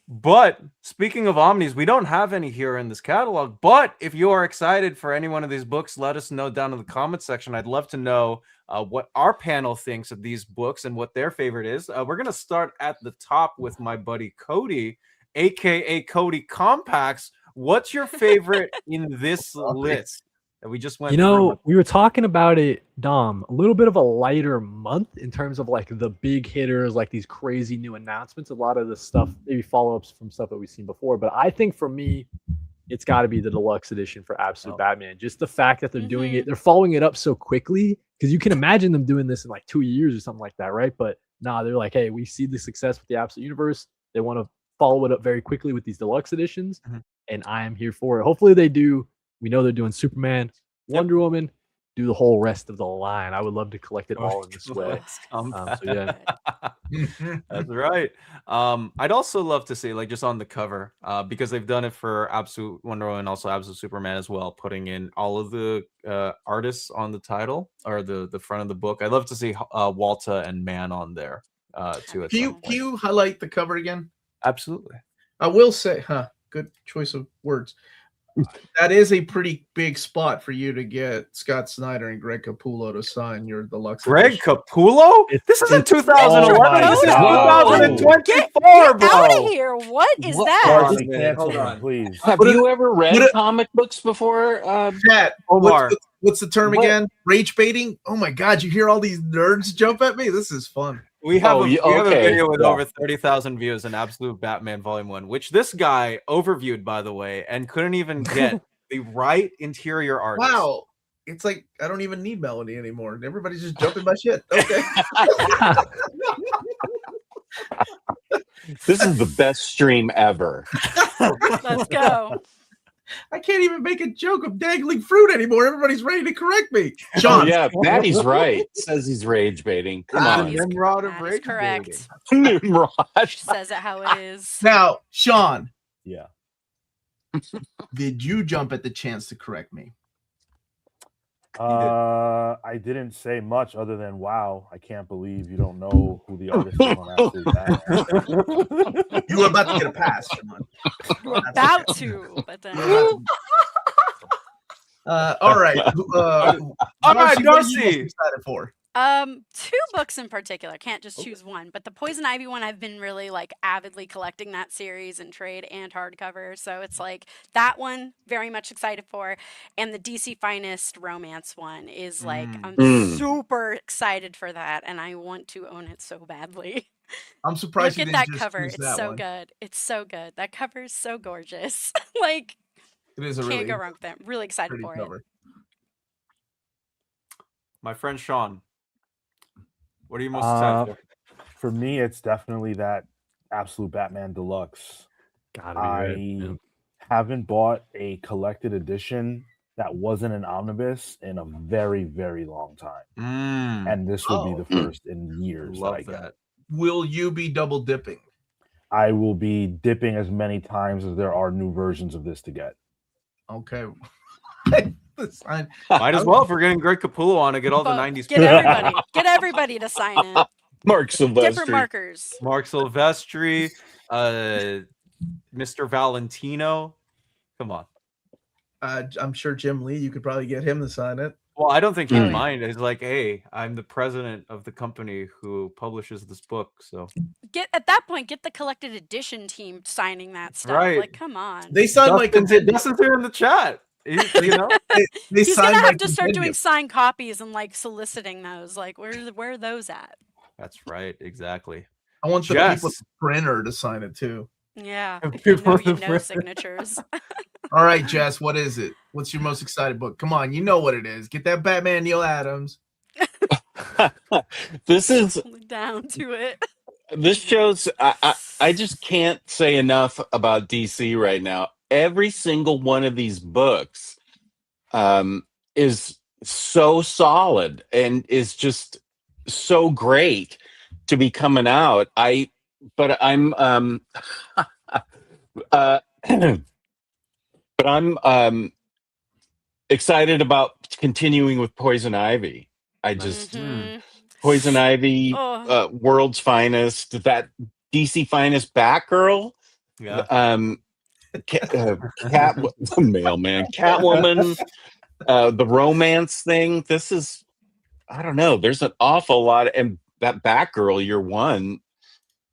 But speaking of omnis, we don't have any here in this catalog. But if you are excited for any one of these books, let us know down in the comments section. I'd love to know what our panel thinks of these books and what their favorite is. We're going to start at the top with my buddy Cody, aka Cody Compacts. What's your favorite in this list that we just went through? We were talking about it, Dom, a little bit of a lighter month in terms of like the big hitters, like these crazy new announcements. A lot of the stuff, maybe follow-ups from stuff that we've seen before. But I think for me, it's got to be the deluxe edition for Absolute Batman. Just the fact that they're doing it, they're following it up so quickly, because you can imagine them doing this in like 2 years or something like that, right? But nah, they're like, hey, we see the success with the Absolute Universe. They want to follow it up very quickly with these deluxe editions, and I am here for it. Hopefully they do. We know they're doing Superman, Wonder Woman, do the whole rest of the line. I would love to collect it all in this way. So yeah. That's right. I'd also love to see, like, just on the cover, because they've done it for Absolute Wonder Woman and also Absolute Superman as well, putting in all of the artists on the title or the front of the book. I'd love to see Walta and Man on there too. Can you highlight the cover again? Absolutely. I will say, good choice of words. That is a pretty big spot for you to get Scott Snyder and Greg Capullo to sign your deluxe. Greg edition. Capullo? This isn't 2011. This is 2024, Get bro. out of here. What is that? Hold on. Please. Have you ever read comic books before? Chat, Omar. what's the term again? Rage baiting? Oh my God, you hear all these nerds jump at me? This is fun. We have, we have a video with Yeah. over 30,000 views in Absolute Batman Volume 1, which this guy overviewed, by the way, and couldn't even get the right interior artist. Wow. It's like I don't even need Melody anymore. Everybody's just jumping my shit. Okay. This is the best stream ever. Let's go. I can't even make a joke of dangling fruit anymore. Everybody's ready to correct me. Sean, Oh yeah, Maddie's right. Says he's rage baiting. Come Ah, on, the Nimrod of That is rage correct. baiting. Nimrod. She says it how it is. now, Sean, Yeah. did you jump at the chance to correct me? I didn't say much other than wow, I can't believe you don't know who the artist is on Absolute Batman. You were about to get a pass, Sean. You were about to, but then. All right. All right, what are you Darcey. most excited for? Two books in particular. Can't just choose one. But the Poison Ivy one, I've been really like avidly collecting that series in trade and hardcover. So it's like that one, very much excited for. And the DC Finest romance one is like I'm super excited for that, and I want to own it so badly. I'm surprised Look you at didn't that just cover. choose It's that so one. good. It's so good. That cover is so gorgeous. Like It is a can't really go wrong with it. Really excited pretty for cover. My friend Sean, what are you most excited For me, it's definitely that Absolute Batman Deluxe. Gotta be right. I haven't bought a collected edition that wasn't an omnibus in a very, very long time. for? And this will be the first in years that I Love get. that. Will you be double dipping? I will be dipping as many times as there are new versions of this to get. Okay. Might as well if we're getting Greg Capullo on to get all the Both. 90s. Get everybody to sign it. Mark Different Silvestri. markers. Mark Silvestri, Mr. Valentino. Come on. I'm sure Jim Lee, you could probably get him to sign it. Well, I don't think he'd Oh, yeah. mind. He's like, hey, I'm the president of the company who publishes this book. So At that point, get the collected edition team signing that stuff. Right. Like, come on. They signed my Compendium. Dustin's here in the chat. You know? They He's signed gonna my have to start Compendium. doing signed copies and like soliciting those. Like, where are those at? That's right. Exactly. I want the Jess. people at the printer to sign it too. Yeah. And If you people know, at you the know front. signatures. All right, Jess, what is it? What's your most excited book? Come on, you know what it is. Get that Batman Neil Adams. This is Down to it. this shows I just can't say enough about DC right now. Every single one of these books is so solid and is just so great to be coming out. But I'm excited about continuing with Poison Ivy. I just Mhm. Poison Ivy, Oh. World's Finest, that DC Finest Batgirl, Yeah. Cat, Mailman, Catwoman, the romance thing. This is, I don't know. There's an awful lot, and that Batgirl, Year One.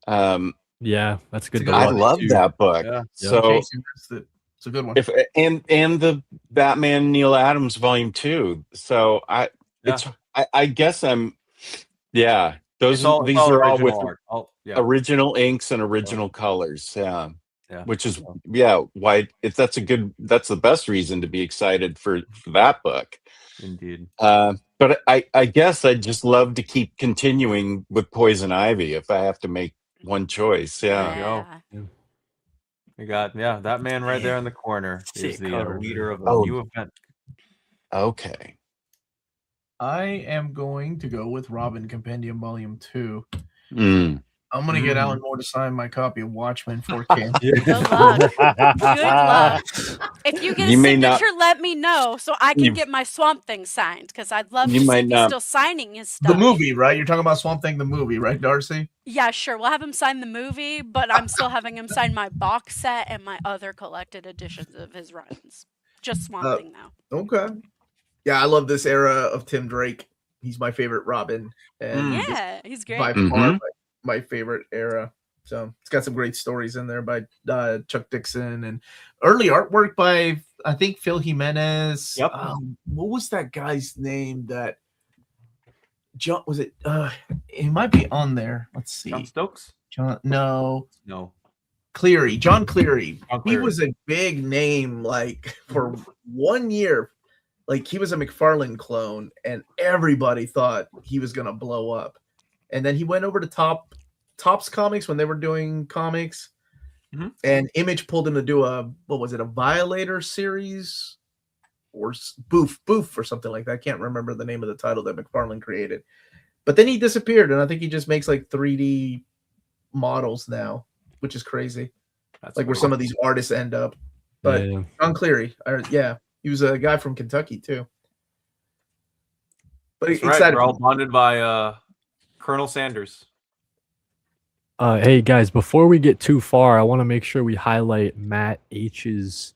Yeah, that's a good. good I one. love that book. Yeah. So In case you missed it. It's a good one. if and the Batman Neil Adams Volume 2. So I guess I'm those It's all, these it's all are all with original art. original inks and original colors. Yeah. Yeah. Which is why that's the best reason to be excited for that book. Indeed. But I guess I'd just love to keep continuing with Poison Ivy if I have to make one choice. Yeah. Yeah. We got that man right there in the corner is Sick the cover, leader of Oh. a new event. Okay. I am going to go with Robin Compendium Volume 2. Mm. I'm going to get Alan Moore to sign my copy of Watchmen 4K. Good luck. Good luck. If you get a You may not- signature, let me know so I can You- get my Swamp Thing signed because I'd love You to see might if he's not- still signing his The stuff. movie, right? You're talking about Swamp Thing, the movie, right, Darcey? Yeah, sure. We'll have him sign the movie, but I'm still having him sign my box set and my other collected editions of his runs. Just Swamp Thing now. Okay. Yeah, I love this era of Tim Drake. He's my favorite Robin. And this Yeah, he's great. by far my favorite era. So it's got some great stories in there by Chuck Dixon and early artwork by, I think, Phil Jimenez. Yep. What was that guy's name that John was it? It might be on there. Let's see. John Stokes? No. No. John Cleary. John He Cleary. was a big name like for 1 year. Like he was a McFarlane clone and everybody thought he was going to blow up. And then he went over to Topps Comics when they were doing comics and Image pulled him to do a Violator series or Boof or something like that. I can't remember the name of the title that McFarlane created. But then he disappeared, and I think he just makes like 3D models now, which is crazy. That's like where some of these artists end up. But John Cleary, he was a guy from Kentucky too. But that's right. We're all bonded by Colonel Sanders. Hey guys, before we get too far, I want to make sure we highlight Matt H's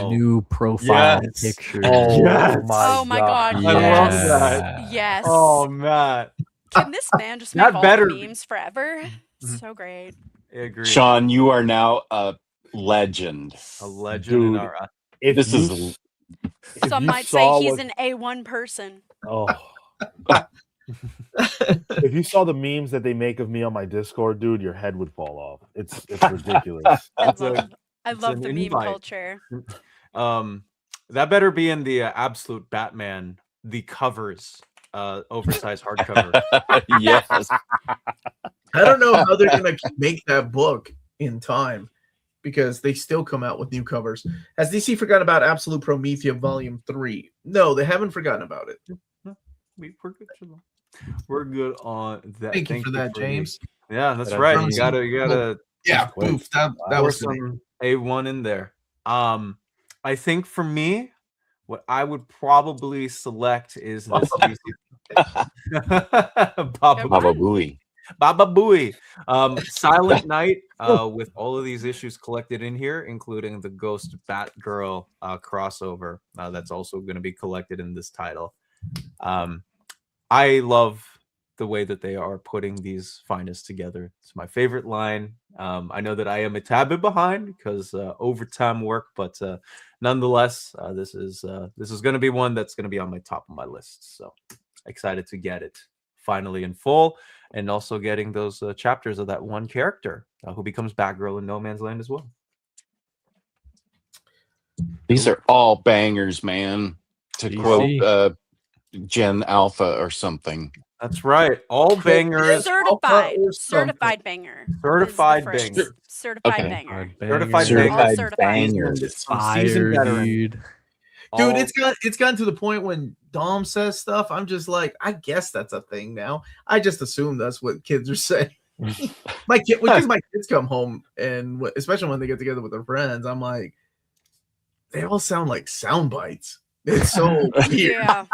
new profile picture. Oh my god! I love that. Yes. Oh, Matt. Can this man just make all the memes forever? So great. I agree. Sean, you are now a legend. A legend in our. Some might say he's an A1 person. Oh. If you saw the memes that they make of me on my Discord, dude, your head would fall off. It's ridiculous. I love the meme culture. That better be in the Absolute Batman, the covers, oversized hardcover. Yes. I don't know how they're gonna make that book in time, because they still come out with new covers. Has DC forgotten about Absolute Promethea Volume 3? No, they haven't forgotten about it. We're good on that. Thank you for that, James. Yeah, that's right. You gotta. Yeah, Boof. That was some A1 in there. I think for me, what I would probably select is this Baba Booey. Baba Booey. Silent Night, with all of these issues collected in here, including the Ghost Batgirl crossover that's also going to be collected in this title. I love the way that they are putting these finest together. It's my favorite line. I know that I am a tad bit behind because overtime work, but nonetheless, this is going to be one that's going to be on my top of my list. So excited to get it finally in full, and also getting those chapters of that one character who becomes Batgirl in No Man's Land as well. These are all bangers, man. To quote Gen Alpha or something. That's right. All bangers. Certified banger. Certified banger. Certified banger. Certified banger. Dude. Dude, it's gotten to the point when Dom says stuff, I'm just like, I guess that's a thing now. I just assume that's what kids are saying. Because my kids come home, and especially when they get together with their friends, I'm like, they all sound like sound bites. It's so weird. Yeah.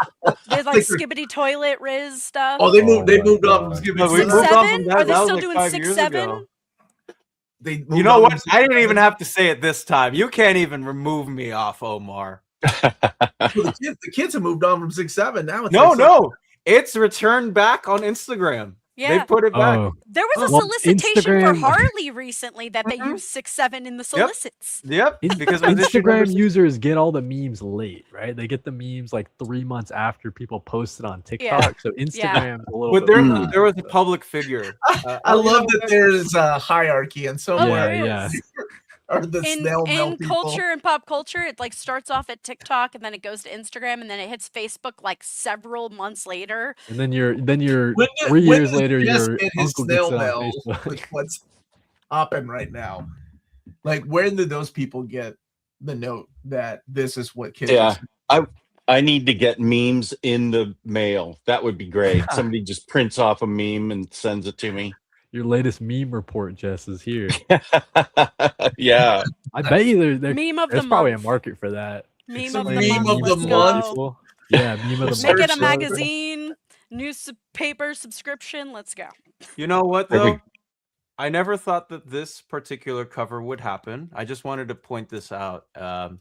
There's like Skibbity Toilet Riz stuff. Oh, they moved on from Skibbity. 6-7? Are they still doing 6-7? You know what? I didn't even have to say it this time. You can't even remove me off, Omar. The kids have moved on from 6-7 now. No, it's returned back on Instagram. Yeah, they put it back. There was a solicitation for Harley recently that they used 6-7 in the solicits. Yep. Because Instagram users get all the memes late, right? They get the memes like 3 months after people post it on TikTok. Yeah. So Instagram's a little bit. There was a public figure. I love that there's a hierarchy and so yeah. Or the in culture and pop culture, it like starts off at TikTok and then it goes to Instagram and then it hits Facebook like several months later. And then you're 3 years later, your uncle gets it on Facebook. What's hopping right now? Like, where did those people get the note that this is what kids? Yeah, I need to get memes in the mail. That would be great. Somebody just prints off a meme and sends it to me. Your latest meme report, Jess, is here. Yeah. I bet you there's probably month. A market for that. Meme of the month. Yeah, meme of the month. Make it a magazine, newspaper subscription. Let's go. You know what, though? I never thought that this particular cover would happen. I just wanted to point this out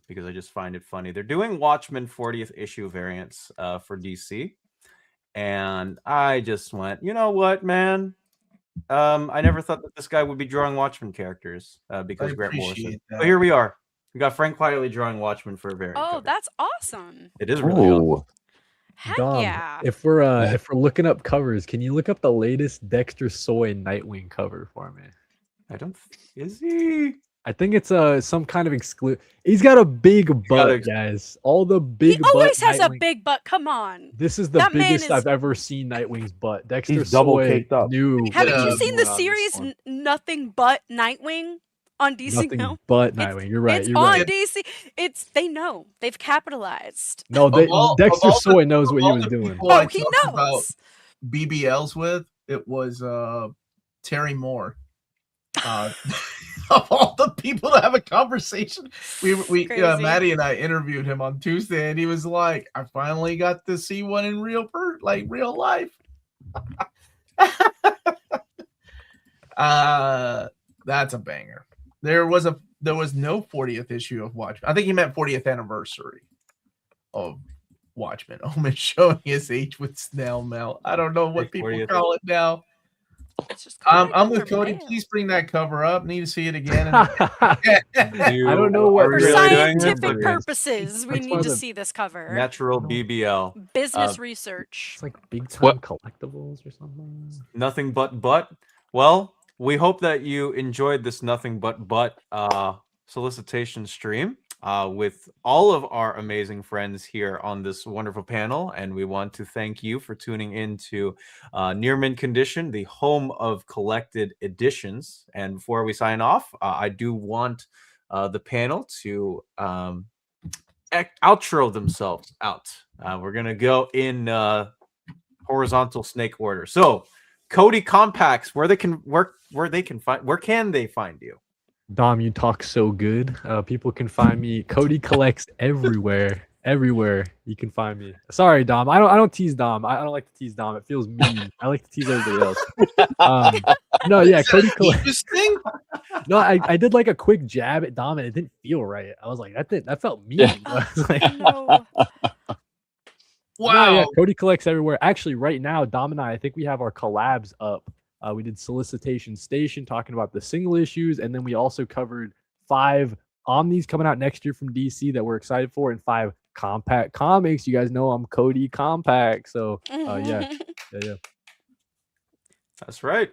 because I just find it funny. They're doing Watchmen 40th issue variants for DC. And I just went, you know what, man? I never thought that this guy would be drawing Watchmen characters because Grant Morrison. But here we are. We got Frank quietly drawing Watchmen for a variant. Oh, cover. That's awesome. It is really awesome. Heck Dom, yeah. If we're looking up covers, can you look up the latest Dexter Soy Nightwing cover for me? Is he? I think it's some kind of exclusive. He's got a big butt, guys. All the big. He always has Nightwing. A big butt. Come on. This is the biggest I've ever seen Nightwing's butt. Dexter He's double Soy caked up. New. Haven't you seen the series Nothing But Nightwing? on DC Nothing Now. but Nightwing. You're right. It's You're on right. DC. They know. They've capitalized. No, Dexter Soy knows what he all was the doing. people I He talked about knows. BBLs with, it was Terry Moore. Of all the people to have a conversation, we Crazy. Maddie and I interviewed him on Tuesday, and he was like, "I finally got to see one in real life." That's a banger. There was no 40th issue of Watchmen. I think he meant 40th anniversary of Watchmen. Omen showing his age with snail mail. I don't know what people 40th. call it now. It's just called I'm with regular Cody. mail. Please bring that cover up. Need to see it again. I don't know what Are we For really doing it? scientific Or purposes, we That's need why to the- see this cover. Natural BBL. Business research. It's like big time What- collectibles or something. Nothing but. Well, we hope that you enjoyed this nothing but solicitation stream with all of our amazing friends here on this wonderful panel, and we want to thank you for tuning in to Near Mint Condition, the home of collected editions. And before we sign off, I do want the panel to outro themselves out. We're gonna go in horizontal snake order. So, Cody Compacts, where can they find you? Dom, you talk so good. People can find me. Cody collects everywhere. Everywhere you can find me. Sorry, Dom. I don't tease Dom. I don't like to tease Dom. It feels mean. I like to tease everybody else. No, yeah, Cody collects. Interesting. No, I did like a quick jab at Dom and it didn't feel right. I was like, that felt mean. I was like, No. Wow. no, yeah, Cody collects everywhere. Actually, right now, Dom and I think we have our collabs up. We did Solicitation Station talking about the single issues, and then we also covered 5 Omnis coming out next year from DC that we're excited for, and 5 compact comics. You guys know I'm Cody Compact, so yeah. That's right.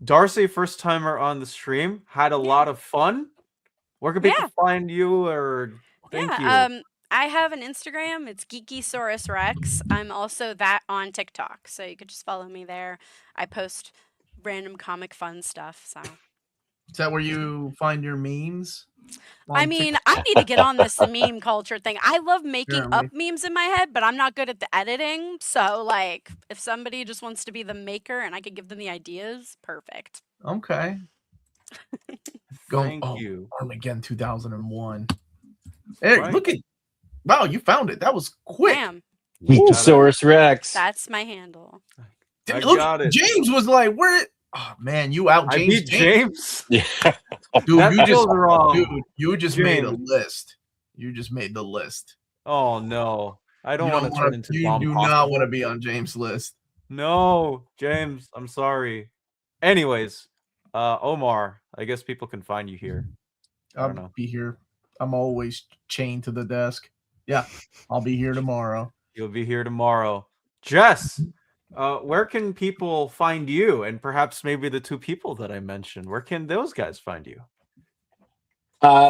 Darcey, first timer on the stream, had a lot of fun. Where can people find you or thank you? I have an Instagram. It's Geekysaurus Rex. I'm also that on TikTok, so you could just follow me there. I post random comic fun stuff. So Is that where you find your memes? I mean, I need to get on this meme culture thing. I love making up memes in my head, but I'm not good at the editing. So, like, if somebody just wants to be the maker and I could give them the ideas, perfect. Okay. Thank you. Armageddon 2001. Hey, Right. look at. Wow, you found it. That was quick. Bam. Geekosaurus Rex. That's my handle. I Look, got it. James was like, "Where? Oh man, you out I James? beat James. Yeah. Dude, That you just feels wrong. Dude, you just made a James. list. You just made the list. Oh no. I don't You want to turn into You Bomb do Possible. not want to be on James' list. No, James, I'm sorry. Anyways, Omar, I guess people can find you here. I don't know. I'll be here. I'm always chained to the desk. Yeah, I'll be here tomorrow. You'll be here tomorrow. Jess, where can people find you? And perhaps maybe the 2 people that I mentioned. Where can those guys find you?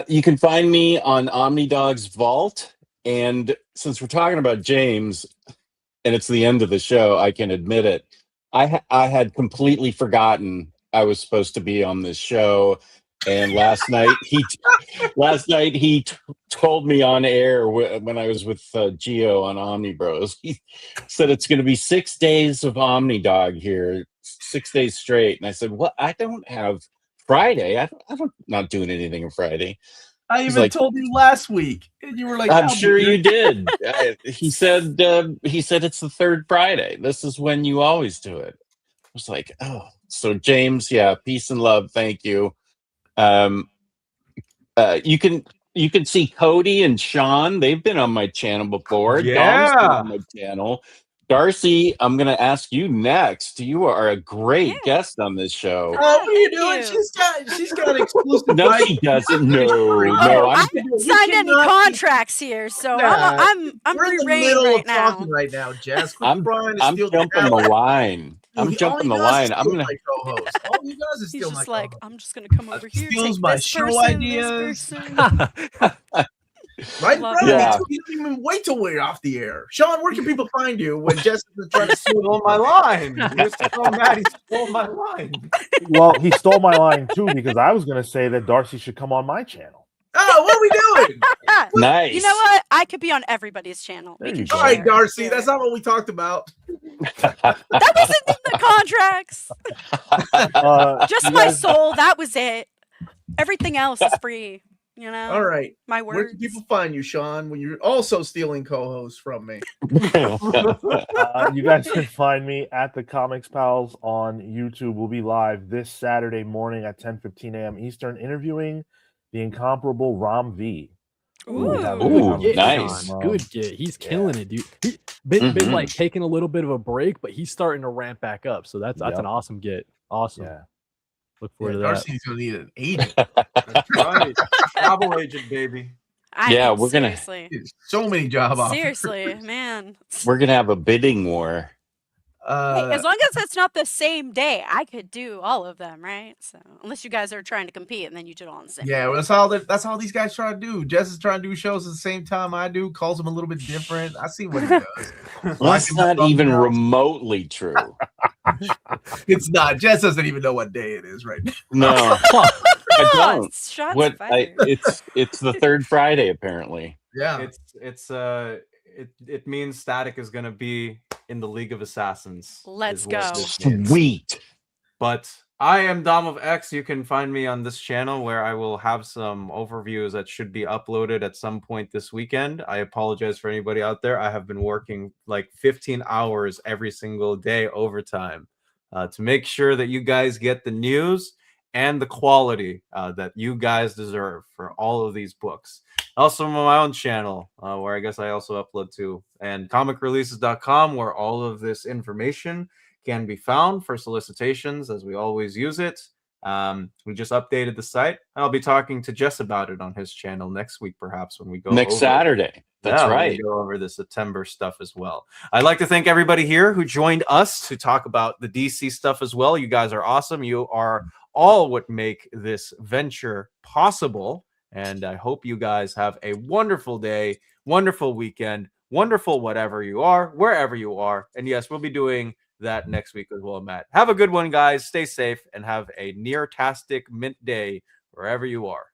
You can find me on OmniDog's Vault. And since we're talking about James, and it's the end of the show, I can admit it. I had completely forgotten I was supposed to be on this show. And last night he told me on air when I was with Gio on Omni Bros. He said it's going to be 6 days of OmniDog here, 6 days straight. And I said, "What? I don't have Friday. I'm not doing anything on Friday." I He's even like, told you last week, and you were like, "I'm "I'll be sure here." you did." He said it's the 3rd Friday. This is when you always do it. I was like, "Oh." So James, yeah, peace and love. Thank you. You can see Cody and Sean. They've been on my channel before. Yeah. Dom's been on my channel. Darcey, I'm going to ask you next. You are a great guest on this show. Oh, what are you Thank doing? you. She's got exclusive. No, rights. she doesn't. No, Oh, I I'm haven't signed any cannot- contracts here, so I'm We're in free the reign middle right of now. talking right now, Jess. Quit I'm trying to I'm steal jumping the line. I'm jumping the line. I'm gonna. my co-host. All he does is He's steal my just like, co-host. I'm just gonna come over here, steals take my this show person, ideas. this person. Right, Love Brian? Yeah. You don't even wait till we're off the air. Sean, where can people find you when Jessica's trying to Stole my line. You're so mad he stole my line. Well, he stole my line too because I was going to say that Darcey should come on my channel. Oh, what are we doing? Nice. You know what? I could be on everybody's channel. There We you can go. All right, share Darcey, here. that's not what we talked about. That wasn't in the contracts. Just You my guys- soul. That was it. Everything else is free. You know. All right. My Where words. can people find you, Sean, when you're also stealing co-hosts from me? You guys can find me at the Comics Pals on YouTube. We'll be live this Saturday morning at 10:15 a.m. Eastern, interviewing the incomparable Ram V. Ooh. Good nice. Sean. Good get. He's killing it, dude. He been Mhm. like taking a little bit of a break, but he's starting to ramp back up. So that's Yep. an awesome get. Awesome. Yeah. Look Yeah, forward to that. Darcy's gonna need an agent. That's right. Travel agent, baby. Yeah, mean, we're gonna- seriously. So many job offers. Seriously, man. We're gonna have a bidding war. Hey, as long as it's not the same day, I could do all of them, right? So unless you guys are trying to compete and then you do it all on the same. Yeah, well, that's all these guys try to do. Jess is trying to do shows at the same time I do, calls them a little bit different. I see what he does. That's not even remotely true. It's not. Jess doesn't even know what day it is right now. No, I don't. Shots What? fired. It's the third Friday apparently. Yeah. It means Static is gonna be in the League of Assassins. Let's is what go. this means. Sweet. But I am Dom of X. You can find me on this channel where I will have some overviews that should be uploaded at some point this weekend. I apologize for anybody out there. I have been working like 15 hours every single day overtime to make sure that you guys get the news and the quality that you guys deserve for all of these books. Also on my own channel, where I guess I also upload to, and comicreleases.com, where all of this information can be found for solicitations, as we always use it. We just updated the site. I'll be talking to Jess about it on his channel next week, perhaps, when we go Next over Saturday. That's when we right. go over the September stuff as well. I'd like to thank everybody here who joined us to talk about the DC stuff as well. You guys are awesome. You are all what make this venture possible. And I hope you guys have a wonderful day, wonderful weekend, wonderful whatever you are, wherever you are. And yes, we'll be doing that next week as well, Matt. Have a good one, guys. Stay safe and have a near-tastic mint day wherever you are.